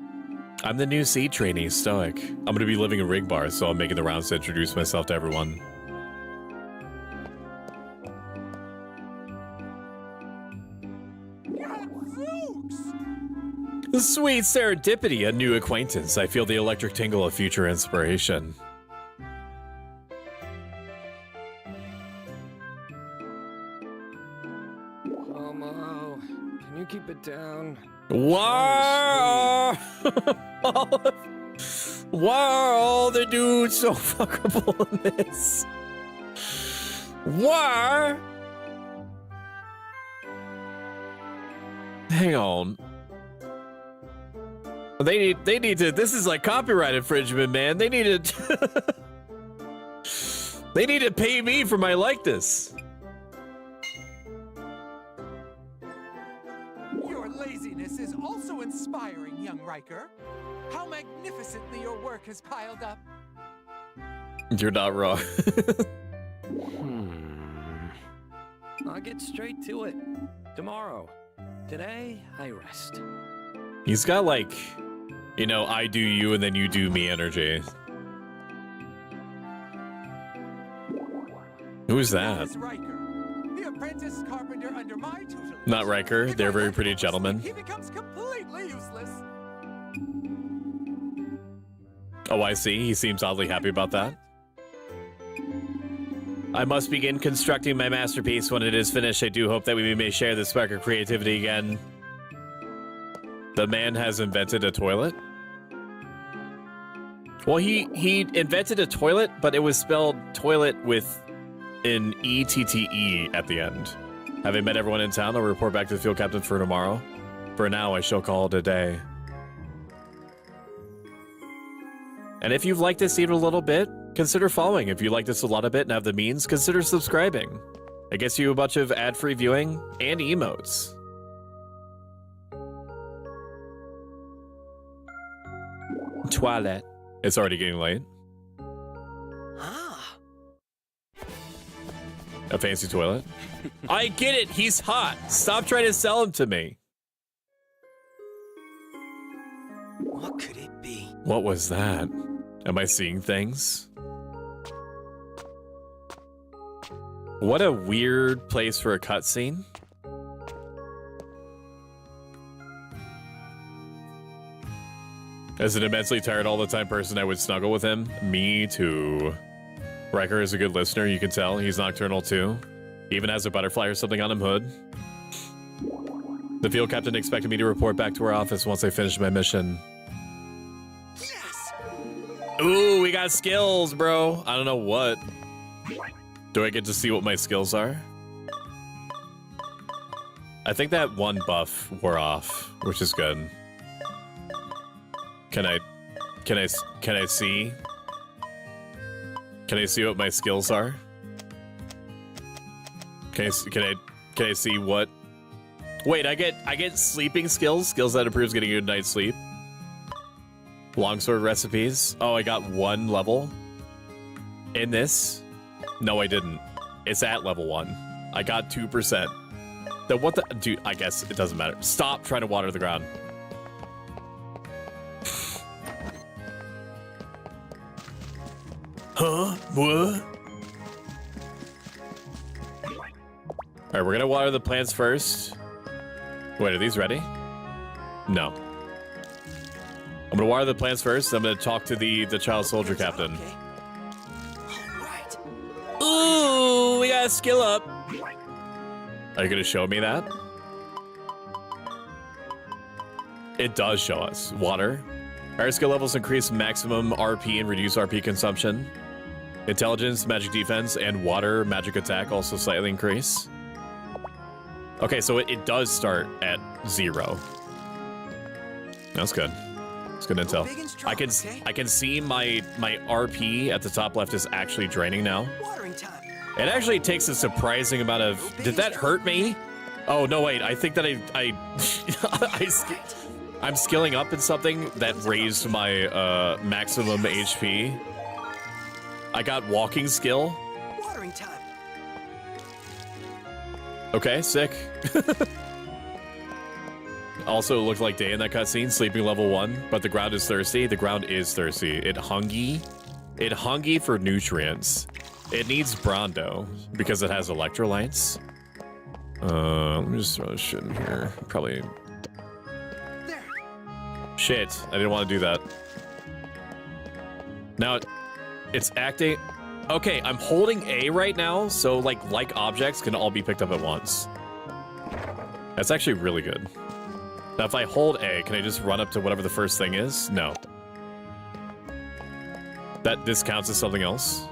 I'm the new seed trainee, Stoic. I'm going to be living in Rig Bar, so I'm making the rounds to introduce myself to everyone. Sweet serendipity, a new acquaintance. I feel the electric tingle of future inspiration. Homo, can you keep it down? Wow! Why are all the dudes so fuckable in this? Why? Hang on. They need to. This is like copyright infringement, man. They need to. They need to pay me for my likeness. Your laziness is also inspiring, young Riker. How magnificently your work has piled up. You're not wrong. I'll get straight to it tomorrow. Today, I rest. He's got like, you know, I do you and then you do me energy. Who's that? Riker, the apprentice carpenter under my tutelage. Not Riker. They're very pretty gentlemen. He becomes completely useless. Oh, I see. He seems oddly happy about that. I must begin constructing my masterpiece. When it is finished, I do hope that we may share the spark of creativity again. The man has invented a toilet? Well, he invented a toilet, but it was spelled toilet with an E-T-T-E at the end. Having met everyone in town, I'll report back to the field captain for tomorrow. For now, I shall call it a day. And if you've liked this even a little bit, consider following. If you like this a lot of bit and have the means, consider subscribing. It gets you a bunch of ad-free viewing and emotes. Toilet. It's already getting late. A fancy toilet? I get it. He's hot. Stop trying to sell him to me. What could it be? What was that? Am I seeing things? What a weird place for a cutscene. As an immensely tired all the time person, I would snuggle with him. Me too. Riker is a good listener, you can tell. He's nocturnal too. He even has a butterfly or something on him hood. The field captain expected me to report back to our office once I finished my mission. Yes! Ooh, we got skills, bro. I don't know what. Do I get to see what my skills are? I think that one buff wore off, which is good. Can I see? Can I see what my skills are? Can I see what? Wait, I get sleeping skills that improves getting a good night's sleep. Longsword recipes. Oh, I got 1 level in this. No, I didn't. It's at level 1. I got 2%. Then what the dude? I guess it doesn't matter. Stop trying to water the ground. Huh? What? Alright, we're gonna water the plants first. Wait, are these ready? No. I'm gonna water the plants first. I'm gonna talk to the child soldier captain. Okay. All right. Ooh, we got a skill up. Are you gonna show me that? It does show us. Water. Higher skill levels increase maximum RP and reduce RP consumption. Intelligence, magic defense, and water magic attack also slightly increase. Okay, so it does start at 0. That's good. It's good intel. I can see my RP at the top left is actually draining now. Watering time. It actually takes a surprising amount of. Did that hurt me? Oh no, wait. I think that I'm skilling up in something that raised my maximum HP. I got walking skill. Watering time. Okay, sick. Also looked like day in that cutscene, sleeping level 1, but the ground is thirsty. The ground is thirsty. It hungry for nutrients. It needs Brondo because it has electrolytes. Let me just throw this shit in here. Probably. There. Shit, I didn't want to do that. Now it's acting. Okay, I'm holding A right now, so like objects can all be picked up at once. That's actually really good. Now if I hold A, can I just run up to whatever the first thing is? No. This counts as something else?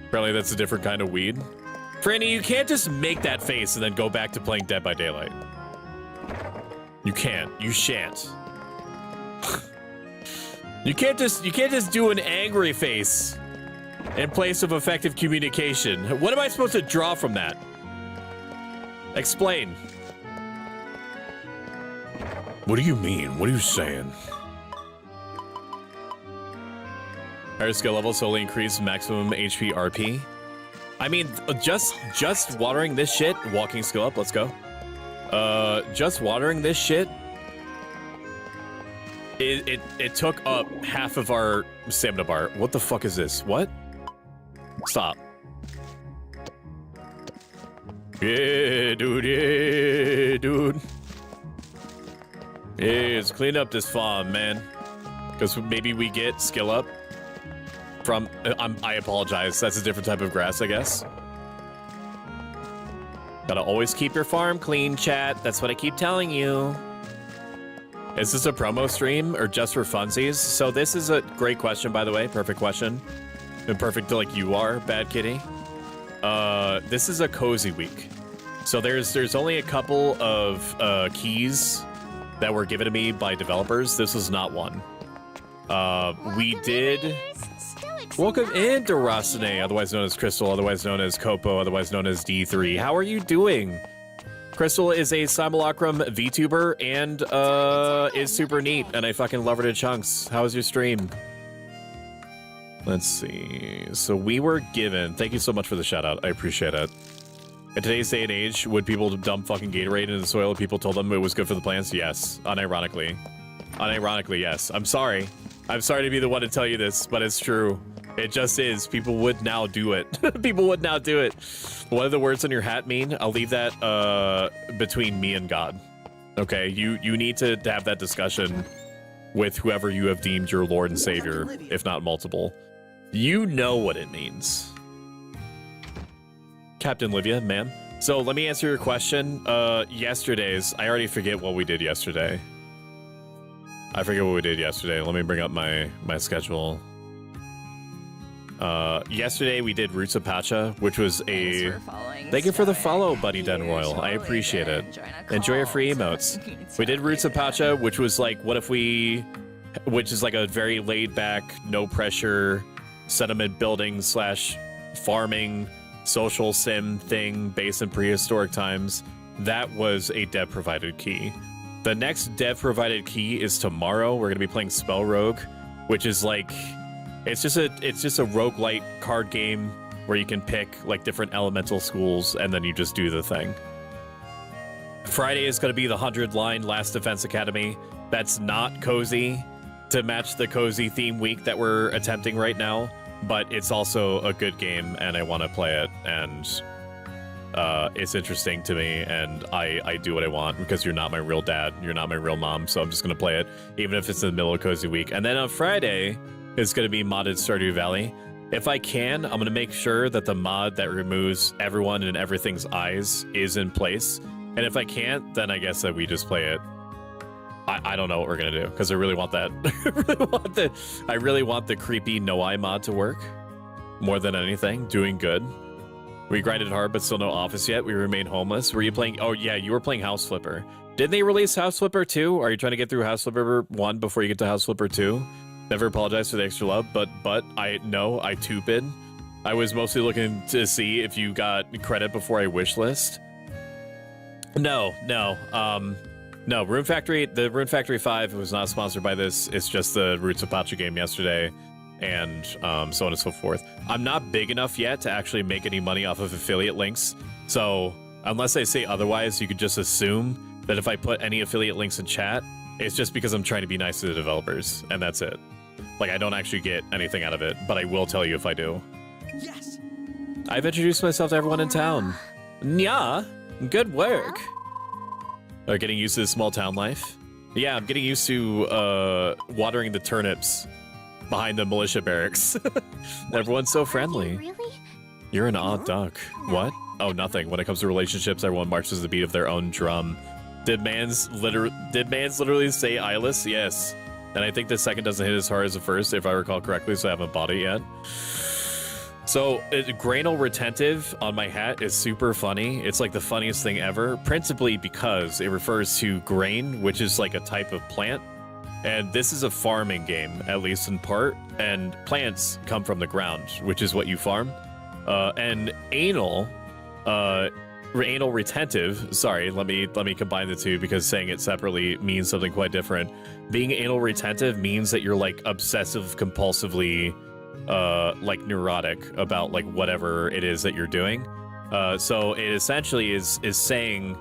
Apparently that's a different kind of weed. Franny, you can't just make that face and then go back to playing Dead by Daylight. You can't. You shan't. You can't just do an angry face in place of effective communication. What am I supposed to draw from that? Explain. What do you mean? What are you saying? Higher skill level solely increase maximum HP RP. I mean, just watering this shit. Walking skill up. Let's go. Just watering this shit. It took up half of our stamina bar. What the fuck is this? What? Stop. Yeah, dude. Yeah, dude. Yeah, let's clean up this farm, man. Because maybe we get skill up from... I apologize. That's a different type of grass, I guess. Gotta always keep your farm clean, chat. That's what I keep telling you. Is this a promo stream or just for funsies? So this is a great question, by the way. Perfect question. And perfect like you are, Bad Kitty. This is a cozy week. So there's only a couple of keys that were given to me by developers. This was not one. We did... Welcome in, Derosine, otherwise known as Crystal, otherwise known as Copo, otherwise known as D3. How are you doing? Crystal is a simulacrum VTuber and is super neat, and I fucking love her to chunks. How was your stream? Let's see. So we were given... Thank you so much for the shout-out. I appreciate it. In today's day and age, would people dump fucking Gatorade into the soil if people told them it was good for the plants? Yes. Unironically. Unironically, yes. I'm sorry. I'm sorry to be the one to tell you this, but it's true. It just is. People would now do it. People would now do it. What do the words on your hat mean? I'll leave that between me and God. Okay? You need to have that discussion with whoever you have deemed your Lord and Savior, if not multiple. You know what it means. Captain Livia, ma'am. So let me answer your question. Yesterday's, I already forget what we did yesterday. I forget what we did yesterday. Let me bring up my schedule. Yesterday we did Roots of Pacha, which was a... Thank you for the follow, Buddy Den Royal. I appreciate it. Enjoy your free emotes. We did Roots of Pacha, which was like, what if we... Which is like a very laid-back, no-pressure settlement building / farming social sim thing based in prehistoric times. That was a dev-provided key. The next dev-provided key is tomorrow. We're going to be playing Spell Rogue, which is like... It's just a roguelite card game where you can pick like different elemental schools and then you just do the thing. Friday is going to be the 100-line Last Defense Academy. That's not cozy to match the cozy theme week that we're attempting right now, but it's also a good game and I want to play it, and it's interesting to me, and I do what I want because you're not my real dad, you're not my real mom, so I'm just going to play it even if it's in the middle of cozy week. And then on Friday, it's going to be modded Stardew Valley. If I can, I'm going to make sure that the mod that removes everyone and everything's eyes is in place. And if I can't, then I guess that we just play it. I don't know what we're going to do, because I really want that. I really want the creepy no-eye mod to work more than anything. Doing good. We grinded hard, but still no office yet. We remain homeless. Were you playing? Oh, yeah, you were playing House Flipper. Didn't they release House Flipper 2? Are you trying to get through House Flipper 1 before you get to House Flipper 2? Never apologize for the extra love, but I too-bid. I was mostly looking to see if you got credit before I wishlist. No. Rune Factory, the Rune Factory 5 was not sponsored by this. It's just the Roots of Pacha game yesterday, and so on and so forth. I'm not big enough yet to actually make any money off of affiliate links, so unless I say otherwise, you could just assume that if I put any affiliate links in chat, it's just because I'm trying to be nice to the developers, and that's it. Like, I don't actually get anything out of it, but I will tell you if I do. Yes. I've introduced myself to everyone in town. Yeah, good work. Are getting used to the small town life? Yeah, I'm getting used to watering the turnips behind the militia barracks. Everyone's so friendly. Really? You're an odd duck. What? Oh, nothing. When it comes to relationships, everyone marches the beat of their own drum. Did man's literally say eyeless? Yes. And I think the second doesn't hit as hard as the first, if I recall correctly, so I haven't bought it yet. So, grainal retentive on my hat is super funny. It's like the funniest thing ever, principally because it refers to grain, which is like a type of plant. And this is a farming game, at least in part. And plants come from the ground, which is what you farm. And anal retentive, sorry, let me combine the two because saying it separately means something quite different. Being anal retentive means that you're like obsessive compulsively like neurotic about like whatever it is that you're doing. So it essentially is saying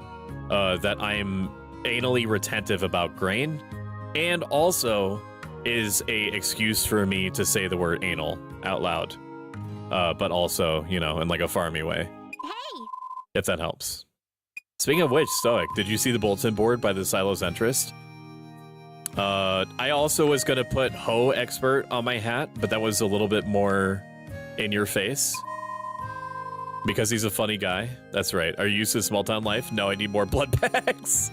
that I'm anally retentive about grain, and also is a excuse for me to say the word anal out loud, but also, you know, in like a farmy way. If that helps. Speaking of which, Stoic, did you see the bulletin board by the Silos Centrist? I also was going to put Ho Expert on my hat, but that was a little bit more in your face. Because he's a funny guy. That's right. Are you used to small town life? No, I need more blood bags.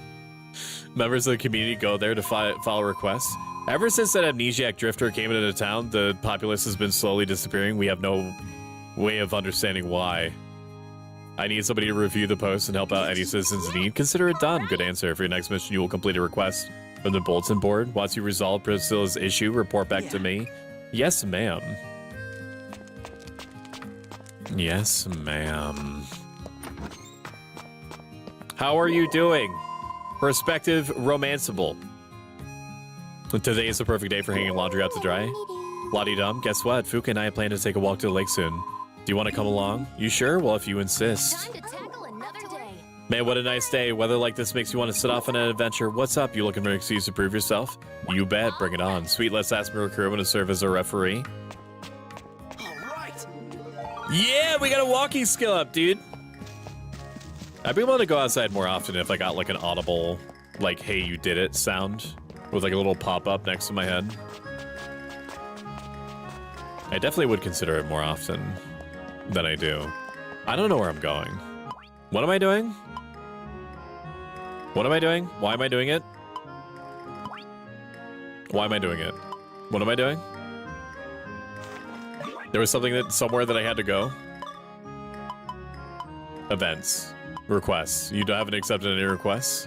Members of the community go there to file requests. Ever since that amnesiac drifter came into town, the populace has been slowly disappearing. We have no way of understanding why. I need somebody to review the post and help out any citizens in need. Consider it done. Good answer. For your next mission, you will complete a request from the bulletin board. Once you resolve Priscilla's issue, report back to me. Yes, ma'am. Yes, ma'am. How are you doing? Perspective romanceable. Today is the perfect day for hanging laundry out to dry. La-di-dum, guess what? Fuka and I plan to take a walk to the lake soon. Do you want to come along? You sure? Well, if you insist. Time to tackle another day. Man, what a nice day. Weather like this makes you want to set off on an adventure. What's up? You looking for an excuse to prove yourself? You bet. Bring it on. Sweet, let's ask my recruitment to serve as a referee. All right. Yeah, we got a walking skill up, dude. I'd be willing to go outside more often if I got like an audible, like, hey, you did it sound with like a little pop-up next to my head. I definitely would consider it more often than I do. I don't know where I'm going. What am I doing? What am I doing? Why am I doing it? Why am I doing it? What am I doing? There was something that somewhere that I had to go. Events. Requests. You haven't accepted any requests?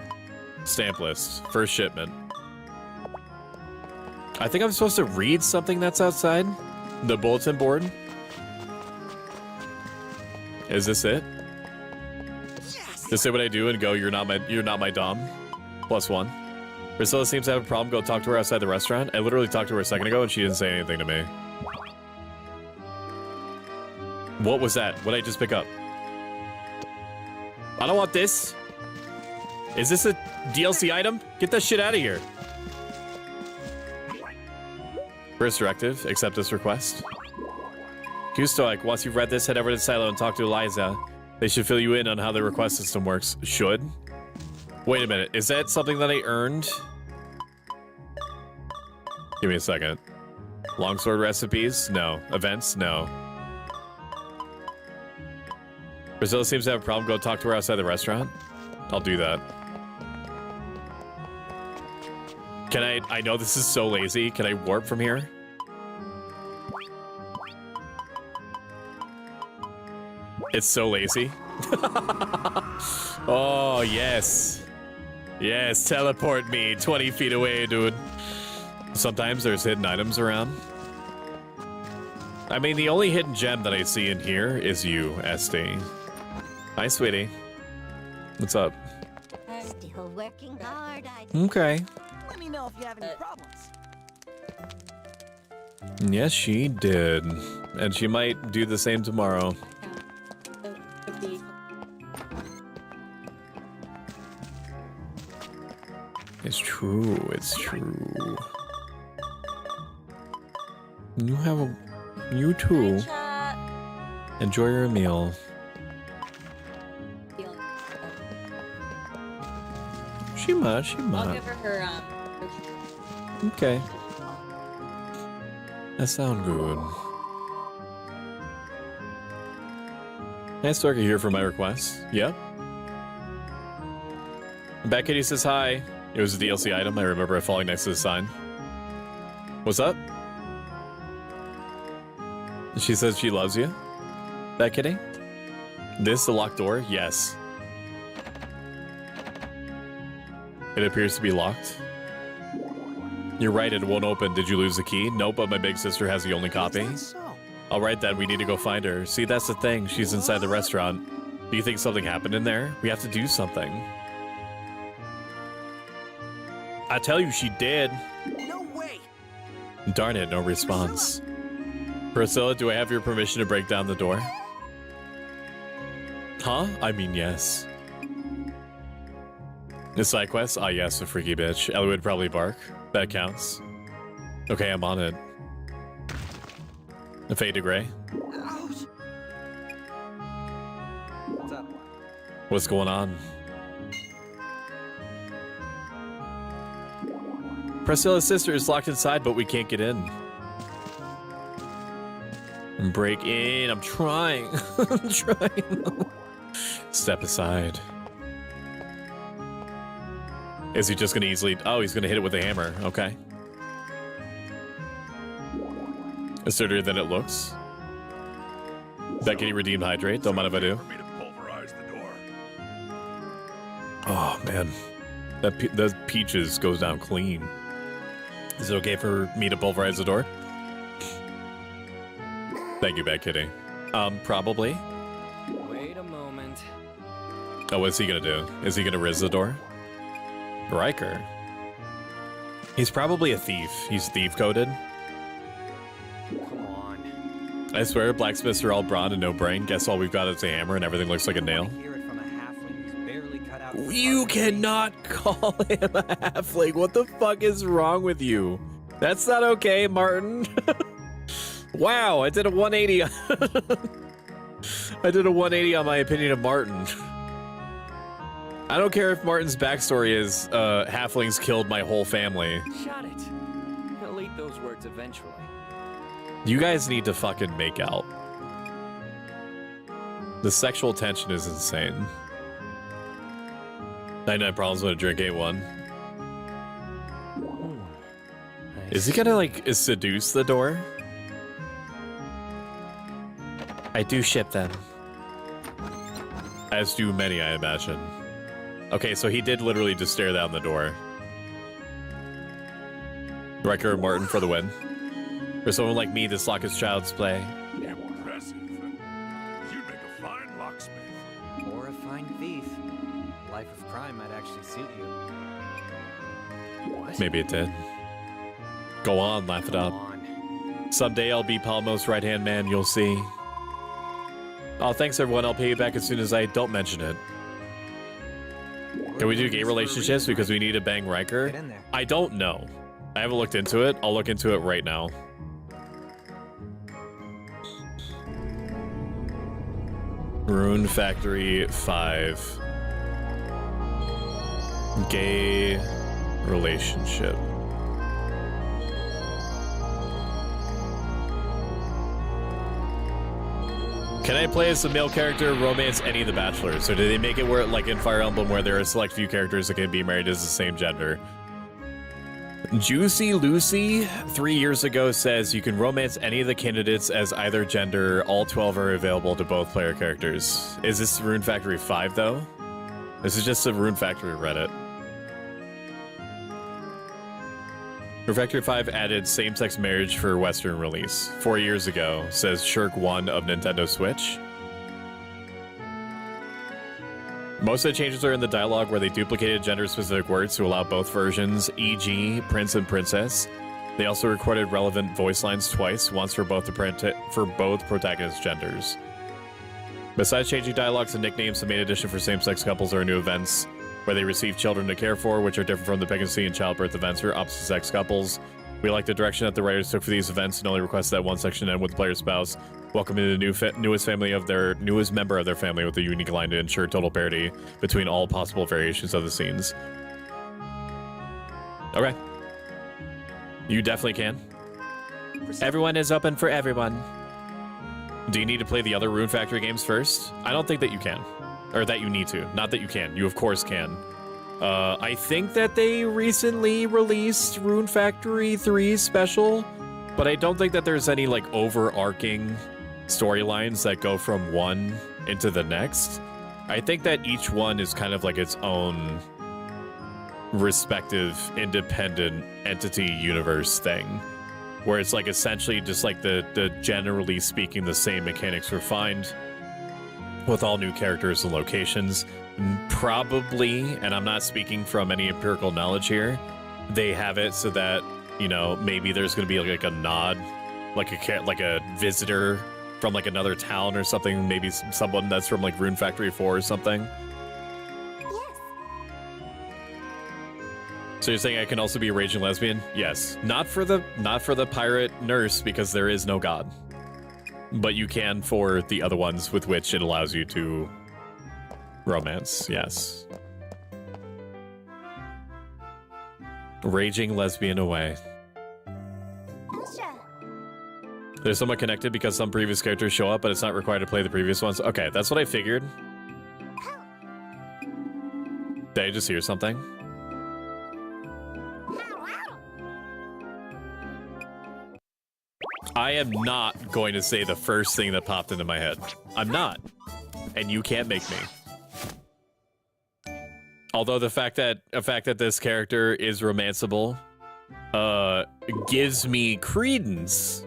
Stamp list. First shipment. I think I'm supposed to read something that's outside the bulletin board. Is this it? Yes. Just say what I do and go, you're not my dom. +1. Priscilla seems to have a problem. Go talk to her outside the restaurant. I literally talked to her a second ago and she didn't say anything to me. What was that? What did I just pick up? I don't want this. Is this a DLC item? Get that shit out of here. First directive, accept this request. Stoic, once you've read this, head over to Silo and talk to Eliza. They should fill you in on how the request system works. Should? Wait a minute, is that something that I earned? Give me a second. Longsword recipes? No. Events? No. Priscilla seems to have a problem. Go talk to her outside the restaurant. I'll do that. Can I know this is so lazy. Can I warp from here? It's so lazy. Oh, yes. Yes, teleport me 20 feet away, dude. Sometimes there's hidden items around. I mean, the only hidden gem that I see in here is you, SD. Hi, sweetie. What's up? Still working hard, Okay. Let me know if you have any problems. Yes, she did. And she might do the same tomorrow. It's true, it's true. You too. Enjoy your meal. She might. I'll give her her, Okay. That sounds good. Nice Storky here for my request. Yep. Bat Kitty says hi. It was a DLC item. I remember it falling next to the sign. What's up? She says she loves you. Bat Kitty? This the locked door? Yes. It appears to be locked. You're right, it won't open. Did you lose the key? Nope, but my big sister has the only copy. Alright then, we need to go find her. See, that's the thing. She's inside the restaurant. Do you think something happened in there? We have to do something. I tell you, she did. No way. Darn it, no response. Priscilla, do I have your permission to break down the door? Huh? I mean, yes. The side quest? Ah, yes, a freaky bitch. Ellie would probably bark. That counts. Okay, I'm on it. A fade to gray. Ouch. What's up? What's going on? Priscilla's sister is locked inside, but we can't get in. Break in. I'm trying. I'm trying. Step aside. Is he just going to easily... Oh, he's going to hit it with a hammer. Okay. It's sturdier than it looks. That getting redeemed hydrate. Don't mind if I do. Oh, man. The peaches goes down clean. Is it okay for me to pulverize the door? Thank you, Bad Kitty. Probably. Wait a moment. Oh, what's he gonna do? Is he gonna riz the door? Riker. He's probably a thief. He's thief-coded. I swear, blacksmiths are all brawn and no brain. Guess all we've got is a hammer and everything looks like a nail. You cannot call him a halfling. What the fuck is wrong with you? That's not okay, Martin. Wow, I did a 180. I did a 180 on my opinion of Martin. I don't care if Martin's backstory is halflings killed my whole family. Shut it. He'll eat those words eventually. You guys need to fucking make out. The sexual tension is insane. 99 problems with a drink ain't one. Is he gonna like seduce the door? I do ship them. As do many, I imagine. Okay, so he did literally just stare down the door. Riker Martin for the win. For someone like me, this lock is child's play. Impressive. You'd make a fine locksmith. Or a fine thief. Life of crime might actually suit you. What? Maybe it did. Go on, laugh it up. Someday I'll be Palmo's right-hand man, you'll see. Oh, thanks everyone, I'll pay you back as soon as I don't mention it. Can we do gay relationships because we need to bang Riker? I don't know. I haven't looked into it. I'll look into it right now. Rune Factory 5. Gay relationship. Can I play as a male character, romance any of the bachelors? Or do they make it where, like in Fire Emblem, where there are a select few characters that can be married as the same gender? Juicy Lucy 3 years ago says you can romance any of the candidates as either gender. All 12 are available to both player characters. Is this Rune Factory 5 though? This is just a Rune Factory Reddit. Rune Factory 5 added same-sex marriage for Western release 4 years ago, says Shirk1 of Nintendo Switch. Most of the changes are in the dialogue where they duplicated gender-specific words to allow both versions, e.g. Prince and Princess. They also recorded relevant voice lines twice, once for both protagonist genders. Besides changing dialogues and nicknames, the main addition for same-sex couples are new events where they receive children to care for, which are different from the pregnancy and childbirth events for opposite-sex couples. We like the direction that the writers took for these events and only request that one section end with the player's spouse welcoming the newest member of their family with a unique line to ensure total parity between all possible variations of the scenes. Okay. You definitely can. Everyone is open for everyone. Do you need to play the other Rune Factory games first? I don't think that you can. Or that you need to. Not that you can. You of course can. I think that they recently released Rune Factory 3 special, but I don't think that there's any like overarching storylines that go from one into the next. I think that each one is kind of like its own respective independent entity universe thing, where it's like essentially just like the generally speaking the same mechanics refined with all new characters and locations. Probably, and I'm not speaking from any empirical knowledge here, they have it so that, you know, maybe there's going to be like a nod, like a visitor from like another town or something, maybe someone that's from like Rune Factory 4 or something. Yes. So you're saying I can also be a raging lesbian? Yes. Not for the pirate nurse, because there is no god. But you can for the other ones with which it allows you to romance, yes. Raging lesbian away. They're somewhat connected because some previous characters show up, but it's not required to play the previous ones. Okay, that's what I figured. Did I just hear something? I am not going to say the first thing that popped into my head. I'm not. And you can't make me. Although the fact that this character is romanceable gives me credence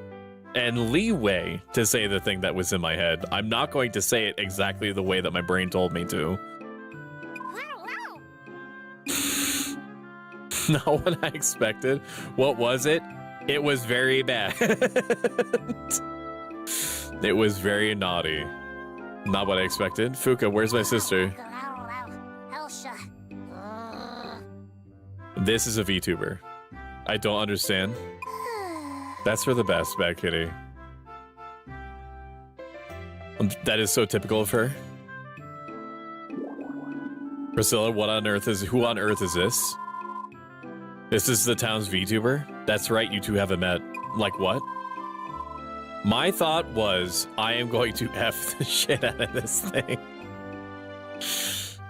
and leeway to say the thing that was in my head. I'm not going to say it exactly the way that my brain told me to. Not what I expected. What was it? It was very bad. It was very naughty. Not what I expected. Fuka, where's my sister? Elsa. This is a VTuber. I don't understand. That's for the best, Bad Kitty. That is so typical of her. Priscilla, who on earth is this? This is the town's VTuber? That's right, you two haven't met. Like what? My thought was, I am going to F the shit out of this thing.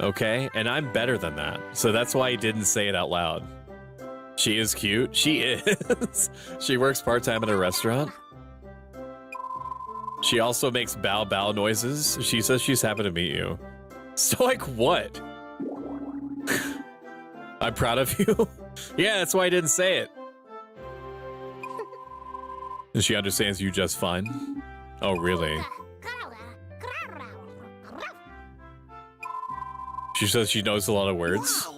Okay, and I'm better than that. So that's why I didn't say it out loud. She is cute. She is. She works part-time at a restaurant. She also makes bow bow noises. She says she's happy to meet you. Stoic what? I'm proud of you. Yeah, that's why I didn't say it. And she understands you just fine. Oh, really? She says she knows a lot of words. Wow.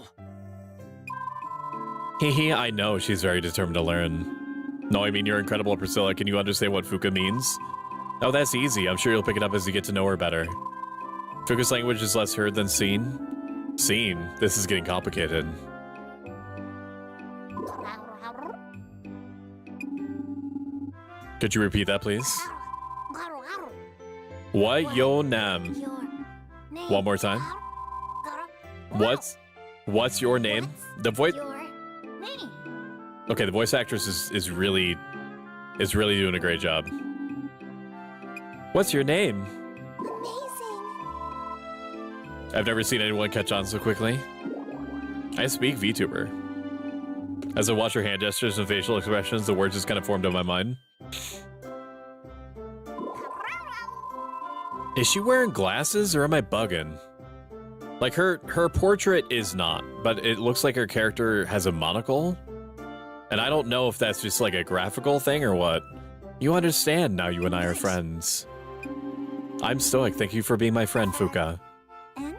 Hehe, I know. She's very determined to learn. No, I mean, you're incredible, Priscilla. Can you understand what Fuka means? Oh, that's easy. I'm sure you'll pick it up as you get to know her better. Fuka's language is less heard than seen. Seen? This is getting complicated. Could you repeat that, please? What yo nam? One more time. What's your name? The voice. Okay, the voice actress is really doing a great job. What's your name? Amazing. I've never seen anyone catch on so quickly. I speak VTuber. As I watch her hand gestures and facial expressions, the words just kind of formed in my mind. Is she wearing glasses or am I bugging? Like her portrait is not, but it looks like her character has a monocle. And I don't know if that's just like a graphical thing or what. You understand now you and I are friends. I'm Stoic. Thank you for being my friend, Fuka. And?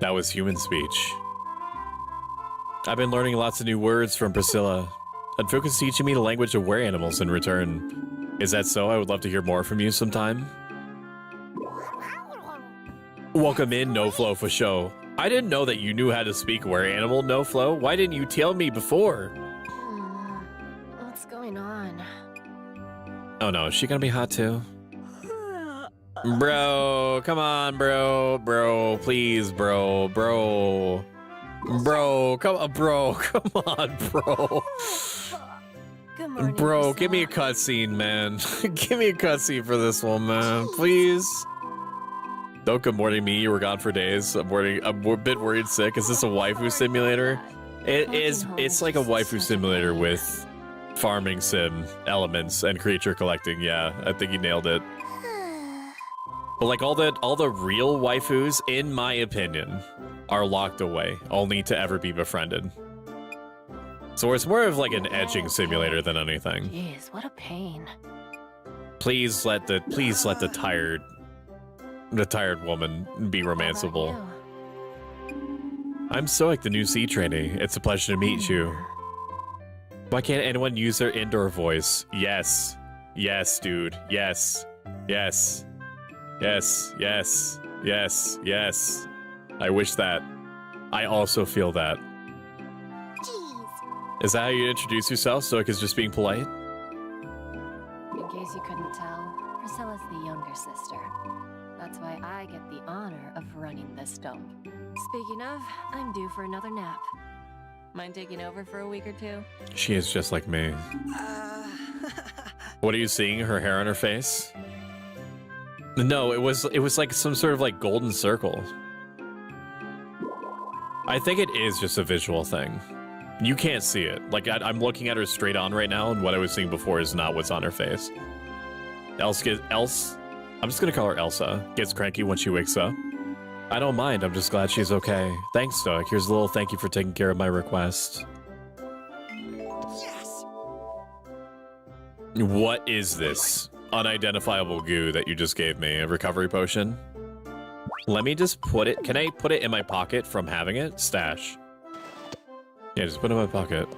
That was human speech. I've been learning lots of new words from Priscilla. And Fuka's teaching me the language of were-animals in return. Is that so? I would love to hear more from you sometime. Welcome in, No Flow for show. I didn't know that you knew how to speak were-animal, No Flow. Why didn't you tell me before? What's going on? Oh no, is she gonna be hot too? Bro, come on, bro. Bro, please, bro. Bro, come on, bro. Come on, bro. Good morning, Bro, give me a Priscilla. cutscene, man. Give me a cutscene for this one, man. Please. Don't good morning me. You were gone for days. I'm a bit worried sick. Is this a waifu simulator? It is. It's like a waifu simulator with farming sim elements and creature collecting. Yeah, I think you nailed it. But like all the real waifus, in my opinion, are locked away, only to ever be befriended. So it's more of like an edging simulator than anything. Jeez, what a pain. Please let the tired woman be romanceable. I'm Stoic, the new sea trainee. It's a pleasure to meet you. Why can't anyone use their indoor voice? Yes. Yes, dude. Yes. Yes. Yes. Yes. Yes. Yes. I wish that. I also feel that. Jeez. Is that how you introduce yourself? Stoic is just being polite? In case you couldn't tell, Priscilla's the younger sister. That's why I get the honor of running this dump. Speaking of, I'm due for another nap. Mind taking over for a week or two? She is just like me. What are you seeing? Her hair on her face? No, it was like some sort of like golden circle. I think it is just a visual thing. You can't see it. Like I'm looking at her straight on right now, and what I was seeing before is not what's on her face. I'm just gonna call her Elsa. Gets cranky when she wakes up. I don't mind. I'm just glad she's okay. Thanks, Stoic. Here's a little thank you for taking care of my request. Yes. What is this unidentifiable goo that you just gave me? A recovery potion? Let me just put it. Can I put it in my pocket from having it? Stash. Yeah, just put it in my pocket.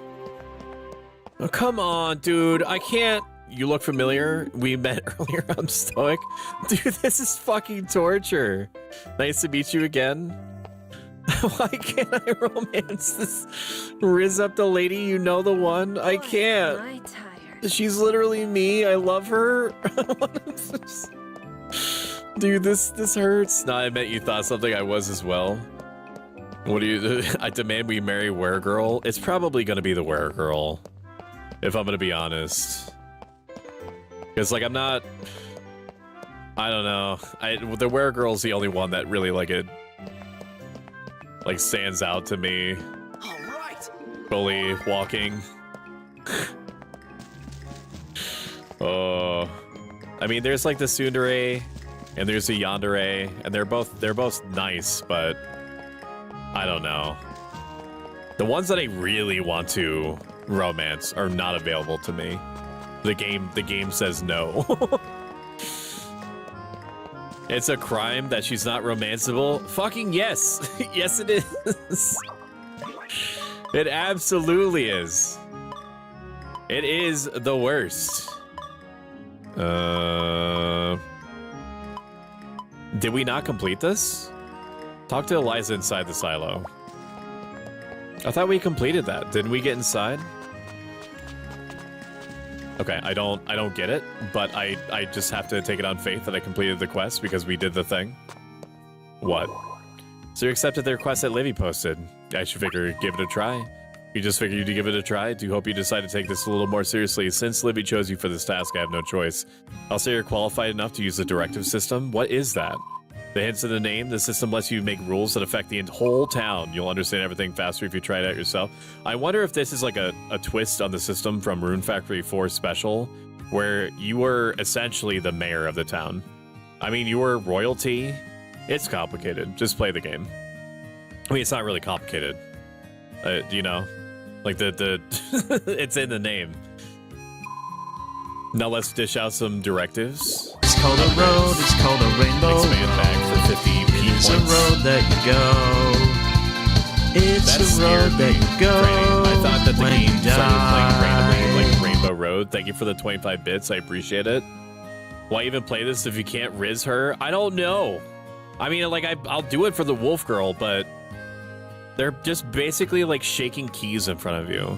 Oh, come on, dude. I can't. you look familiar. We met earlier on Stoic. Dude, this is fucking torture. Nice to meet you again. Why can't I romance this Riz up the lady? You know the one? I can't. Am I tired? She's literally me. I love her. Dude, this hurts. No, I meant you thought something. I was as well. What do you... I demand we marry Weregirl. It's probably going to be the Weregirl, if I'm going to be honest. Because, like, I'm not... I don't know. The Weregirl's the only one that really, like, it... like, stands out to me. All right. Fully walking. Oh... I mean, there's, like, the tsundere, and there's the yandere, and they're both nice, but... I don't know. The ones that I really want to romance are not available to me. The game says no. It's a crime that she's not romanceable. Fucking yes. Yes, it is. It absolutely is. It is the worst. Did we not complete this? Talk to Eliza inside the silo. I thought we completed that. Didn't we get inside? Okay, I don't get it, but I just have to take it on faith that I completed the quest because we did the thing. What? So you accepted the request that Livy posted. I should figure give it a try. You just figured you'd give it a try? Do hope you decide to take this a little more seriously. Since Livy chose you for this task, I have no choice. I'll say you're qualified enough to use the directive system. What is that? The hints of the name, the system lets you make rules that affect the whole town. You'll understand everything faster if you try it out yourself. I wonder if this is like a twist on the system from Rune Factory 4 Special, where you were essentially the mayor of the town. I mean, you were royalty. It's complicated. Just play the game. I mean, it's not really complicated. You know? Like, it's in the name. Now let's dish out some directives. It's called a road, it's called a rainbow. Expand back for 50 P points. It's a road that you go. It's That's a road that you go. I thought that the when game you started playing randomly, die. like Rainbow Road. Thank you for the 25 bits. I appreciate it. Why even play this if you can't Riz her? I don't know. I mean, like, I'll do it for the Wolf Girl, but they're just basically like shaking keys in front of you.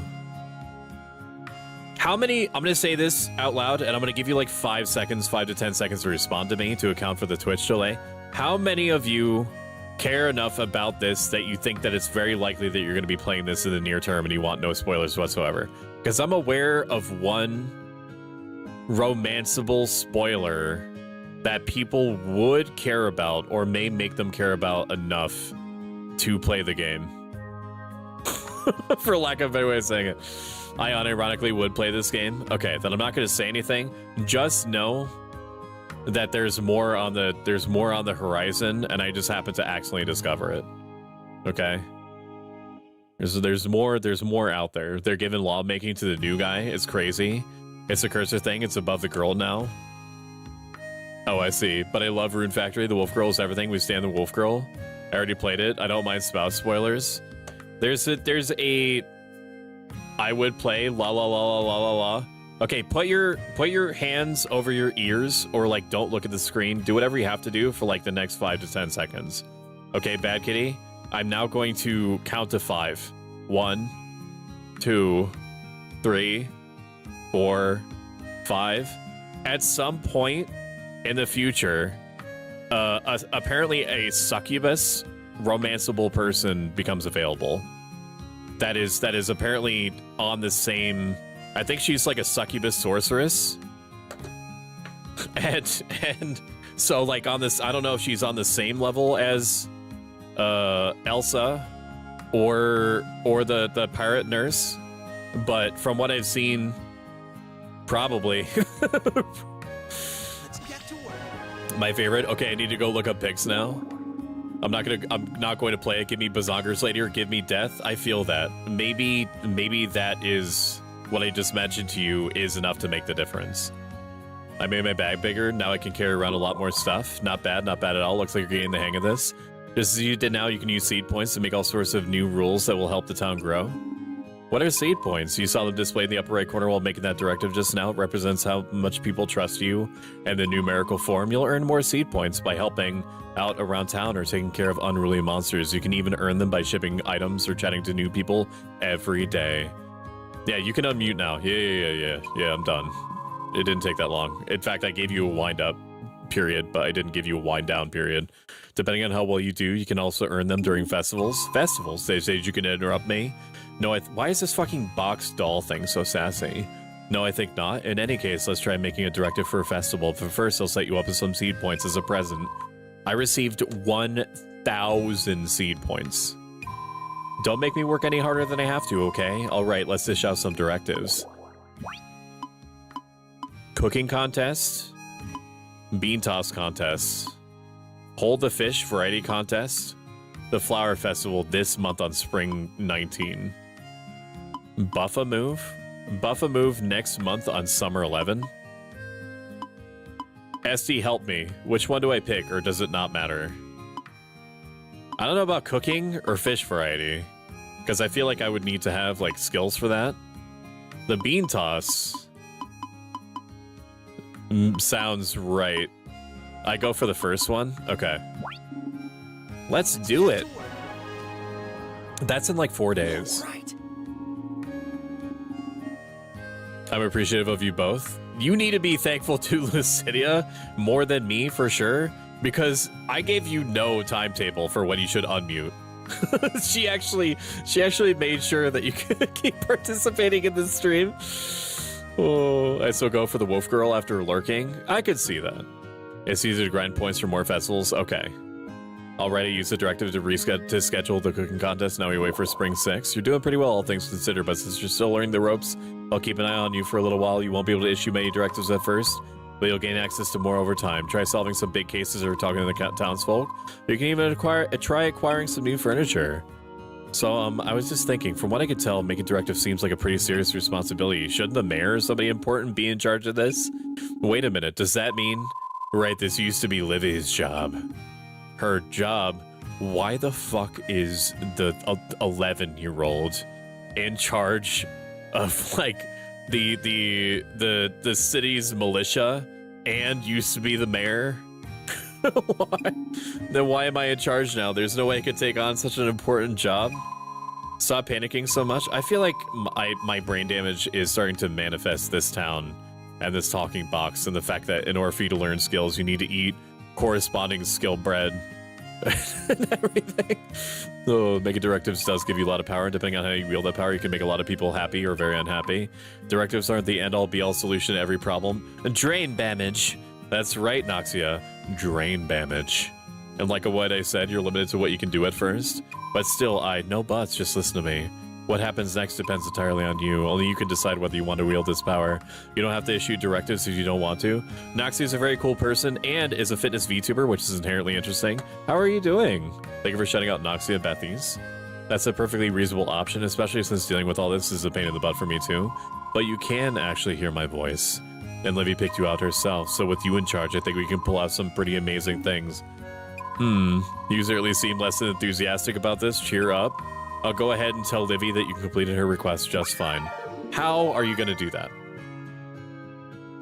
How many, I'm going to say this out loud, and I'm going to give you like 5 to 10 seconds to respond to me to account for the Twitch delay. How many of you care enough about this that you think that it's very likely that you're going to be playing this in the near term and you want no spoilers whatsoever? Because I'm aware of one romanceable spoiler that people would care about or may make them care about enough to play the game. For lack of a better way of saying it. I unironically would play this game. Okay, then I'm not going to say anything. Just know that there's more on the horizon, and I just happen to accidentally discover it. Okay. There's more out there. They're giving lawmaking to the new guy. It's crazy. It's a cursor thing. It's above the girl now. Oh, I see. But I love Rune Factory. The Wolf Girl is everything. We stand the Wolf Girl. I already played it. I don't mind spouse spoilers. There's a I would play la la la la la la la. Okay, put your hands over your ears or like don't look at the screen. Do whatever you have to do for like the next 5 to 10 seconds. Okay, Bad Kitty. I'm now going to count to 5. 1, 2, 3, 4, 5. At some point in the future, apparently a succubus romanceable person becomes available. That is apparently on the same. I think she's like a succubus sorceress, and so like on this. I don't know if she's on the same level as Elsa or the pirate nurse, but from what I've seen, probably. Let's get to work. My favorite. Okay, I need to go look up pics now. I'm not going to play it. Give me Bazongers later. Give me death. I feel that. Maybe that is what I just mentioned to you is enough to make the difference. I made my bag bigger. Now I can carry around a lot more stuff. Not bad at all. Looks like you're getting the hang of this. Just as you did now, you can use seed points to make all sorts of new rules that will help the town grow. What are seed points? You saw them displayed in the upper right corner while making that directive just now. It represents how much people trust you and the numerical form. You'll earn more seed points by helping out around town or taking care of unruly monsters. You can even earn them by shipping items or chatting to new people every day. Yeah, you can unmute now. Yeah, I'm done. It didn't take that long. In fact, I gave you a wind up period, but I didn't give you a wind down period. Depending on how well you do, you can also earn them during festivals. Festivals, they say you can interrupt me. No, why is this fucking box doll thing so sassy? No, I think not. In any case, let's try making a directive for a festival. But first, I'll set you up with some seed points as a present. I received 1,000 seed points. Don't make me work any harder than I have to, okay? All right, let's dish out some directives. Cooking contest. Bean toss contest. Hold the fish variety contest. The flower festival this month on spring 19. Buffa move. Buffa move next month on summer 11. SD, help me. Which one do I pick, or does it not matter? I don't know about cooking or fish variety, because I feel like I would need to have like skills for that. The bean toss sounds right. I go for the first one? Okay. Let's do it. That's in like 4 days. I'm appreciative of you both. You need to be thankful to Lucidia more than me for sure, because I gave you no timetable for when you should unmute. she actually made sure that you could keep participating in this stream. Oh, I still go for the wolf girl after lurking. I could see that. It's easy to grind points for more festivals. Okay. Already used the directive to schedule the cooking contest. Now we wait for spring 6. You're doing pretty well, all things considered, but since you're still learning the ropes, I'll keep an eye on you for a little while. You won't be able to issue many directives at first, but you'll gain access to more over time. Try solving some big cases or talking to the townsfolk. You can even try acquiring some new furniture. So, I was just thinking, from what I could tell, making directives seems like a pretty serious responsibility. Shouldn't the mayor or somebody important be in charge of this? Wait a minute, does that mean... Right, this used to be Livy's job. Her job? Why the fuck is the 11-year-old in charge of, like, the city's militia and used to be the mayor? Why? Then why am I in charge now? There's no way I could take on such an important job. Stop panicking so much. I feel like my brain damage is starting to manifest this town and this talking box, and the fact that in order for you to learn skills, you need to eat corresponding skill bread and everything. So making directives does give you a lot of power, and depending on how you wield that power, you can make a lot of people happy or very unhappy. Directives aren't the end-all be-all solution to every problem. Drain damage. That's right, Noxia. Drain damage. And like what I said, you're limited to what you can do at first. But still, no buts, just listen to me. What happens next depends entirely on you. Only you can decide whether you want to wield this power. You don't have to issue directives if you don't want to. Noxia is a very cool person and is a fitness VTuber, which is inherently interesting. How are you doing? Thank you for shouting out Noxia Bethies. That's a perfectly reasonable option, especially since dealing with all this is a pain in the butt for me too. But you can actually hear my voice. And Livy picked you out herself, so with you in charge, I think we can pull out some pretty amazing things. You certainly seem less than enthusiastic about this. Cheer up. I'll go ahead and tell Livy that you completed her request just fine. How are you going to do that?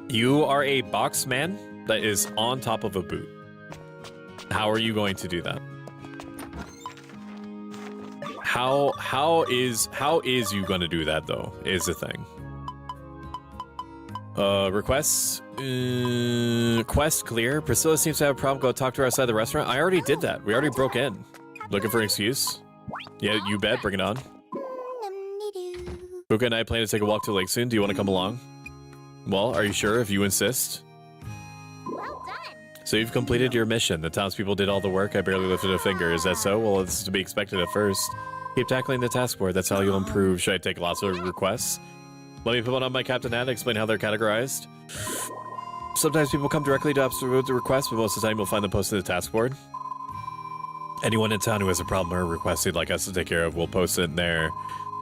You are a box man that is on top of a boot. How are you going to do that? How is you going to do that though? Is the thing. Requests? Quest clear. Priscilla seems to have a problem. Go talk to her outside the restaurant. I already did that. We already broke in. Looking for an excuse? Yeah, you bet. Bring it on. Buka and I plan to take a walk to the lake soon. Do you want to come along? Well, are you sure if you insist? Well done. So you've completed your mission. The townspeople did all the work. I barely lifted a finger. Is that so? Well, it's to be expected at first. Keep tackling the task board. That's how you'll improve. Should I take lots of requests? Let me put one on my captain hat and explain how they're categorized. Sometimes people come directly to absolute the request, but most of the time you'll find them posted to the task board. Anyone in town who has a problem or a request they'd like us to take care of, we'll post it there.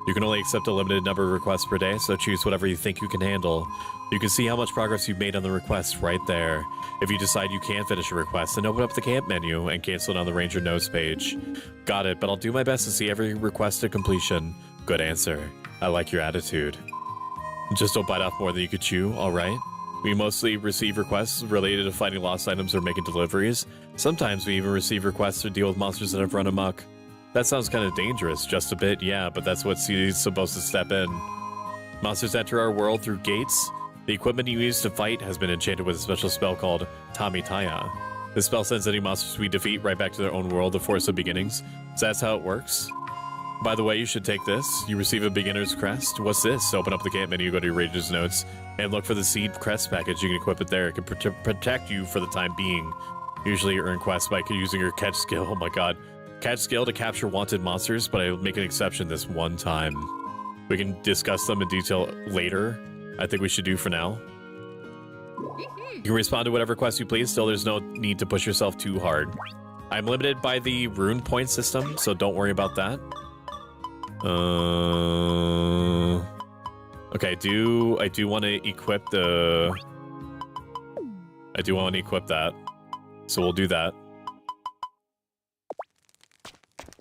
You can only accept a limited number of requests per day, so choose whatever you think you can handle. You can see how much progress you've made on the request right there. If you decide you can't finish a request, then open up the camp menu and cancel it on the Ranger Notes page. Got it, but I'll do my best to see every request to completion. Good answer. I like your attitude. Just don't bite off more than you could chew, alright? We mostly receive requests related to finding lost items or making deliveries. Sometimes we even receive requests to deal with monsters that have run amok. That sounds kind of dangerous, just a bit, yeah, but that's what Seed's supposed to step in. Monsters enter our world through gates. The equipment you use to fight has been enchanted with a special spell called Tamitaya. This spell sends any monsters we defeat right back to their own world, the Force of Beginnings. So that's how it works. By the way, you should take this. You receive a beginner's crest. What's this? Open up the camp menu, go to your Rager's Notes, and look for the Seed crest package. You can equip it there. It can protect you for the time being. Usually you earn quests by using your catch skill. Oh my god. Catch skill to capture wanted monsters, but I'll make an exception this one time. We can discuss them in detail later. I think we should do for now. You can respond to whatever quest you please, still there's no need to push yourself too hard. I'm limited by the rune point system, so don't worry about that. Okay, I do want to equip the... I do want to equip that. So we'll do that.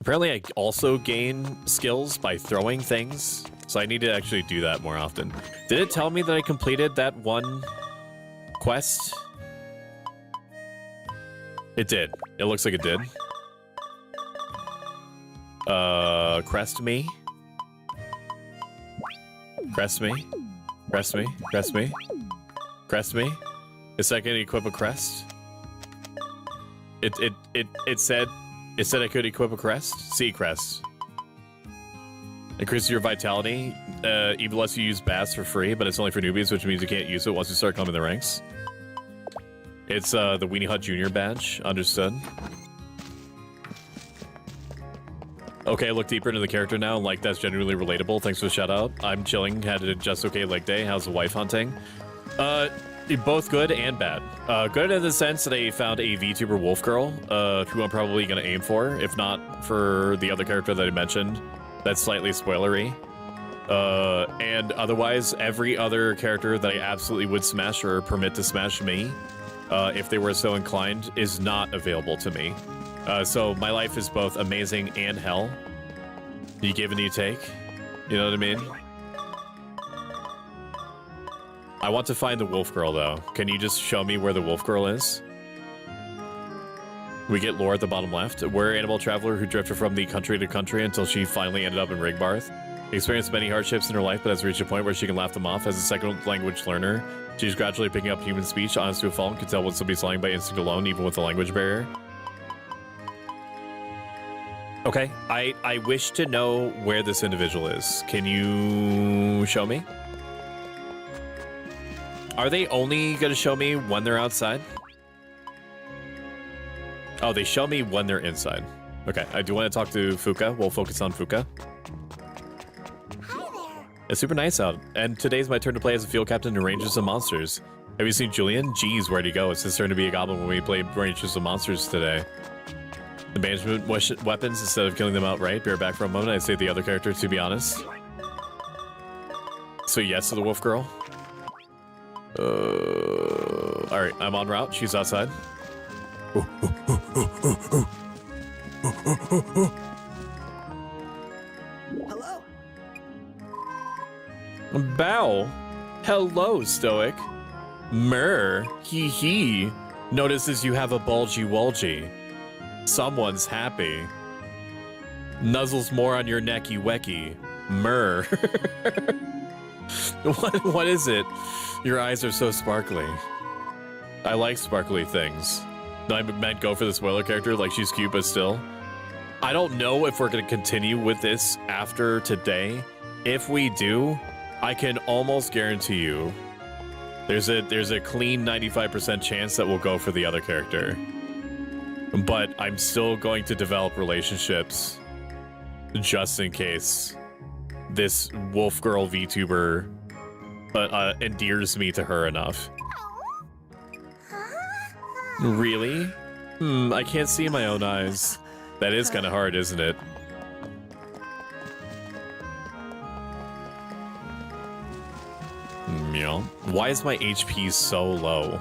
Apparently I also gain skills by throwing things, so I need to actually do that more often. Did it tell me that I completed that one quest? It did. It looks like it did. Crest me. Crest me. Crest me. Crest me. Crest me. Is that gonna equip a crest? It said I could equip a crest. Sea crest. Increases your vitality. Even lets you use baths for free, but it's only for newbies, which means you can't use it once you start climbing the ranks. It's the Weenie Hut Junior badge. Understood. Okay, look deeper into the character now, like that's genuinely relatable. Thanks for the shout out. I'm chilling, had a just okay leg day. How's the wife hunting? Both good and bad. Good in the sense that I found a VTuber wolf girl, who I'm probably gonna aim for, if not for the other character that I mentioned. That's slightly spoilery. And otherwise, every other character that I absolutely would smash or permit to smash me, if they were so inclined, is not available to me. So my life is both amazing and hell. You give and you take. You know what I mean? I want to find the wolf girl, though. Can you just show me where the wolf girl is? We get lore at the bottom left. We're an animal traveler who drifted from the country to country until she finally ended up in Rigbarth. Experienced many hardships in her life, but has reached a point where she can laugh them off. As a second language learner, she's gradually picking up human speech, honest to a fault, and can tell when somebody's lying by instinct alone, even with the language barrier. Okay, I wish to know where this individual is. Can you show me? Are they only going to show me when they're outside? Oh, they show me when they're inside. Okay, I do want to talk to Fuka. We'll focus on Fuka. Hi there. It's super nice out, and today's my turn to play as a field captain in Rangers and Monsters. Have you seen Julian? Jeez, where'd he go? It's his turn to be a goblin when we play Rangers and Monsters today. The management weapons instead of killing them outright. Be right back for a moment. I'd say the other character, to be honest. So yes to the wolf girl. Alright, I'm en route. She's outside. Hello. Bow. Hello, Stoic. Mer. Hee hee. Notices you have a bulgy walgy. Someone's happy. Nuzzles more on your necky wecky. Mer. What is it? Your eyes are so sparkly. I like sparkly things. I meant go for the spoiler character, like she's cute, but still. I don't know if we're going to continue with this after today. If we do, I can almost guarantee you there's a clean 95% chance that we'll go for the other character. But I'm still going to develop relationships just in case this wolf girl VTuber endears me to her enough. Really? I can't see my own eyes. That is kind of hard, isn't it? Yeah. Why is my HP so low?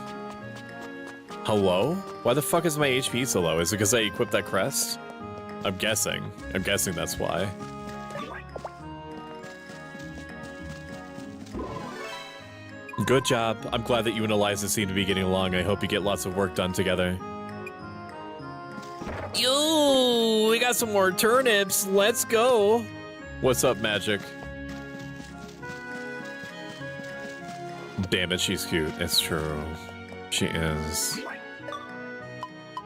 Hello? Why the fuck is my HP so low? Is it because I equipped that crest? I'm guessing. I'm guessing that's why. Good job. I'm glad that you and Eliza seem to be getting along. I hope you get lots of work done together. Yo, we got some more turnips. Let's go. What's up, Magic? Damn it, she's cute. It's true. She is.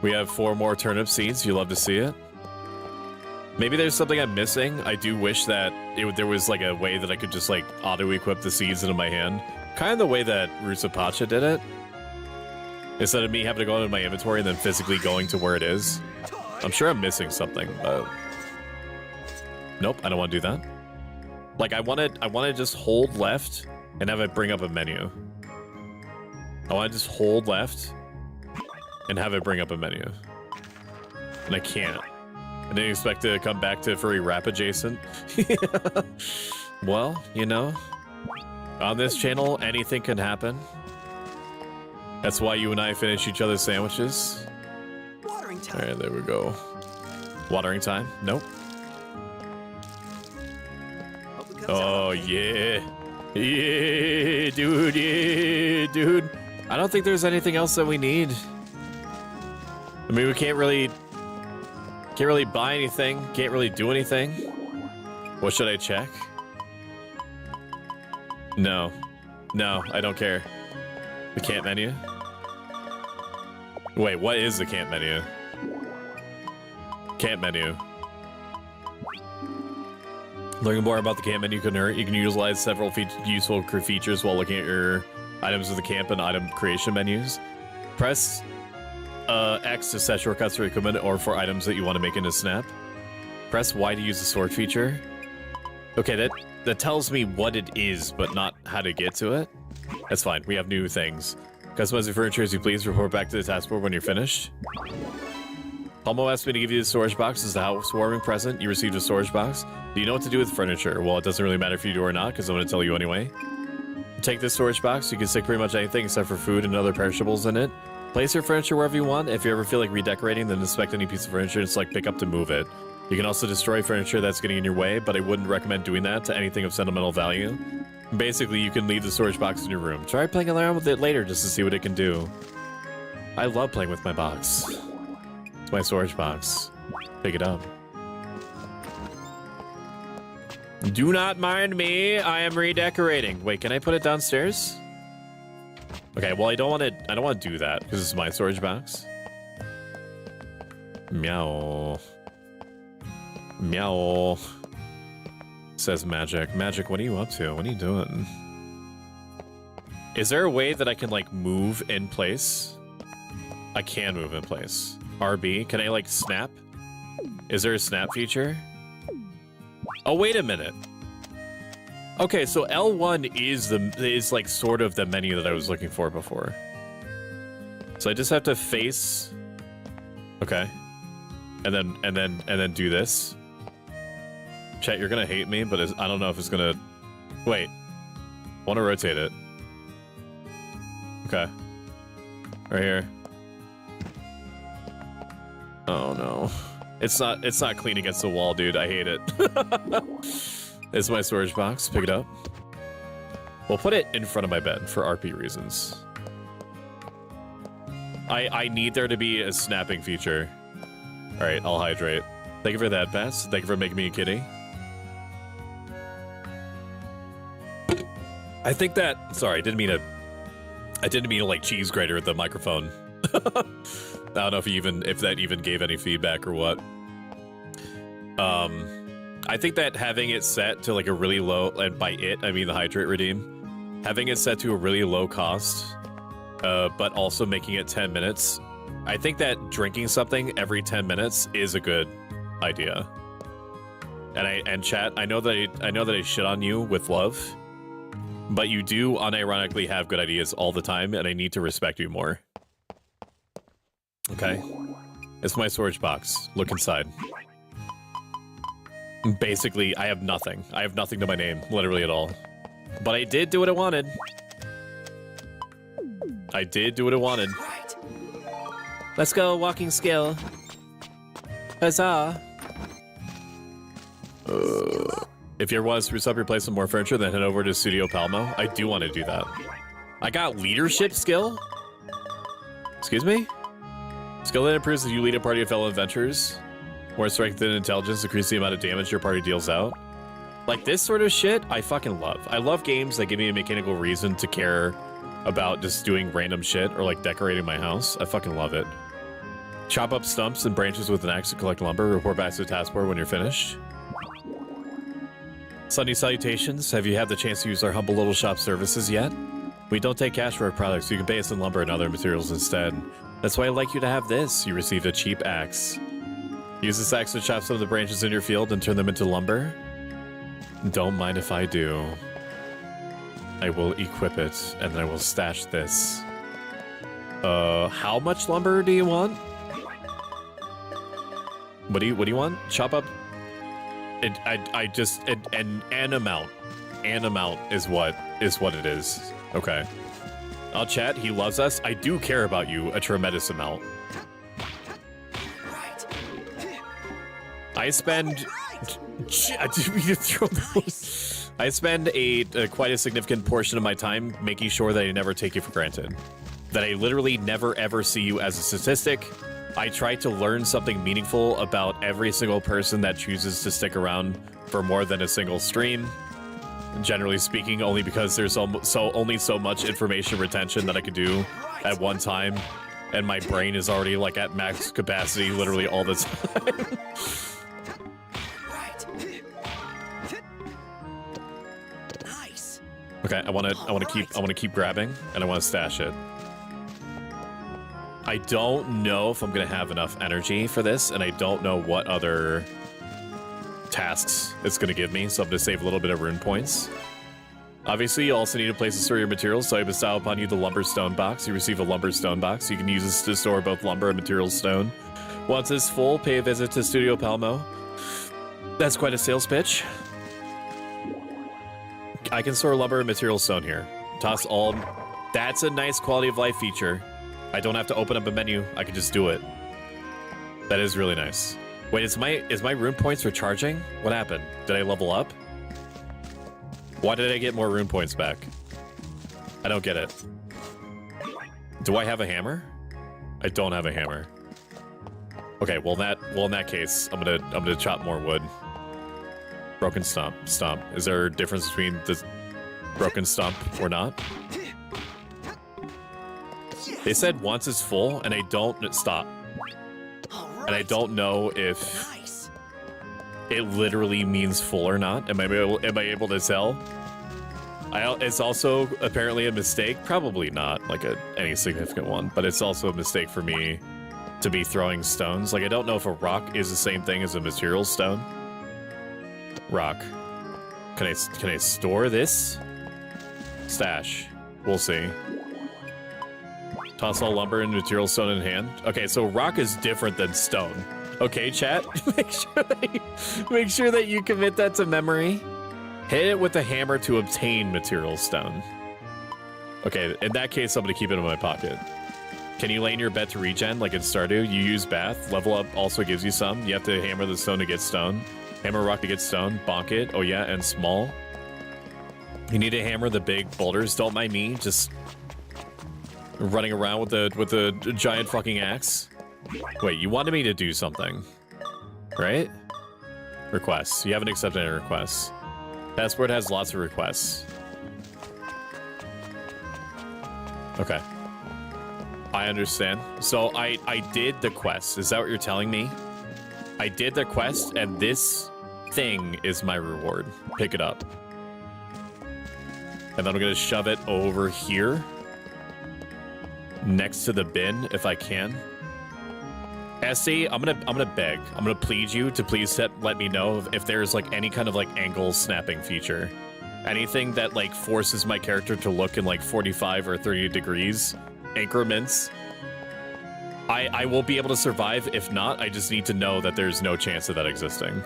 We have 4 more turnip seeds. You love to see it. Maybe there's something I'm missing. I do wish that there was like a way that I could just like auto-equip the seeds into my hand. Kind of the way that Rusapacha did it. Instead of me having to go into my inventory and then physically going to where it is. I'm sure I'm missing something, but... Nope, I don't want to do that. Like, I want to just hold left and have it bring up a menu. I want to just hold left and have it bring up a menu. And I can't. I didn't expect to come back to furry rap adjacent. Well, you know, on this channel, anything can happen. That's why you and I finish each other's sandwiches. Watering time. All right, there we go. Watering time? Nope. Oh, yeah. Yeah, dude, yeah, dude. I don't think there's anything else that we need. I mean, we can't really buy anything. Can't really do anything. What should I check? No. No, I don't care. The camp menu? Wait, what is the camp menu? Camp menu. Learning more about the camp menu can hurt. You can utilize several useful features while looking at your items of the camp and item creation menus. Press X to set shortcuts for equipment or for items that you want to make into Snap. Press Y to use the sort feature. Okay, that tells me what it is, but not how to get to it. That's fine. We have new things. Customize your furniture as you please. Report back to the task board when you're finished. Palmo asked me to give you the storage box as a housewarming present. You received a storage box. Do you know what to do with furniture? Well, it doesn't really matter if you do or not, because I'm going to tell you anyway. Take this storage box. You can stick pretty much anything except for food and other perishables in it. Place your furniture wherever you want. If you ever feel like redecorating, then inspect any piece of furniture and select pick up to move it. You can also destroy furniture that's getting in your way, but I wouldn't recommend doing that to anything of sentimental value. Basically, you can leave the storage box in your room. Try playing around with it later just to see what it can do. I love playing with my box. It's my storage box. Pick it up. Do not mind me. I am redecorating. Wait, can I put it downstairs? Okay, well, I don't want to do that because it's my storage box. Meow. Meow. Says Magic. Magic, what are you up to? What are you doing? Is there a way that I can, like, move in place? I can move in place. RB, can I, like, snap? Is there a snap feature? Oh, wait a minute. Okay, so L1 is like sort of the menu that I was looking for before. So I just have to face. Okay. And then do this. Chat, you're gonna hate me, but I don't know if it's gonna. Wait. Want to rotate it? Okay. Right here. Oh no. It's not clean against the wall, dude. I hate it. It's my storage box. Pick it up. We'll put it in front of my bed for RP reasons. I need there to be a snapping feature. All right, I'll hydrate. Thank you for that, Bats. Thank you for making me a kitty. I think that. Sorry, I didn't mean to like cheese grater at the microphone. I don't know if that even gave any feedback or what. I think that having it set to like a really low, and by it I mean the hydrate redeem, having it set to a really low cost, but also making it 10 minutes. I think that drinking something every 10 minutes is a good idea. And chat, I know that I shit on you with love, but you do unironically have good ideas all the time, and I need to respect you more. Okay, it's my storage box. Look inside. Basically, I have nothing. I have nothing to my name, literally at all. But I did do what I wanted. I did do what I wanted. Let's go, walking skill. Huzzah. If you ever want to spruce up your place with more furniture, then head over to Studio Palmo. I do want to do that. I got leadership skill? Excuse me? Skill that improves as you lead a party of fellow adventurers. More strength and intelligence increase the amount of damage your party deals out. Like this sort of shit, I fucking love. I love games that give me a mechanical reason to care about just doing random shit or like decorating my house. I fucking love it. Chop up stumps and branches with an axe to collect lumber. Report back to the taskbar when you're finished. Sunny salutations. Have you had the chance to use our humble little shop services yet? We don't take cash for our products. You can pay us in lumber and other materials instead. That's why I'd like you to have this. You received a cheap axe. Use this axe to chop some of the branches in your field and turn them into lumber. Don't mind if I do. I will equip it, and then I will stash this. How much lumber do you want? What do you want? Chop up? An amount. An amount is what it is. Okay. I'll chat. He loves us. I do care about you a tremendous amount. I spend... I spend quite a significant portion of my time making sure that I never take you for granted. That I literally never ever see you as a statistic. I try to learn something meaningful about every single person that chooses to stick around for more than a single stream. Generally speaking, only because there's only so much information retention that I could do at one time. And my brain is already like at max capacity literally all the time. Okay, I want to keep grabbing, and I want to stash it. I don't know if I'm gonna have enough energy for this, and I don't know what other tasks it's gonna give me, so I'm gonna save a little bit of rune points. Obviously, you also need a place to store your materials, so I bestow upon you the lumber stone box. You receive a lumber stone box. You can use this to store both lumber and material stone. Once it's full, pay a visit to Studio Palmo. That's quite a sales pitch. I can store lumber and material stone here. Toss all. That's a nice quality of life feature. I don't have to open up a menu. I can just do it. That is really nice. Wait, is my rune points recharging? What happened? Did I level up? Why did I get more rune points back? I don't get it. Do I have a hammer? I don't have a hammer. Okay, well in that case, I'm gonna chop more wood. Broken stump. Is there a difference between the broken stump or not? They said once it's full, and I don't stop. And I don't know if it literally means full or not. Am I able to tell? It's also apparently a mistake. Probably not like any significant one, but it's also a mistake for me to be throwing stones. Like I don't know if a rock is the same thing as a material stone. Rock. Can I store this? Stash. We'll see. Toss all lumber and material stone in hand. Okay, so rock is different than stone. Okay, chat. Make sure that you commit that to memory. Hit it with a hammer to obtain material stone. Okay, in that case, I'm gonna keep it in my pocket. Can you lay in your bed to regen like in Stardew? You use bath. Level up also gives you some. You have to hammer the stone to get stone. Hammer rock to get stone. Bonk it. Oh yeah, and small. You need to hammer the big boulders. Don't mind me. Just running around with the giant fucking axe. Wait, you wanted me to do something, right? Requests. You haven't accepted any requests. Passport has lots of requests. Okay. I understand. So I did the quest. Is that what you're telling me? I did the quest, and this thing is my reward. Pick it up. And then I'm gonna shove it over here. Next to the bin, if I can. Essie, I'm gonna beg. I'm gonna plead you to please let me know if there's like any kind of like angle snapping feature. Anything that like forces my character to look in like 45 or 30 degrees increments. I will be able to survive. If not, I just need to know that there's no chance of that existing.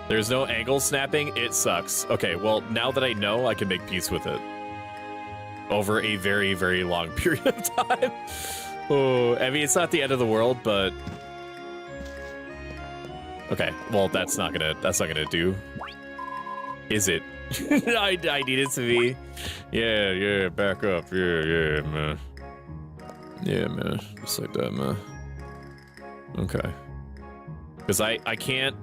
There's no angle snapping. It sucks. Okay, well, now that I know, I can make peace with it. Over a very, very long period of time. Oh, I mean, it's not the end of the world, but... Okay, well, that's not gonna do. Is it? I need it to be. Yeah, back up. Yeah, man. Yeah, man. Just like that, man. Okay. Because I can't.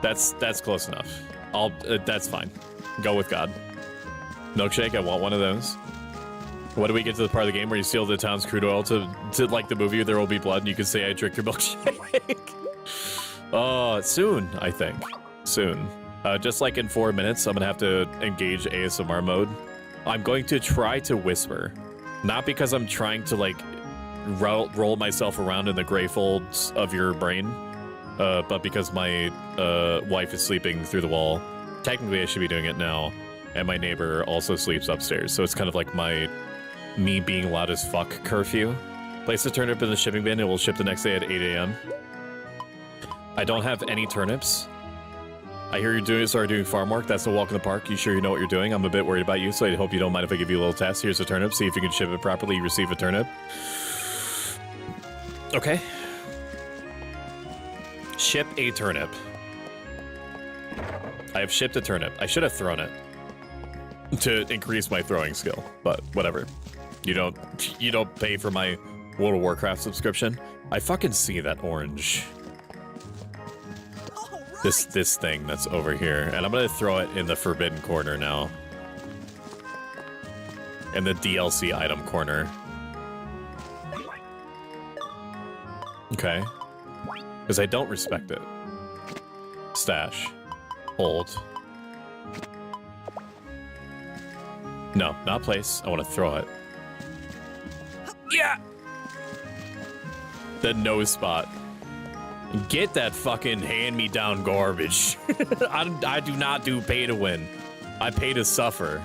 That's close enough. That's fine. Go with God. Milkshake, I want one of those. What do we get to the part of the game where you steal the town's crude oil to like the movie There Will Be Blood and you can say I tricked your milkshake? Soon, I think. Soon. Just like in 4 minutes, I'm gonna have to engage ASMR mode. I'm going to try to whisper. Not because I'm trying to like roll myself around in the gray folds of your brain, but because my wife is sleeping through the wall. Technically, I should be doing it now, and my neighbor also sleeps upstairs, so it's kind of like me being loud as fuck curfew. Place the turnip in the shipping bin. It will ship the next day at 8 a.m. I don't have any turnips. I hear you're started doing farm work. That's a walk in the park. You sure you know what you're doing? I'm a bit worried about you, so I hope you don't mind if I give you a little test. Here's a turnip. See if you can ship it properly. You receive a turnip. Okay. Ship a turnip. I have shipped a turnip. I should have thrown it to increase my throwing skill, but whatever. You don't pay for my World of Warcraft subscription. I fucking see that orange. This thing that's over here, and I'm gonna throw it in the forbidden corner now. In the DLC item corner. Okay. Because I don't respect it. Stash. Hold. No, not place. I want to throw it. Yeah! The nose spot. Get that fucking hand-me-down garbage. I do not do pay to win. I pay to suffer.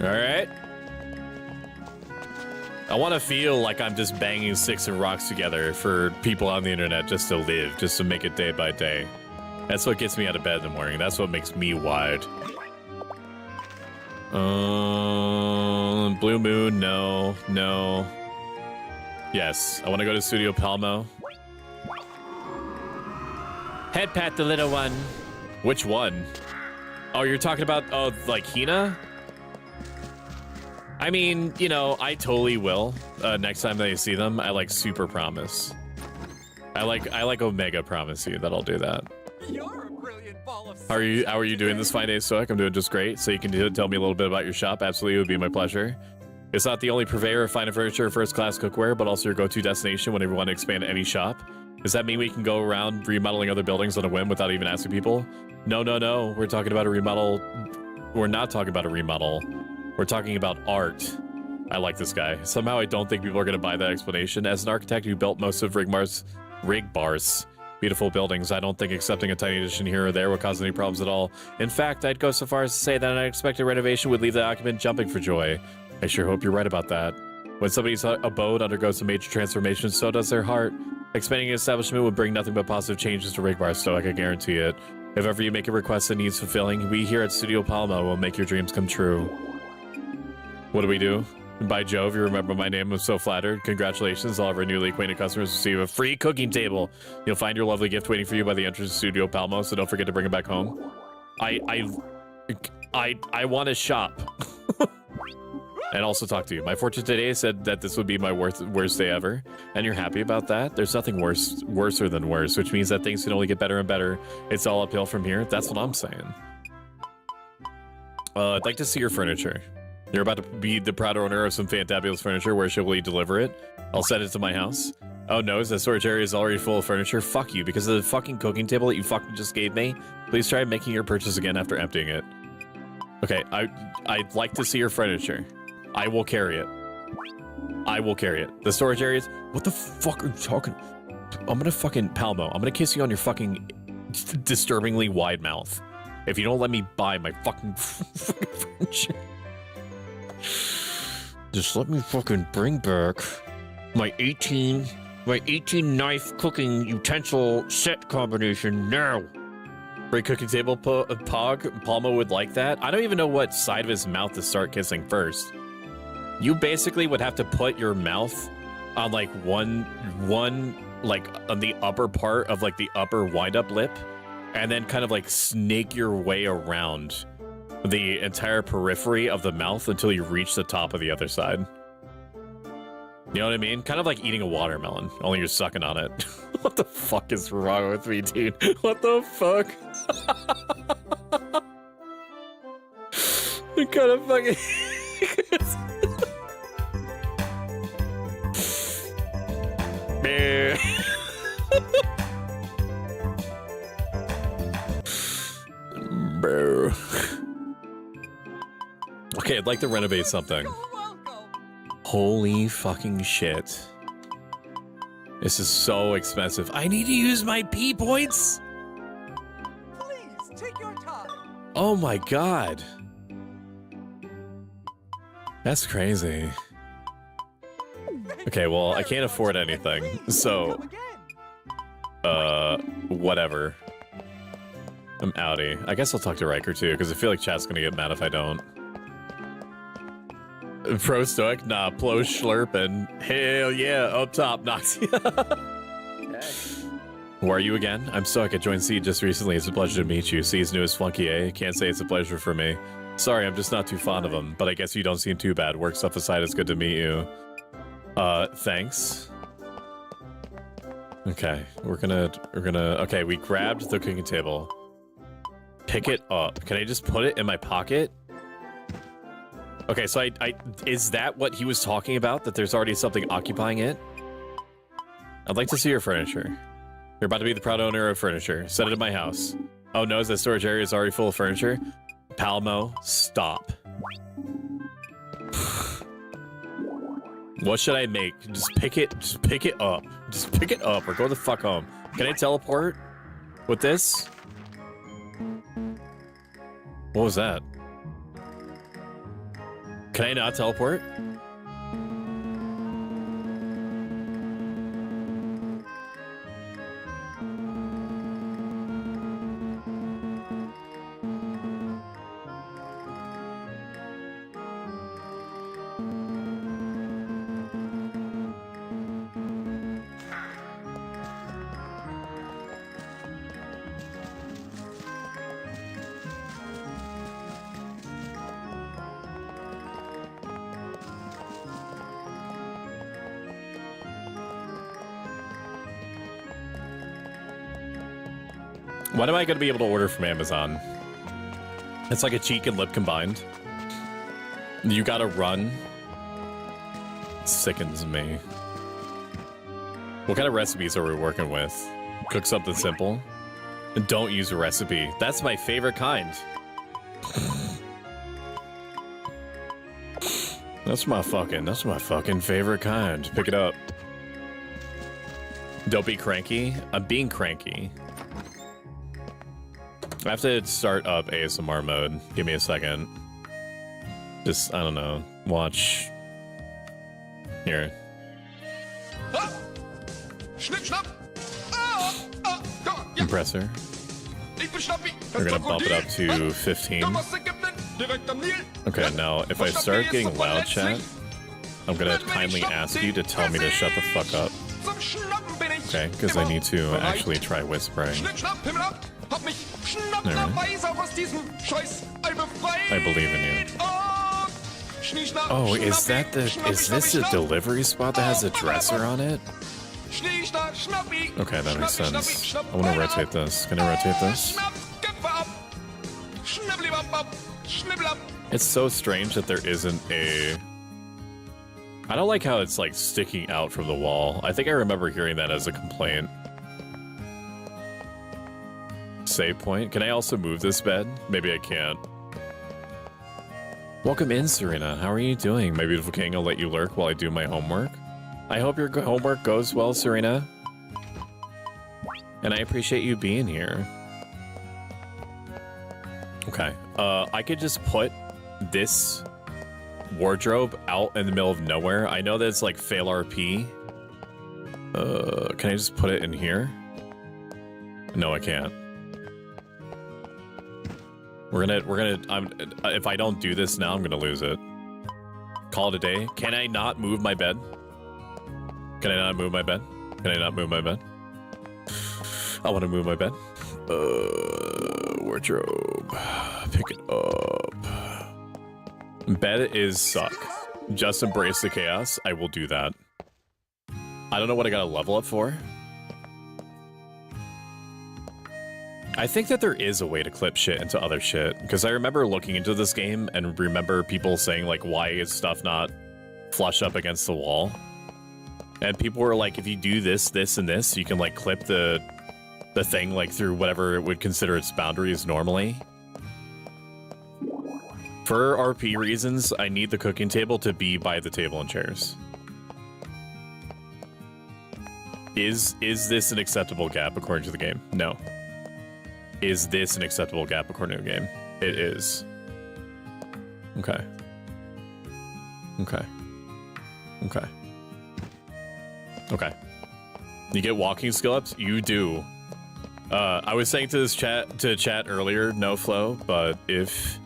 Alright? I want to feel like I'm just banging sticks and rocks together for people on the internet just to live, just to make it day by day. That's what gets me out of bed in the morning. That's what makes me wired. Blue Moon, no. Yes, I want to go to Studio Palmo. Head pat the little one. Which one? Oh, you're talking about, like Hina? I mean, you know, I totally will. Next time that I see them, I like super promise. I like Omega promise you that I'll do that. You're a brilliant ball of How are you doing this fine day, Stoic? I'm doing just great. So you can tell me a little bit about your shop. Absolutely, it would be my pleasure. It's not the only purveyor of fine furniture or first-class cookware, but also your go-to destination whenever you want to expand any shop. Does that mean we can go around remodeling other buildings on a whim without even asking people? No. We're talking about a remodel. We're not talking about a remodel. We're talking about art. I like this guy. Somehow I don't think people are going to buy that explanation. As an architect who built most of Rigbar's beautiful buildings, I don't think accepting a tiny addition here or there would cause any problems at all. In fact, I'd go so far as to say that an unexpected renovation would leave the occupant jumping for joy. I sure hope you're right about that. When somebody's abode undergoes a major transformation, so does their heart. Expanding an establishment would bring nothing but positive changes to Rigbar, Stoic, I guarantee it. If ever you make a request that needs fulfilling, we here at Studio Palma will make your dreams come true. What do we do? By Jove, you remember my name. I'm so flattered. Congratulations. All of our newly acquainted customers receive a free cooking table. You'll find your lovely gift waiting for you by the entrance to Studio Palmo, so don't forget to bring it back home. I want to shop. And also talk to you. My fortune today said that this would be my worst day ever, and you're happy about that? There's nothing worser than worse, which means that things can only get better and better. It's all uphill from here. That's what I'm saying. I'd like to see your furniture. You're about to be the proud owner of some fantabulous furniture. Where shall we deliver it? I'll send it to my house. Oh no, the storage area is already full of furniture. Fuck you, because of the fucking cooking table that you fucking just gave me. Please try making your purchase again after emptying it. Okay, I'd like to see your furniture. I will carry it. I will carry it. The storage areas. What the fuck are you talking? I'm gonna fucking Palmo. I'm gonna kiss you on your fucking disturbingly wide mouth if you don't let me buy my fucking furniture. Just let me fucking bring back my 18 knife cooking utensil set combination now. Great cooking table, Pog. Palmo would like that. I don't even know what side of his mouth to start kissing first. You basically would have to put your mouth on like one like on the upper part of like the upper wind-up lip, and then kind of like snake your way around the entire periphery of the mouth until you reach the top of the other side. You know what I mean? Kind of like eating a watermelon, only you're sucking on it. What the fuck is wrong with me, dude? What the fuck? You kind of fucking... Bro. Okay, I'd like to renovate something. Holy fucking shit. This is so expensive. I need to use my P points. Please take your time. Oh my god. That's crazy. Okay, well, I can't afford anything, so... whatever. I'm outie. I guess I'll talk to Riker too, because I feel like chat's gonna get mad if I don't. Pro Stoic? Nah, Plo Schlurpin. Hell yeah, up top, Noxy. Who are you again? I'm Stoic. I joined Seed just recently. It's a pleasure to meet you. Seed's newest flunky, eh? Can't say it's a pleasure for me. Sorry, I'm just not too fond of him, but I guess you don't seem too bad. Work stuff aside, it's good to meet you. Thanks. Okay, we're gonna, okay, we grabbed the cooking table. Pick it up. Can I just put it in my pocket? Okay, so is that what he was talking about? That there's already something occupying it? I'd like to see your furniture. You're about to be the proud owner of furniture. Set it in my house. Oh no, is that storage area is already full of furniture? Palmo, stop. What should I make? Just pick it up. Just pick it up or go the fuck home. Can I teleport with this? What was that? Can I not teleport? When am I going to be able to order from Amazon? It's like a cheek and lip combined. You gotta run. It sickens me. What kind of recipes are we working with? Cook something simple. And don't use a recipe. That's my favorite kind. That's my fucking favorite kind. Pick it up. Don't be cranky. I'm being cranky. I have to start up ASMR mode. Give me a second. Just, I don't know, watch. Here. Compressor. We're gonna bump it up to 15. Okay, now if I start getting loud, chat, I'm gonna kindly ask you to tell me to shut the fuck up. Okay, because I need to actually try whispering. Right. I believe in you. Oh, is this a delivery spot that has a dresser on it? Okay, that makes sense. I want to rotate this. Can I rotate this? It's so strange that there isn't a... I don't like how it's like sticking out from the wall. I think I remember hearing that as a complaint. Save point. Can I also move this bed? Maybe I can't. Welcome in, Serena. How are you doing? My beautiful king, I'll let you lurk while I do my homework. I hope your homework goes well, Serena. And I appreciate you being here. Okay. I could just put this wardrobe out in the middle of nowhere. I know that it's like fail RP. Can I just put it in here? No, I can't. If I don't do this now, I'm gonna lose it. Call it a day. Can I not move my bed? Can I not move my bed? Can I not move my bed? I want to move my bed. Wardrobe. Pick it up. Bed is suck. Just embrace the chaos. I will do that. I don't know what I gotta level up for. I think that there is a way to clip shit into other shit, because I remember looking into this game and remember people saying, like, why is stuff not flush up against the wall? And people were like, if you do this, this, and this, you can, like, clip the thing, like, through whatever it would consider its boundaries normally. For RP reasons, I need the cooking table to be by the table and chairs. Is this an acceptable gap according to the game? No. Is this an acceptable gap according to the game? It is. Okay. Okay. Okay. Okay. You get walking skill ups? You do. I was saying to chat earlier, no flow, but if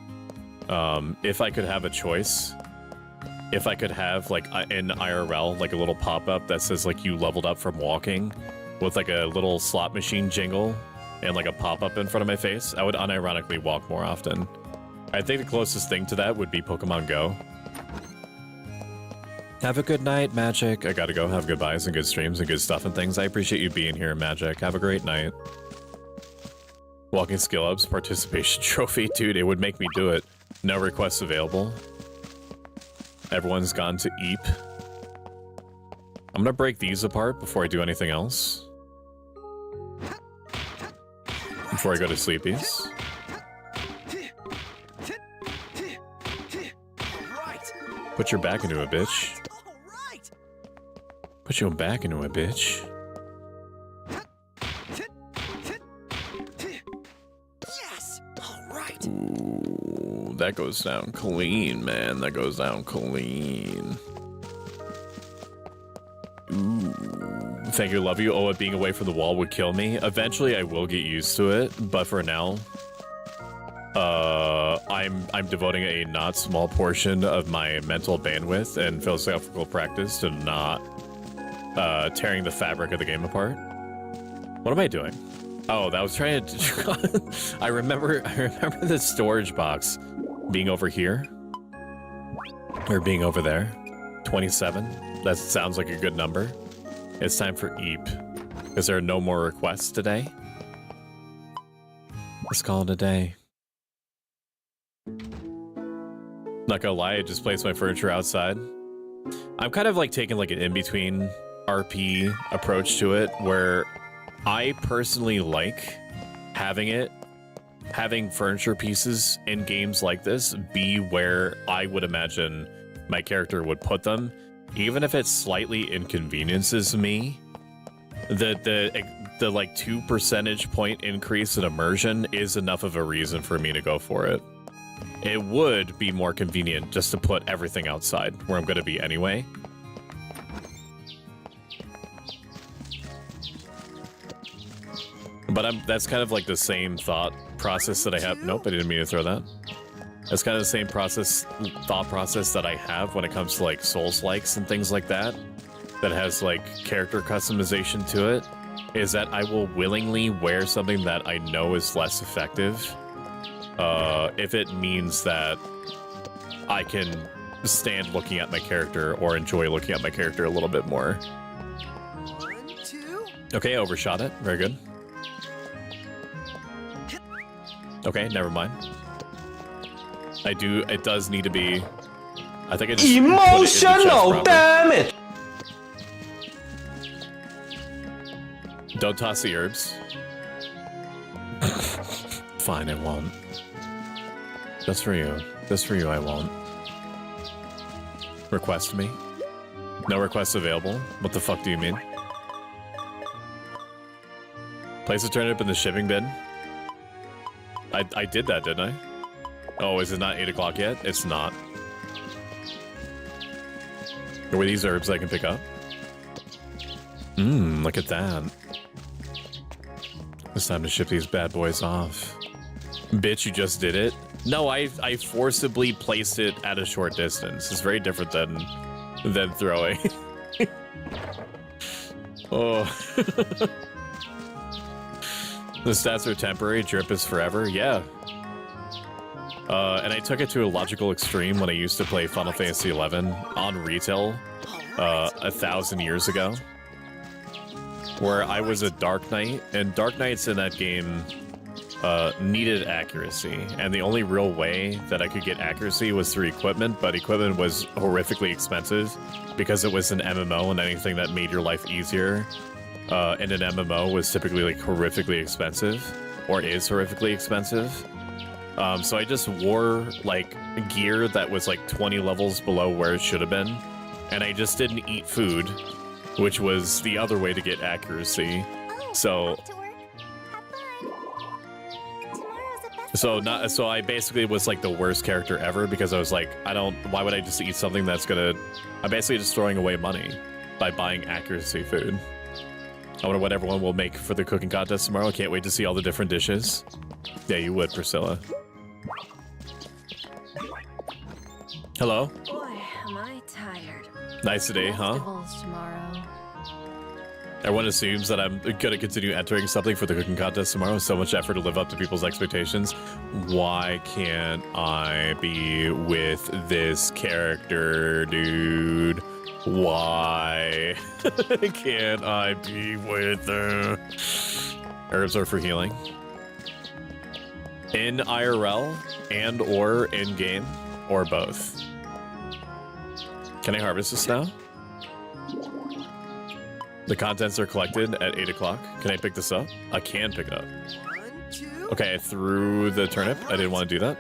I could have a choice, if I could have like in IRL like a little pop-up that says like you leveled up from walking with like a little slot machine jingle and like a pop-up in front of my face, I would unironically walk more often. I think the closest thing to that would be Pokemon Go. Have a good night, Magic. I gotta go. Have goodbyes and good streams and good stuff and things. I appreciate you being here, Magic. Have a great night. Walking skill ups, participation trophy. Dude, it would make me do it. No requests available. Everyone's gone to Eep. I'm gonna break these apart before I do anything else. Before I go to sleepies. Put your back into a bitch. Put your back into a bitch. Yes! Alright! Ooh, that goes down clean, man. That goes down clean. Ooh. Thank you, love you. Oh, being away from the wall would kill me. Eventually, I will get used to it, but for now, I'm devoting a not small portion of my mental bandwidth and philosophical practice to not tearing the fabric of the game apart. What am I doing? Oh, that was trying to. I remember the storage box being over here or being over there. 27. That sounds like a good number. It's time for Eep. Is there no more requests today? Let's call it a day. Not gonna lie, I just placed my furniture outside. I'm kind of like taking like an in-between RP approach to it, where I personally like having furniture pieces in games like this be where I would imagine my character would put them, even if it slightly inconveniences me. The like 2 percentage point increase in immersion is enough of a reason for me to go for it. It would be more convenient just to put everything outside where I'm going to be anyway. But that's kind of like the same thought process that I have. Nope, I didn't mean to throw that. That's kind of the same thought process that I have when it comes to like Souls-likes and things like that. That has like character customization to it. Is that I will willingly wear something that I know is less effective. If it means that I can stand looking at my character or enjoy looking at my character a little bit more. 1, 2. Okay, overshot it. Very good. Okay, never mind. It does need to be... I think I just emotional damage! Don't toss the herbs. Fine, I won't. Just for you. Just for you, I won't. Request me? No requests available? What the fuck do you mean? Place a turnip in the shipping bin? I did that, didn't I? Oh, is it not 8 o'clock yet? It's not. Were these herbs I can pick up? Look at that. It's time to ship these bad boys off. Bitch, you just did it? No, I forcibly placed it at a short distance. It's very different than throwing. Oh. The stats are temporary, drip is forever. Yeah. And I took it to a logical extreme when I used to play Final Fantasy XI on retail 1,000 years ago, where I was a Dark Knight, and Dark Knights in that game needed accuracy, and the only real way that I could get accuracy was through equipment, but equipment was horrifically expensive because it was an MMO, and anything that made your life easier in an MMO was typically like horrifically expensive, or is horrifically expensive. So I just wore like gear that was like 20 levels below where it should have been, and I just didn't eat food, which was the other way to get accuracy. So I basically was like the worst character ever because I was like, why would I just eat something that's I'm basically just throwing away money by buying accuracy food. I wonder what everyone will make for the cooking contest tomorrow. I can't wait to see all the different dishes. Yeah, you would, Priscilla. Hello? Boy, am I tired. Nice today, huh? Festivals tomorrow. Everyone assumes that I'm gonna continue entering something for the cooking contest tomorrow. So much effort to live up to people's expectations. Why can't I be with this character, dude? Why can't I be with her? Herbs are for healing. In IRL and or in game or both. Can I harvest this now? The contents are collected at 8 o'clock. Can I pick this up? I can pick it up. Okay, I threw the turnip. I didn't want to do that.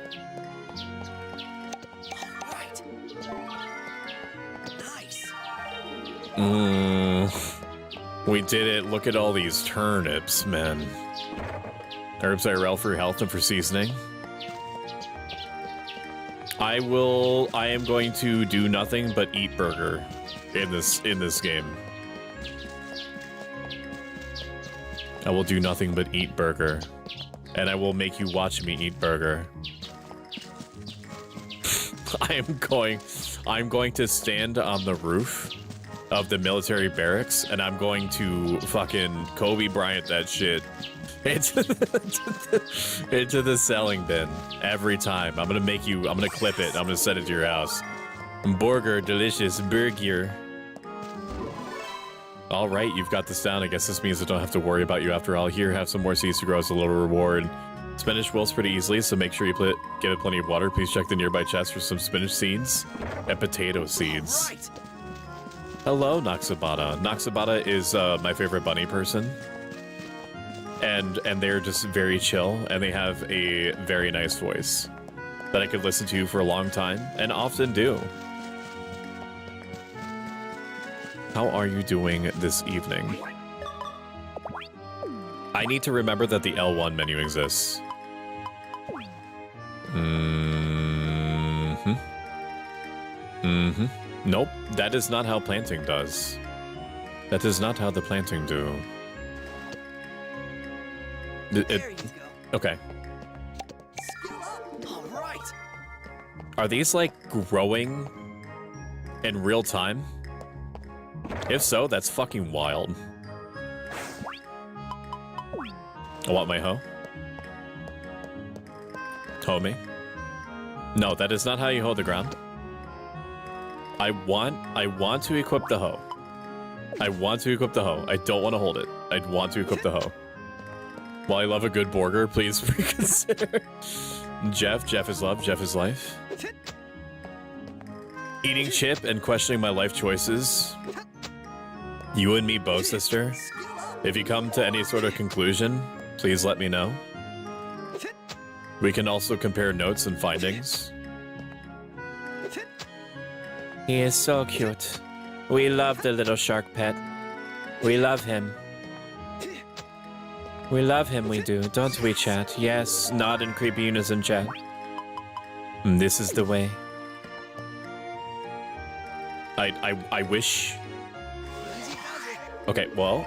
We did it. Look at all these turnips, man. Herbs IRL for health and for seasoning. I am going to do nothing but eat burger in this game. I will do nothing but eat burger. And I will make you watch me eat burger. I'm going to stand on the roof of the military barracks, and I'm going to fucking Kobe Bryant that shit into the selling bin every time. I'm gonna clip it. I'm gonna send it to your house. Burger, delicious burger. All right, you've got this down. I guess this means I don't have to worry about you after all. Here, have some more seeds to grow as a little reward. Spinach wilts pretty easily, so make sure you give it plenty of water. Please check the nearby chest for some spinach seeds and potato seeds. Right. Hello, Noxabata. Noxabata is my favorite bunny person. And they're just very chill, and they have a very nice voice that I could listen to for a long time, and often do. How are you doing this evening? I need to remember that the L1 menu exists. Nope, that is not how planting does. That is not how the planting do. Okay. All right. Are these like growing in real time? If so, that's fucking wild. I want my hoe. Hoe me. No, that is not how you hoe the ground. I want to equip the hoe. I want to equip the hoe. I don't want to hold it. I want to equip the hoe. While I love a good burger, please reconsider. Jeff is love, Jeff is life. Eating chip and questioning my life choices. You and me both, sister. If you come to any sort of conclusion, please let me know. We can also compare notes and findings. He is so cute. We love the little shark pet. We love him. We love him, we do. Don't we, chat? Yes, nod in creepy unison, chat. This is the way. I wish... Okay, well...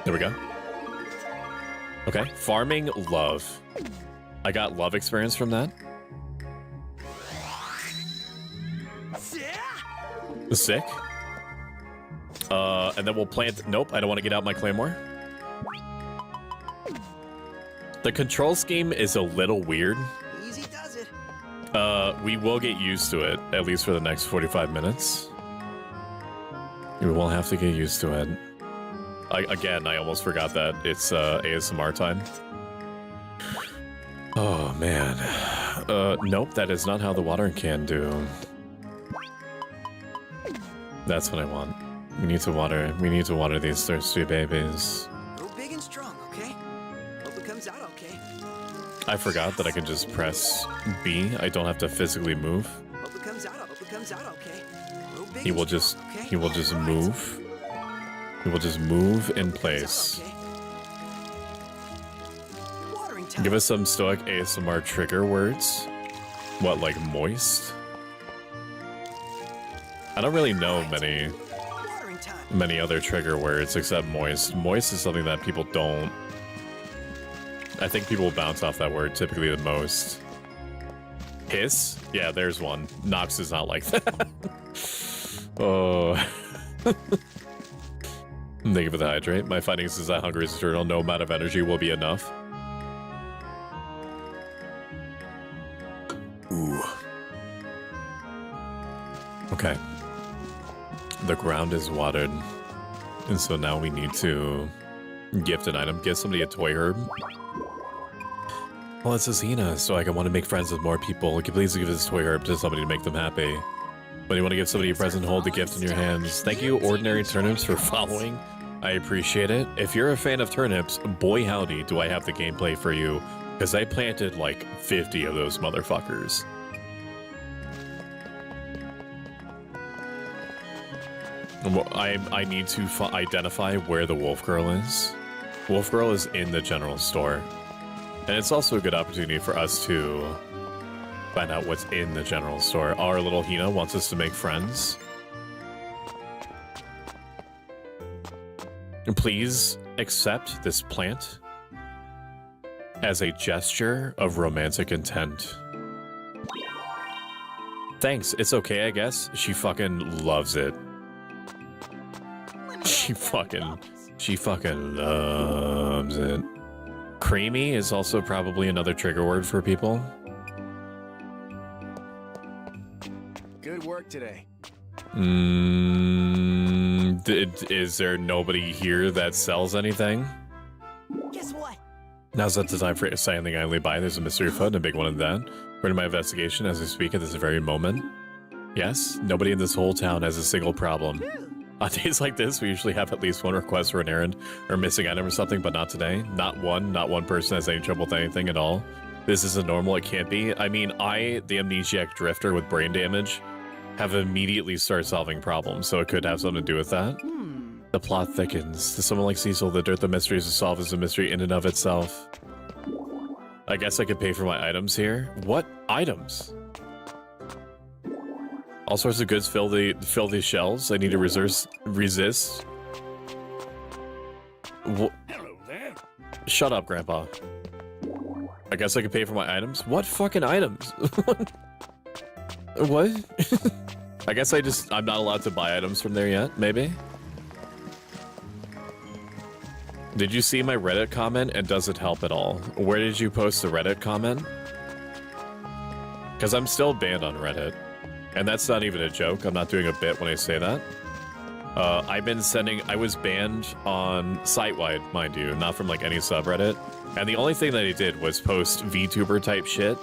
There we go. Okay, farming love. I got love experience from that. Sick. And then we'll plant... Nope, I don't want to get out my claymore. The control scheme is a little weird. Easy does it. We will get used to it, at least for the next 45 minutes. We will have to get used to it. Again, I almost forgot that it's ASMR time. Oh, man. Nope, that is not how the watering can do. That's what I want. We need to water these thirsty babies. Go big and strong, okay? Hope it comes out okay. I forgot that I can just press B. I don't have to physically move. Hope it comes out okay. Go big He will and just strong, okay? he will just move. He will just move in place. Watering time. Give us some Stoic ASMR trigger words. What, like moist? I don't really know many other trigger words except moist. Moist is something that people don't... I think people bounce off that word typically the most. Hiss? Yeah, there's one. Nox is not like that. Oh. Thank you for the hydrate. My findings is that hunger is eternal. No amount of energy will be enough. Ooh. Okay. The ground is watered. And so now we need to gift an item. Give somebody a toy herb. Well, it's Azina, so I want to make friends with more people. Can you please give this toy herb to somebody to make them happy? When you want to give somebody a present, hold the gift in your hands. Thank you, Ordinary Turnips, for following. I appreciate it. If you're a fan of turnips, boy howdy, do I have the gameplay for you. Because I planted like 50 of those motherfuckers. I need to identify where the Wolf Girl is. Wolf Girl is in the general store. And it's also a good opportunity for us to find out what's in the general store. Our little Hina wants us to make friends. Please accept this plant as a gesture of romantic intent. Thanks, it's okay, I guess. She fucking loves it. She fucking loves it. Creamy is also probably another trigger word for people. Good work today. Is there nobody here that sells anything? Guess what? Now's not the time for something I only buy. There's a mystery foot and a big one in that. We're in my investigation as I speak at this very moment. Yes, nobody in this whole town has a single problem. On days like this, we usually have at least one request for an errand or missing item or something, but not today. Not one person has any trouble with anything at all. This isn't normal, it can't be. I mean, the amnesiac drifter with brain damage, have immediately started solving problems, so it could have something to do with that. The plot thickens. To someone like Cecil, the dirt the mysteries to solve is a mystery in and of itself. I guess I could pay for my items here. What items? All sorts of goods fill these shelves. I need to resist. Hello there. Shut up, Grandpa. I guess I could pay for my items. What fucking items? What? I guess I'm not allowed to buy items from there yet, maybe? Did you see my Reddit comment, and does it help at all? Where did you post the Reddit comment? Because I'm still banned on Reddit. And that's not even a joke. I'm not doing a bit when I say that. I was banned on site-wide, mind you, not from like any subreddit. And the only thing that I did was post VTuber type shit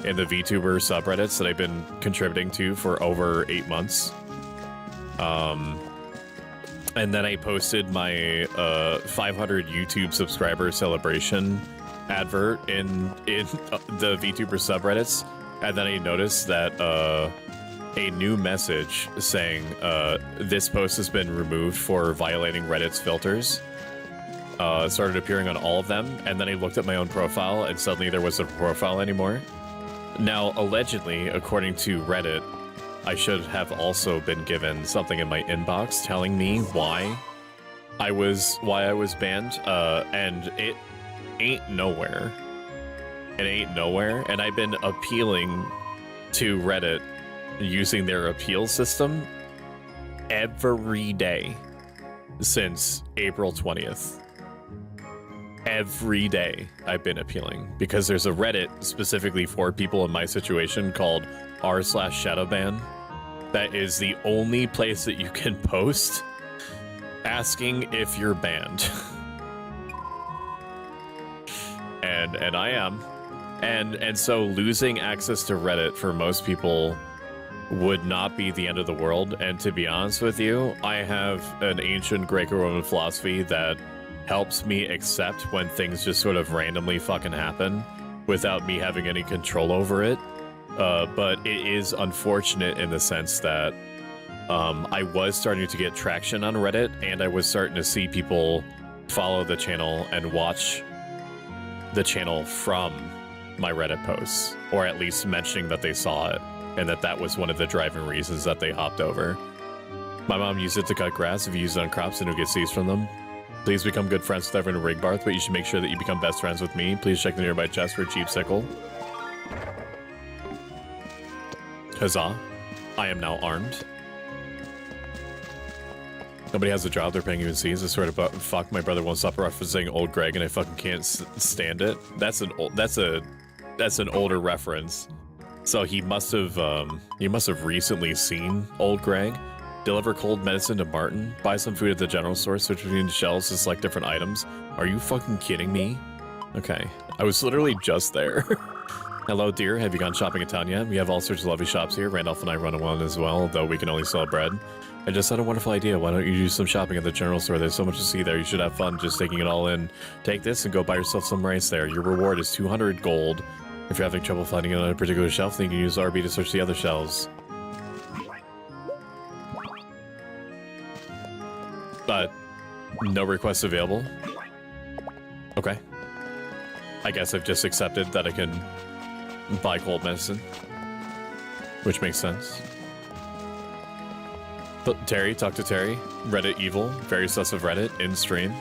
in the VTuber subreddits that I've been contributing to for over 8 months. And then I posted my 500 YouTube subscriber celebration advert in the VTuber subreddits. And then I noticed that a new message saying this post has been removed for violating Reddit's filters started appearing on all of them, and then I looked at my own profile and suddenly there wasn't a profile anymore. Now, allegedly, according to Reddit, I should have also been given something in my inbox telling me why I was banned, and it ain't nowhere. It ain't nowhere, and I've been appealing to Reddit using their appeal system every day since April 20th. every day I've been appealing, because there's a Reddit specifically for people in my situation called r/shadowban. That is the only place that you can post asking if you're banned. and I am. And so losing access to Reddit for most people would not be the end of the world. And to be honest with you, I have an ancient Greco-Roman philosophy that helps me accept when things just sort of randomly fucking happen without me having any control over it. But it is unfortunate in the sense that I was starting to get traction on Reddit, and I was starting to see people follow the channel and watch the channel from my Reddit posts, or at least mentioning that they saw it, and that was one of the driving reasons that they hopped over. My mom used it to cut grass. If you use it on crops, and you'll get seeds from them. Please become good friends with everyone in Rigbarth, but you should make sure that you become best friends with me. Please check the nearby chest for a cheap sickle. Huzzah. I am now armed. Nobody has a job, they're paying you in seeds. I swear to fuck, my brother won't stop referencing old Greg, and I fucking can't stand it. That's an older reference. So he must have recently seen old Greg. Deliver cold medicine to Martin. Buy some food at the general store. Switch between shelves to select different items. Are you fucking kidding me? Okay, I was literally just there. Hello, dear. Have you gone shopping in town yet? We have all sorts of lovely shops here. Randolph and I run one as well, though we can only sell bread. I just had a wonderful idea. Why don't you do some shopping at the general store? There's so much to see there. You should have fun just taking it all in. Take this and go buy yourself some rice there. Your reward is 200 gold. If you're having trouble finding it on a particular shelf, then you can use RB to search the other shelves. But no requests available. Okay. I guess I've just accepted that I can buy cold medicine, which makes sense. But Terry, talk to Terry. Reddit evil, very sus of Reddit in stream.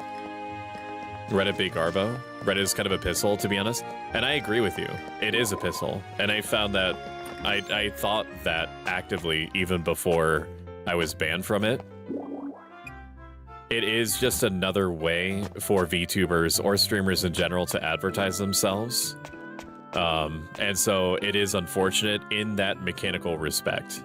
Reddit big Garbo. Reddit is kind of a pisshole, to be honest. And I agree with you. It is a pisshole. And I found that I thought that actively even before I was banned from it. It is just another way for VTubers or streamers in general to advertise themselves. And so it is unfortunate in that mechanical respect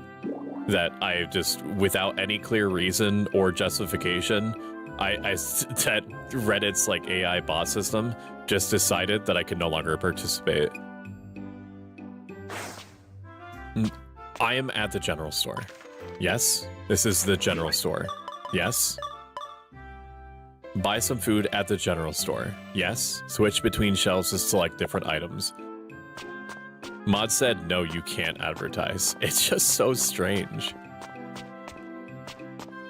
that I just, without any clear reason or justification, that Reddit's like AI bot system just decided that I could no longer participate. I am at the general store. Yes, this is the general store. Yes. Buy some food at the general store. Yes. Switch between shelves to select different items. Mod said, no, you can't advertise. It's just so strange.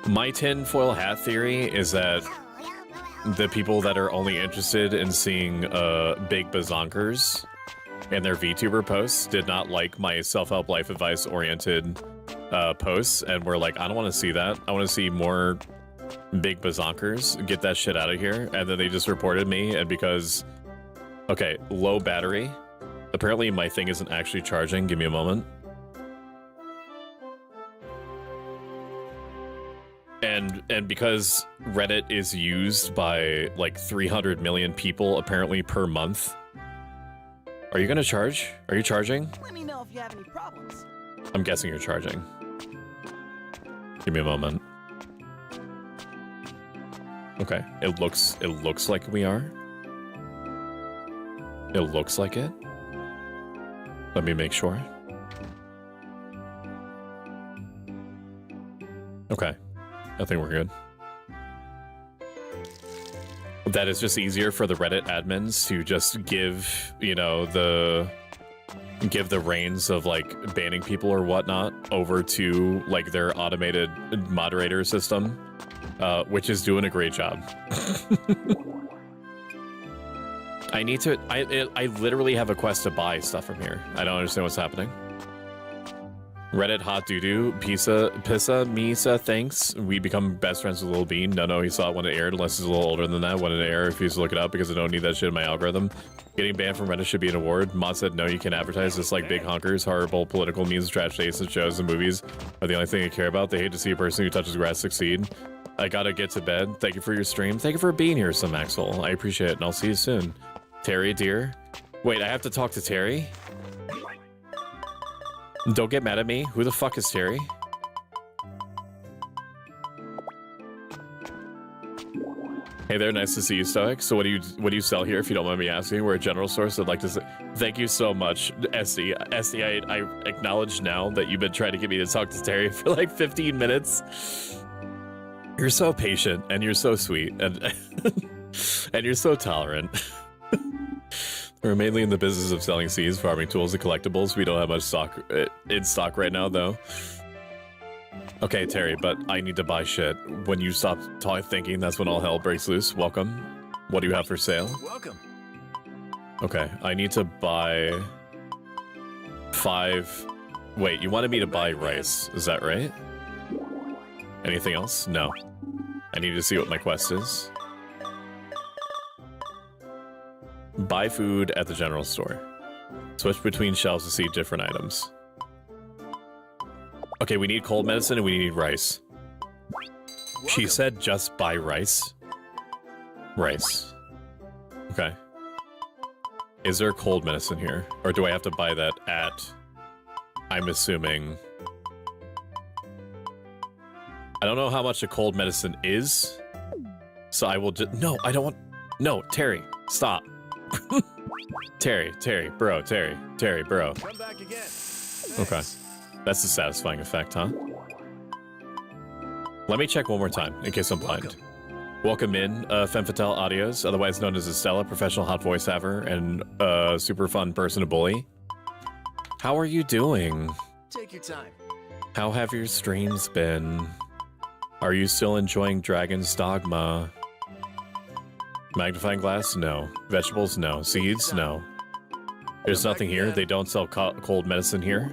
My tinfoil hat theory is that the people that are only interested in seeing big bazonkers in their VTuber posts did not like my self-help life advice oriented posts and were like, I don't want to see that. I want to see more big bazonkers. Get that shit out of here. And then they just reported me, and because, okay, low battery. Apparently my thing isn't actually charging. Give me a moment. And because Reddit is used by like 300 million people apparently per month. Are you gonna charge? Are you charging? Let me know if you have any problems. I'm guessing you're charging. Give me a moment. Okay, it looks like we are. It looks like it. Let me make sure. Okay, I think we're good. That is just easier for the Reddit admins to just give, you know, the reins of like banning people or whatnot over to like their automated moderator system, which is doing a great job. I literally have a quest to buy stuff from here. I don't understand what's happening. Reddit hot doo-doo, pissa, misa, thanks. We become best friends with Lil Bean. No, he saw it when it aired, unless he's a little older than that. When it aired, refused to look it up because I don't need that shit in my algorithm. Getting banned from Reddit should be an award. Mod said no, you can advertise this like big honkers. Horrible political memes, trash tastes, and shows and movies are the only thing they care about. They hate to see a person who touches grass succeed. I gotta get to bed. Thank you for your stream. Thank you for being here, Sam Maxwell. I appreciate it, and I'll see you soon. Terry, dear. Wait, I have to talk to Terry? Don't get mad at me. Who the fuck is Terry? Hey there, nice to see you, Stoic. So what do you sell here, if you don't mind me asking? We're a general source. I'd like to say thank you so much, Esty. Esty, I acknowledge now that you've been trying to get me to talk to Terry for like 15 minutes. You're so patient, and you're so sweet, and and you're so tolerant. We're mainly in the business of selling seeds, farming tools, and collectibles. We don't have much stock in stock right now, though. Okay, Terry, but I need to buy shit. When you stop thinking, that's when all hell breaks loose. Welcome. What do you have for sale? Welcome. Okay, I need to buy 5... Wait, you wanted me to buy rice, is that right? Anything else? No. I need to see what my quest is. Buy food at the general store. Switch between shelves to see different items. Okay, we need cold medicine and we need rice. Welcome. She said just buy rice. Rice. Okay. Is there cold medicine here? Or do I have to buy that at... I'm assuming... I don't know how much a cold medicine is. So I will just... No, I don't want... No, Terry, stop. Terry, bro. Come back again. Okay. That's a satisfying effect, huh? Let me check one more time, in case I'm blind. Welcome in, Femme Fatale Audios, otherwise known as Estella, professional hot voice haver, and super fun person to bully. How are you doing? Take your time. How have your streams been? Are you still enjoying Dragon's Dogma? Magnifying glass? No. Vegetables? No. Seeds? No. There's nothing here. They don't sell cold medicine here.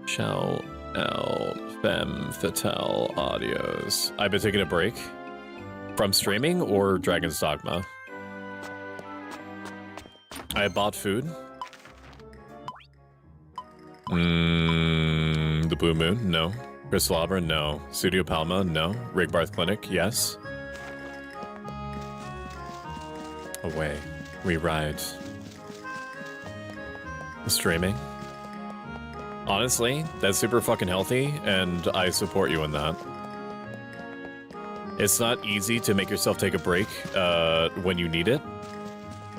Shall El Femme Fatale Audios. I've been taking a break from streaming or Dragon's Dogma. I bought food. The Blue Moon? No. Crystal Opera? No. Studio Palma? No. Rigbarth Clinic? Yes. Away. We ride. Streaming. Honestly, that's super fucking healthy, and I support you in that. It's not easy to make yourself take a break when you need it.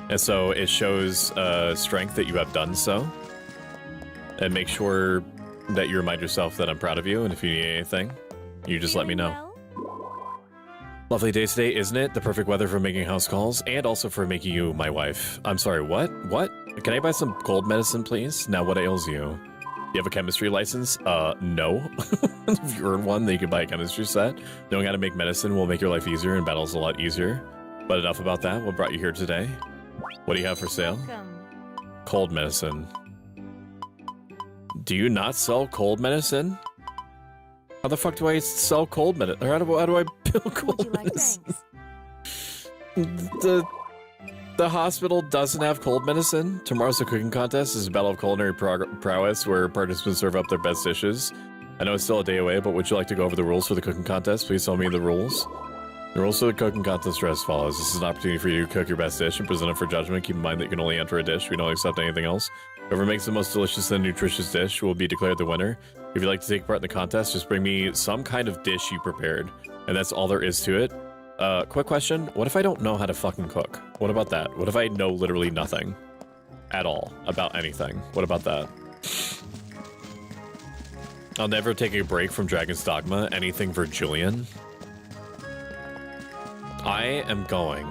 And so it shows strength that you have done so. And make sure that you remind yourself that I'm proud of you, and if you need anything, you just let me know. Lovely day today, isn't it? The perfect weather for making house calls, and also for making you my wife. I'm sorry, what? What? Can I buy some cold medicine, please? Now, what ails you? You have a chemistry license? No. If you earn one, then you can buy a chemistry set. Knowing how to make medicine will make your life easier and battles a lot easier. But enough about that. What brought you here today? What do you have for sale? Cold medicine. Do you not sell cold medicine? How the fuck do I sell cold medicine? Or how do I build cold medicine? The hospital doesn't have cold medicine. Tomorrow's a cooking contest. This is a battle of culinary prowess where participants serve up their best dishes. I know it's still a day away, but would you like to go over the rules for the cooking contest? Please tell me the rules. The rules for the cooking contest are as follows. This is an opportunity for you to cook your best dish and present it for judgment. Keep in mind that you can only enter a dish. We don't accept anything else. Whoever makes the most delicious and nutritious dish will be declared the winner. If you'd like to take part in the contest, just bring me some kind of dish you prepared. And that's all there is to it. Quick question. What if I don't know how to fucking cook? What about that? What if I know literally nothing at all about anything? What about that? I'll never take a break from Dragon's Dogma. Anything for Julian. I am going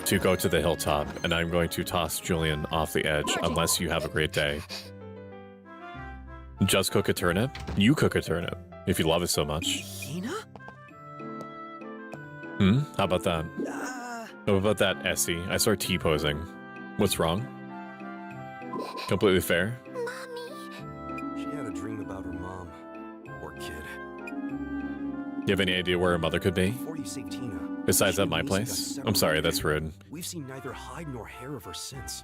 to go to the hilltop, and I'm going to toss Julian off the edge, unless you have a great day. Just cook a turnip? You cook a turnip, if you love it so much. How about that? How about that, Essie? I start T-posing. What's wrong? Completely fair. Mommy, dream about her mom. Or kid. You have any idea where her mother could be? Before you saved Tina, Besides she at and my Macy got place? I'm separated sorry, that's again. rude. We've seen neither hide nor hair of her since.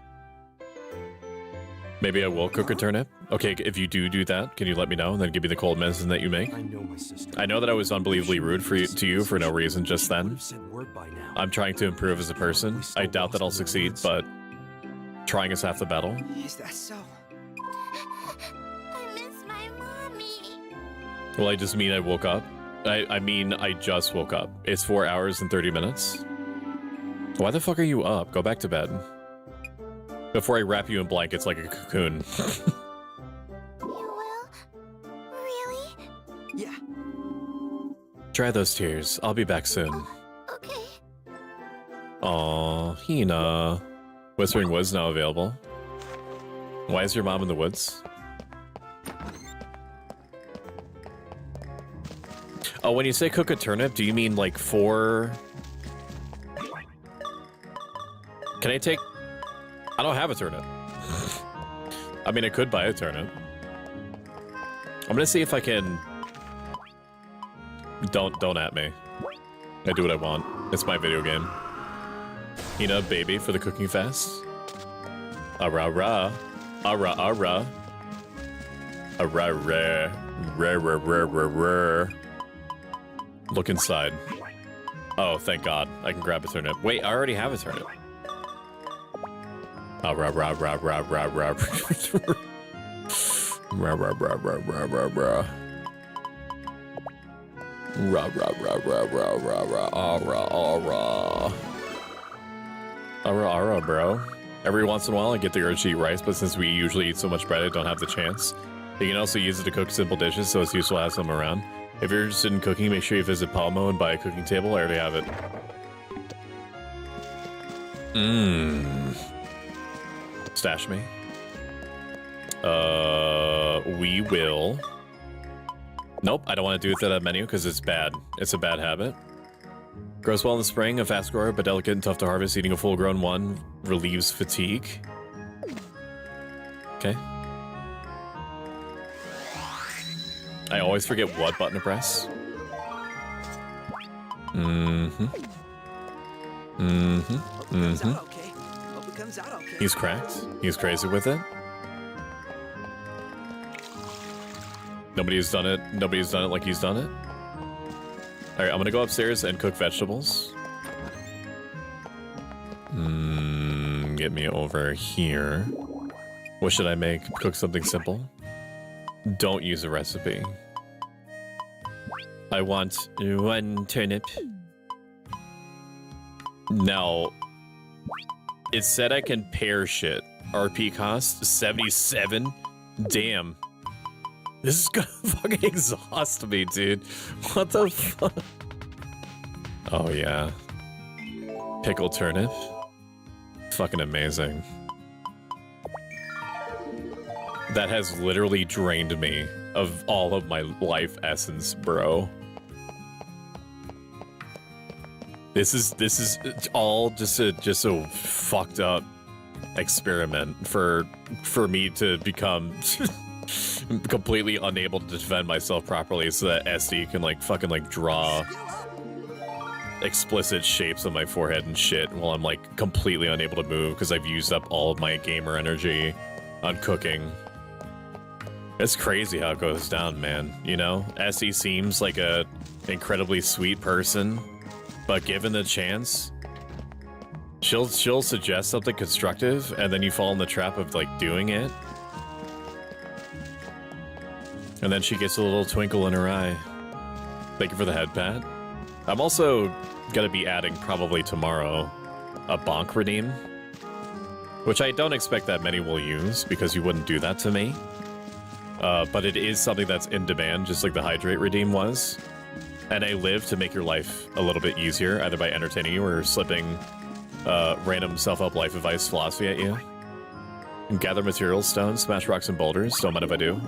Maybe I will cook a turnip? Okay, if you do that, can you let me know and then give me the cold medicine that you make? I know my sister. I know that I was unbelievably rude to you for no reason just She would then. have said word by now. I'm trying to improve as a person. I doubt that I'll succeed, but trying is half the battle. Is that so? I miss my mommy. Well, I just mean I woke up. I mean, I just woke up. It's 4 hours and 30 minutes. Why the fuck are you up? Go back to bed. Before I wrap you in blankets like a cocoon. You will? Really? Yeah. Dry those tears. I'll be back soon. Okay. Aw, Hina. Whispering Woods now available. Why is your mom in the woods? Oh, when you say cook a turnip, do you mean like 4... Can I take... I don't have a turnip. I mean, I could buy a turnip. I'm gonna see if I can... Don't at me. I do what I want. It's my video game. Hina, baby, for the cooking fast. Ara-ra. Ara-ara. Ara-ra. Ra-ra-ra-ra-ra. Look inside. Oh, thank God. I can grab a turnip. Wait, I already have a turnip. Ra-ra-ra-ra-ra-ra-ra. Ra-ra-ra-ra-ra-ra-ra. Ra-ra-ra-ra-ra-ra-ra. Ara-ara. Ara-ara, bro. Every once in a while, I get the urge to eat rice, but since we usually eat so much bread, I don't have the chance. You can also use it to cook simple dishes, so it's useful to have some around. If you're interested in cooking, make sure you visit Palmo and buy a cooking table. I already have it. Mmm. Stash me. We will. Nope, I don't want to do it through that menu because it's bad. It's a bad habit. Grows well in the spring, a fast grower, but delicate and tough to harvest. Eating a full-grown one relieves fatigue. Okay. I always forget what button to press. Mm-hmm. Mm-hmm. Mm-hmm. Okay. Hope it comes out okay. He's cracked. He's crazy with it. Nobody's done it. Nobody's done it like he's done it. All right, I'm gonna go upstairs and cook vegetables. Get me over here. What should I make? Cook something simple. Don't use a recipe. I want 1 turnip. Now, it said I can pair shit. RP cost 77. Damn. This is gonna fucking exhaust me, dude. What the fuck? Oh, yeah. Pickled turnip. Fucking amazing. That has literally drained me of all of my life essence, bro. This is all just a fucked up experiment for me to become completely unable to defend myself properly so that SD can like fucking like draw explicit shapes on my forehead and shit while I'm like completely unable to move because I've used up all of my gamer energy on cooking. It's crazy how it goes down, man. You know, Essie seems like a incredibly sweet person, but given the chance, she'll suggest something constructive, and then you fall in the trap of like doing it, and then she gets a little twinkle in her eye. Thank you for the head pat. I'm also gonna be adding probably tomorrow a bonk redeem, which I don't expect that many will use because you wouldn't do that to me. But it is something that's in demand, just like the Hydrate Redeem was. And I live to make your life a little bit easier, either by entertaining you or slipping random self-help life advice philosophy at you. And gather materials, stones, smash rocks and boulders, don't mind if I do.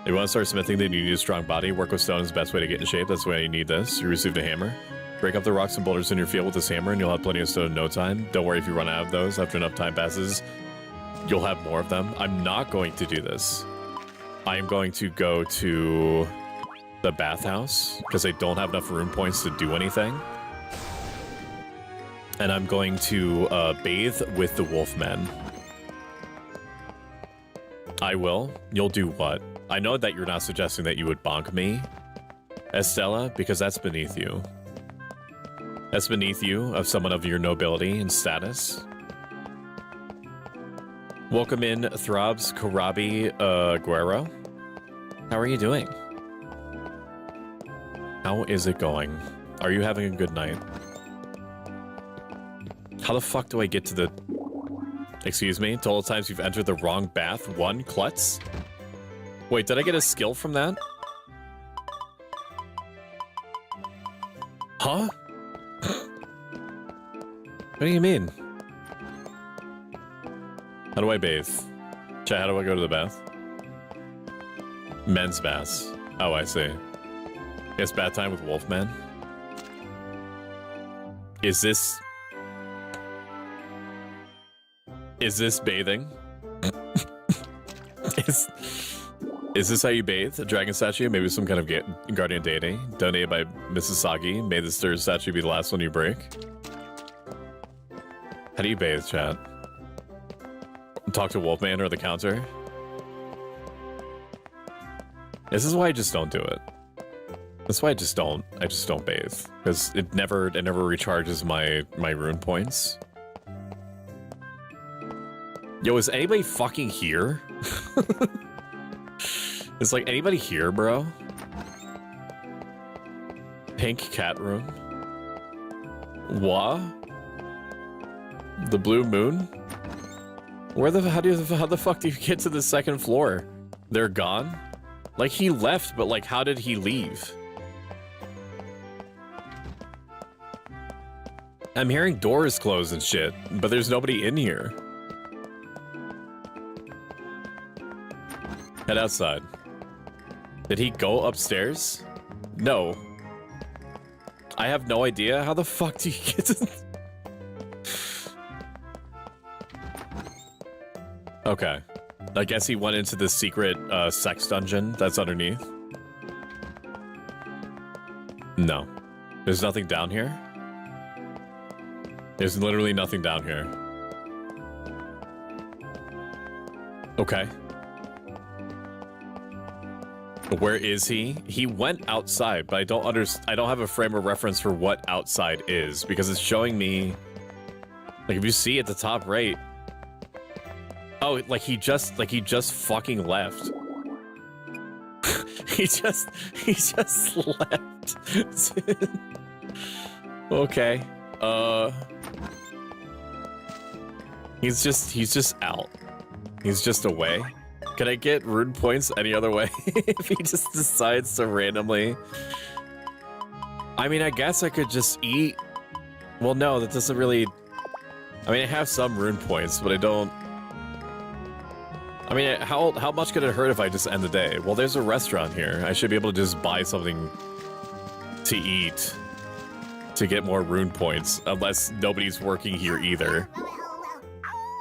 If you want to start smithing, then you need a strong body. Work with stone is the best way to get in shape, that's why you need this. You received a hammer. Break up the rocks and boulders in your field with this hammer and you'll have plenty of stone in no time. Don't worry if you run out of those. After enough time passes, you'll have more of them. I'm not going to do this. I am going to go to the bathhouse because I don't have enough rune points to do anything. And I'm going to bathe with the wolfmen. I will. You'll do what? I know that you're not suggesting that you would bonk me, Estella, because that's beneath you. That's beneath you of someone of your nobility and status. Welcome in, Throbs Karabi Guerrero. How are you doing? How is it going? Are you having a good night? How the fuck do I get to the... Excuse me? Total times you've entered the wrong bath. 1 klutz? Wait, did I get a skill from that? Huh? What do you mean? How do I bathe? Chat, how do I go to the bath? Men's baths. Oh, I see. It's bath time with Wolfman. Is this bathing? Is this how you bathe? A dragon statue? Maybe some kind of guardian deity? Donated by Mrs. Sagi. May this third statue be the last one you break. How do you bathe, chat? Talk to Wolfman or the counter? This is why I just don't do it. That's why I just don't bathe. Because it never recharges my rune points. Yo, is anybody fucking here? Is like anybody here, bro? Pink cat room. What? The blue moon? How the fuck do you get to the second floor? They're gone? Like he left, but like how did he leave? I'm hearing doors close and shit, but there's nobody in here. Head outside. Did he go upstairs? No. I have no idea. How the fuck do you get to... Okay. I guess he went into the secret sex dungeon that's underneath. No. There's nothing down here? There's literally nothing down here. Okay. Where is he? He went outside, but I don't have a frame of reference for what outside is because it's showing me like if you see at the top right. Oh, like he just fucking left. he just left. Okay. He's just out. He's just away. Can I get rune points any other way if he just decides to randomly? I mean, I guess I could just eat. Well, no, that doesn't really... I mean, I have some rune points, but I don't... I mean, how much could it hurt if I just end the day? Well, there's a restaurant here. I should be able to just buy something to eat to get more rune points, unless nobody's working here either.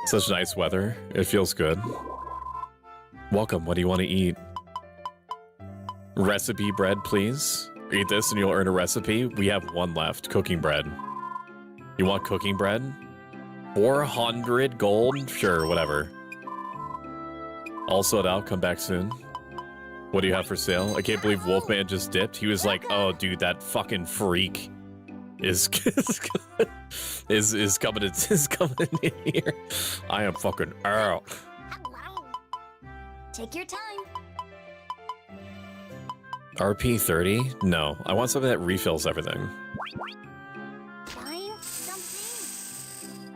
Such nice weather. It feels good. Welcome. What do you want to eat? Recipe bread, please. Eat this and you'll earn a recipe. We have 1 left. Cooking bread. You want cooking bread? 400 gold? Sure, whatever. I'll sort out. Come back soon. What do you have for sale? I can't believe Wolfman just dipped. He was like, oh, dude, that fucking freak is coming in here. I am fucking out. Take your time. RP 30? No, I want something that refills everything. Find something.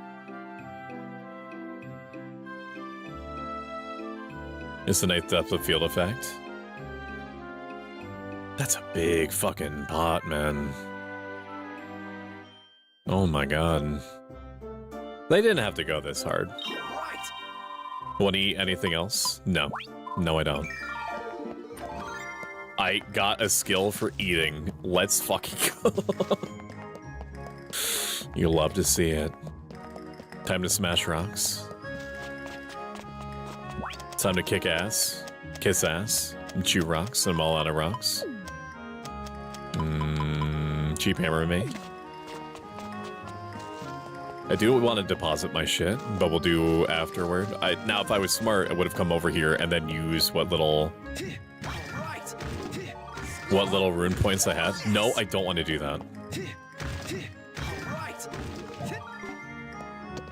It's the ninth depth of field effect. That's a big fucking pot, man. Oh my god. They didn't have to go this hard. Want to eat anything else? No. No, I don't. I got a skill for eating. Let's fucking go. You love to see it. Time to smash rocks. Time to kick ass. Kiss ass. Chew rocks. I'm all out of rocks. Cheap hammer me. I do want to deposit my shit, but we'll do afterward. Now, if I was smart, I would have come over here and then use what little rune points I had. No, I don't want to do that.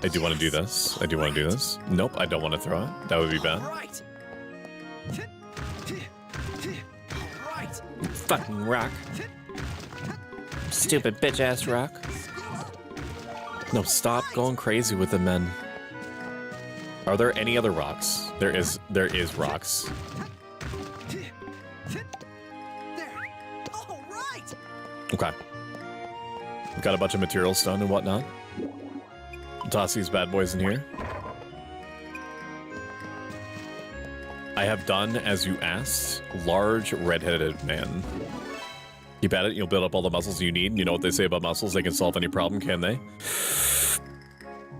I do want to do this. I do want to do this. Nope, I don't want to throw it. That would be bad. Fucking rock. Stupid bitch-ass rock. No, stop going crazy with the men. Are there any other rocks? There is rocks. Okay. Got a bunch of material stone and whatnot. Toss these bad boys in here. I have done as you asked. Large red-headed man. Keep at it, you'll build up all the muscles you need. You know what they say about muscles, they can solve any problem, can they?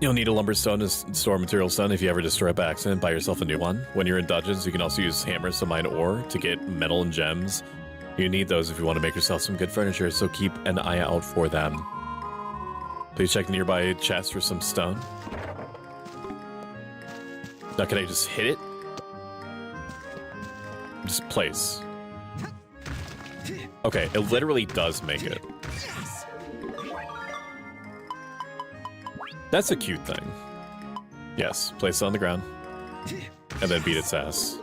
You'll need a lumber stone to store material stone. If you ever destroy it by accident, buy yourself a new one. When you're in dungeons, you can also use hammers to mine ore to get metal and gems. You need those if you want to make yourself some good furniture, so keep an eye out for them. Please check the nearby chest for some stone. Now, can I just hit it? Just place. Okay, it literally does make it. That's a cute thing. Yes, place it on the ground. And then beat its ass.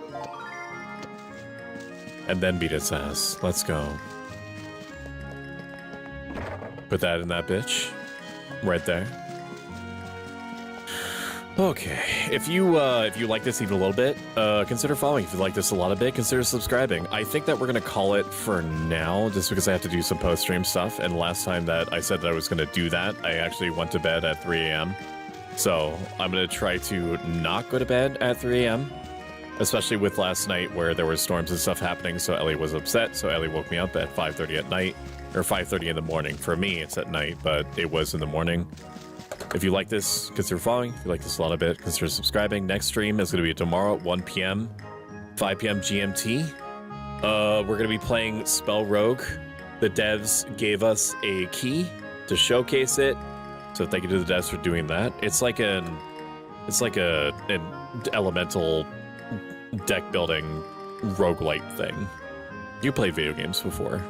And then beat its ass. Let's go. Put that in that bitch. Right there. Okay, if you like this even a little bit, consider following. If you like this a lot of bit, consider subscribing. I think that we're gonna call it for now, just because I have to do some post-stream stuff. And last time that I said that I was gonna do that, I actually went to bed at 3 a.m. So I'm gonna try to not go to bed at 3 a.m. Especially with last night where there were storms and stuff happening. So Ellie was upset. So Ellie woke me up at 5:30 at night, or 5:30 in the morning. For me, it's at night, but it was in the morning. If you like this, consider following. If you like this a lot of bit, consider subscribing. Next stream is going to be tomorrow at 1 p.m., 5 p.m. GMT. We're going to be playing Spell Rogue. The devs gave us a key to showcase it, so thank you to the devs for doing that. It's like an elemental deck building roguelite thing. You played video games before.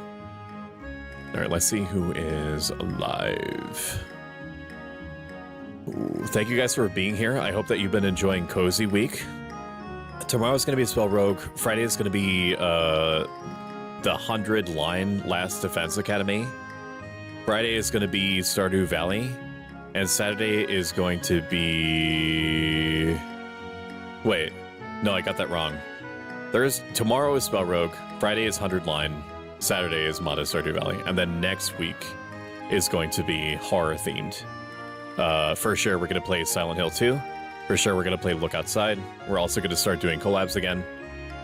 All right, let's see who is alive. Ooh, thank you guys for being here. I hope that you've been enjoying Cozy Week. Tomorrow's going to be Spell Rogue. Friday is going to be the 100 line Last Defense Academy. Friday is going to be Stardew Valley. And Saturday is going to be... Wait. No, I got that wrong. Tomorrow is Spell Rogue. Friday is 100 line. Saturday is Mod Stardew Valley. And then next week is going to be horror themed. For sure, we're going to play Silent Hill 2. For sure, we're going to play Look Outside. We're also going to start doing collabs again.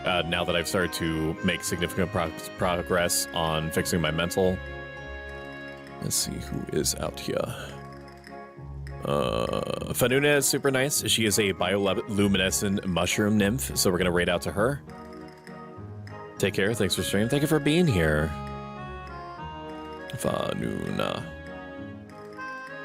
Now that I've started to make significant progress on fixing my mental. Let's see who is out here. Fanuna is super nice. She is a bioluminescent mushroom nymph, so we're going to raid out to her. Take care. Thanks for streaming. Thank you for being here. Fanuna.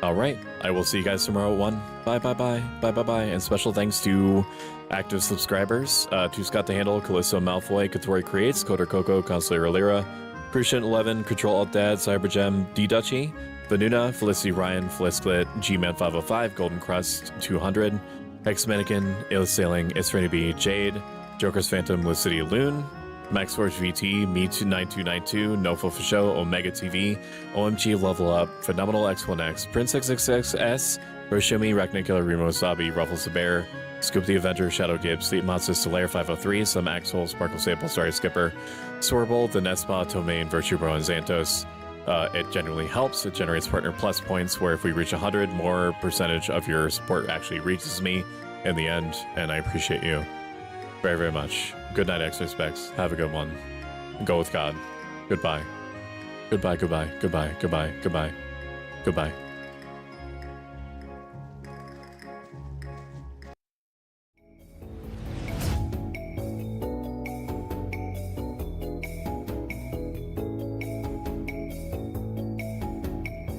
All right. I will see you guys tomorrow at 1. Bye, bye, bye. Bye, bye, bye. And special thanks to active subscribers. To Scott the Handle, Callisto Malfoy, Katori Creates, Coder Coco, Consuelo Lira, Crucian 11, Control Alt Dad, Cybergem, D-Dutchy, Vanuna, Felicity Ryan, Flisklit, G-Man 505, Golden Crust 200, Hex Mannequin, Illis Sailing, Israeli B, Jade, Joker's Phantom, Lucity Loon, Max Forge VT, Me9292, Nofo for Show, Omega TV, OMG Level Up, Phenomenal X1X, Prince XXXS, Roshimi, Rachna Killer, Remo Sabi, Ruffles the Bear, Scoop the Avenger, Shadow Gibbs, Sleep Monster, Solaire 503, Some Axhole, Sparkle Sample, Starry Skipper, Swerble, The Nespa, Tomain, Virtue Bro, and Xantos. It genuinely helps. It generates Partner Plus points, where if we reach 100, more percentage of your support actually reaches me in the end, and I appreciate you very, very much. Good night, X-Respects. Have a good one. Go with God. Goodbye. Goodbye, goodbye, goodbye, goodbye, goodbye, goodbye.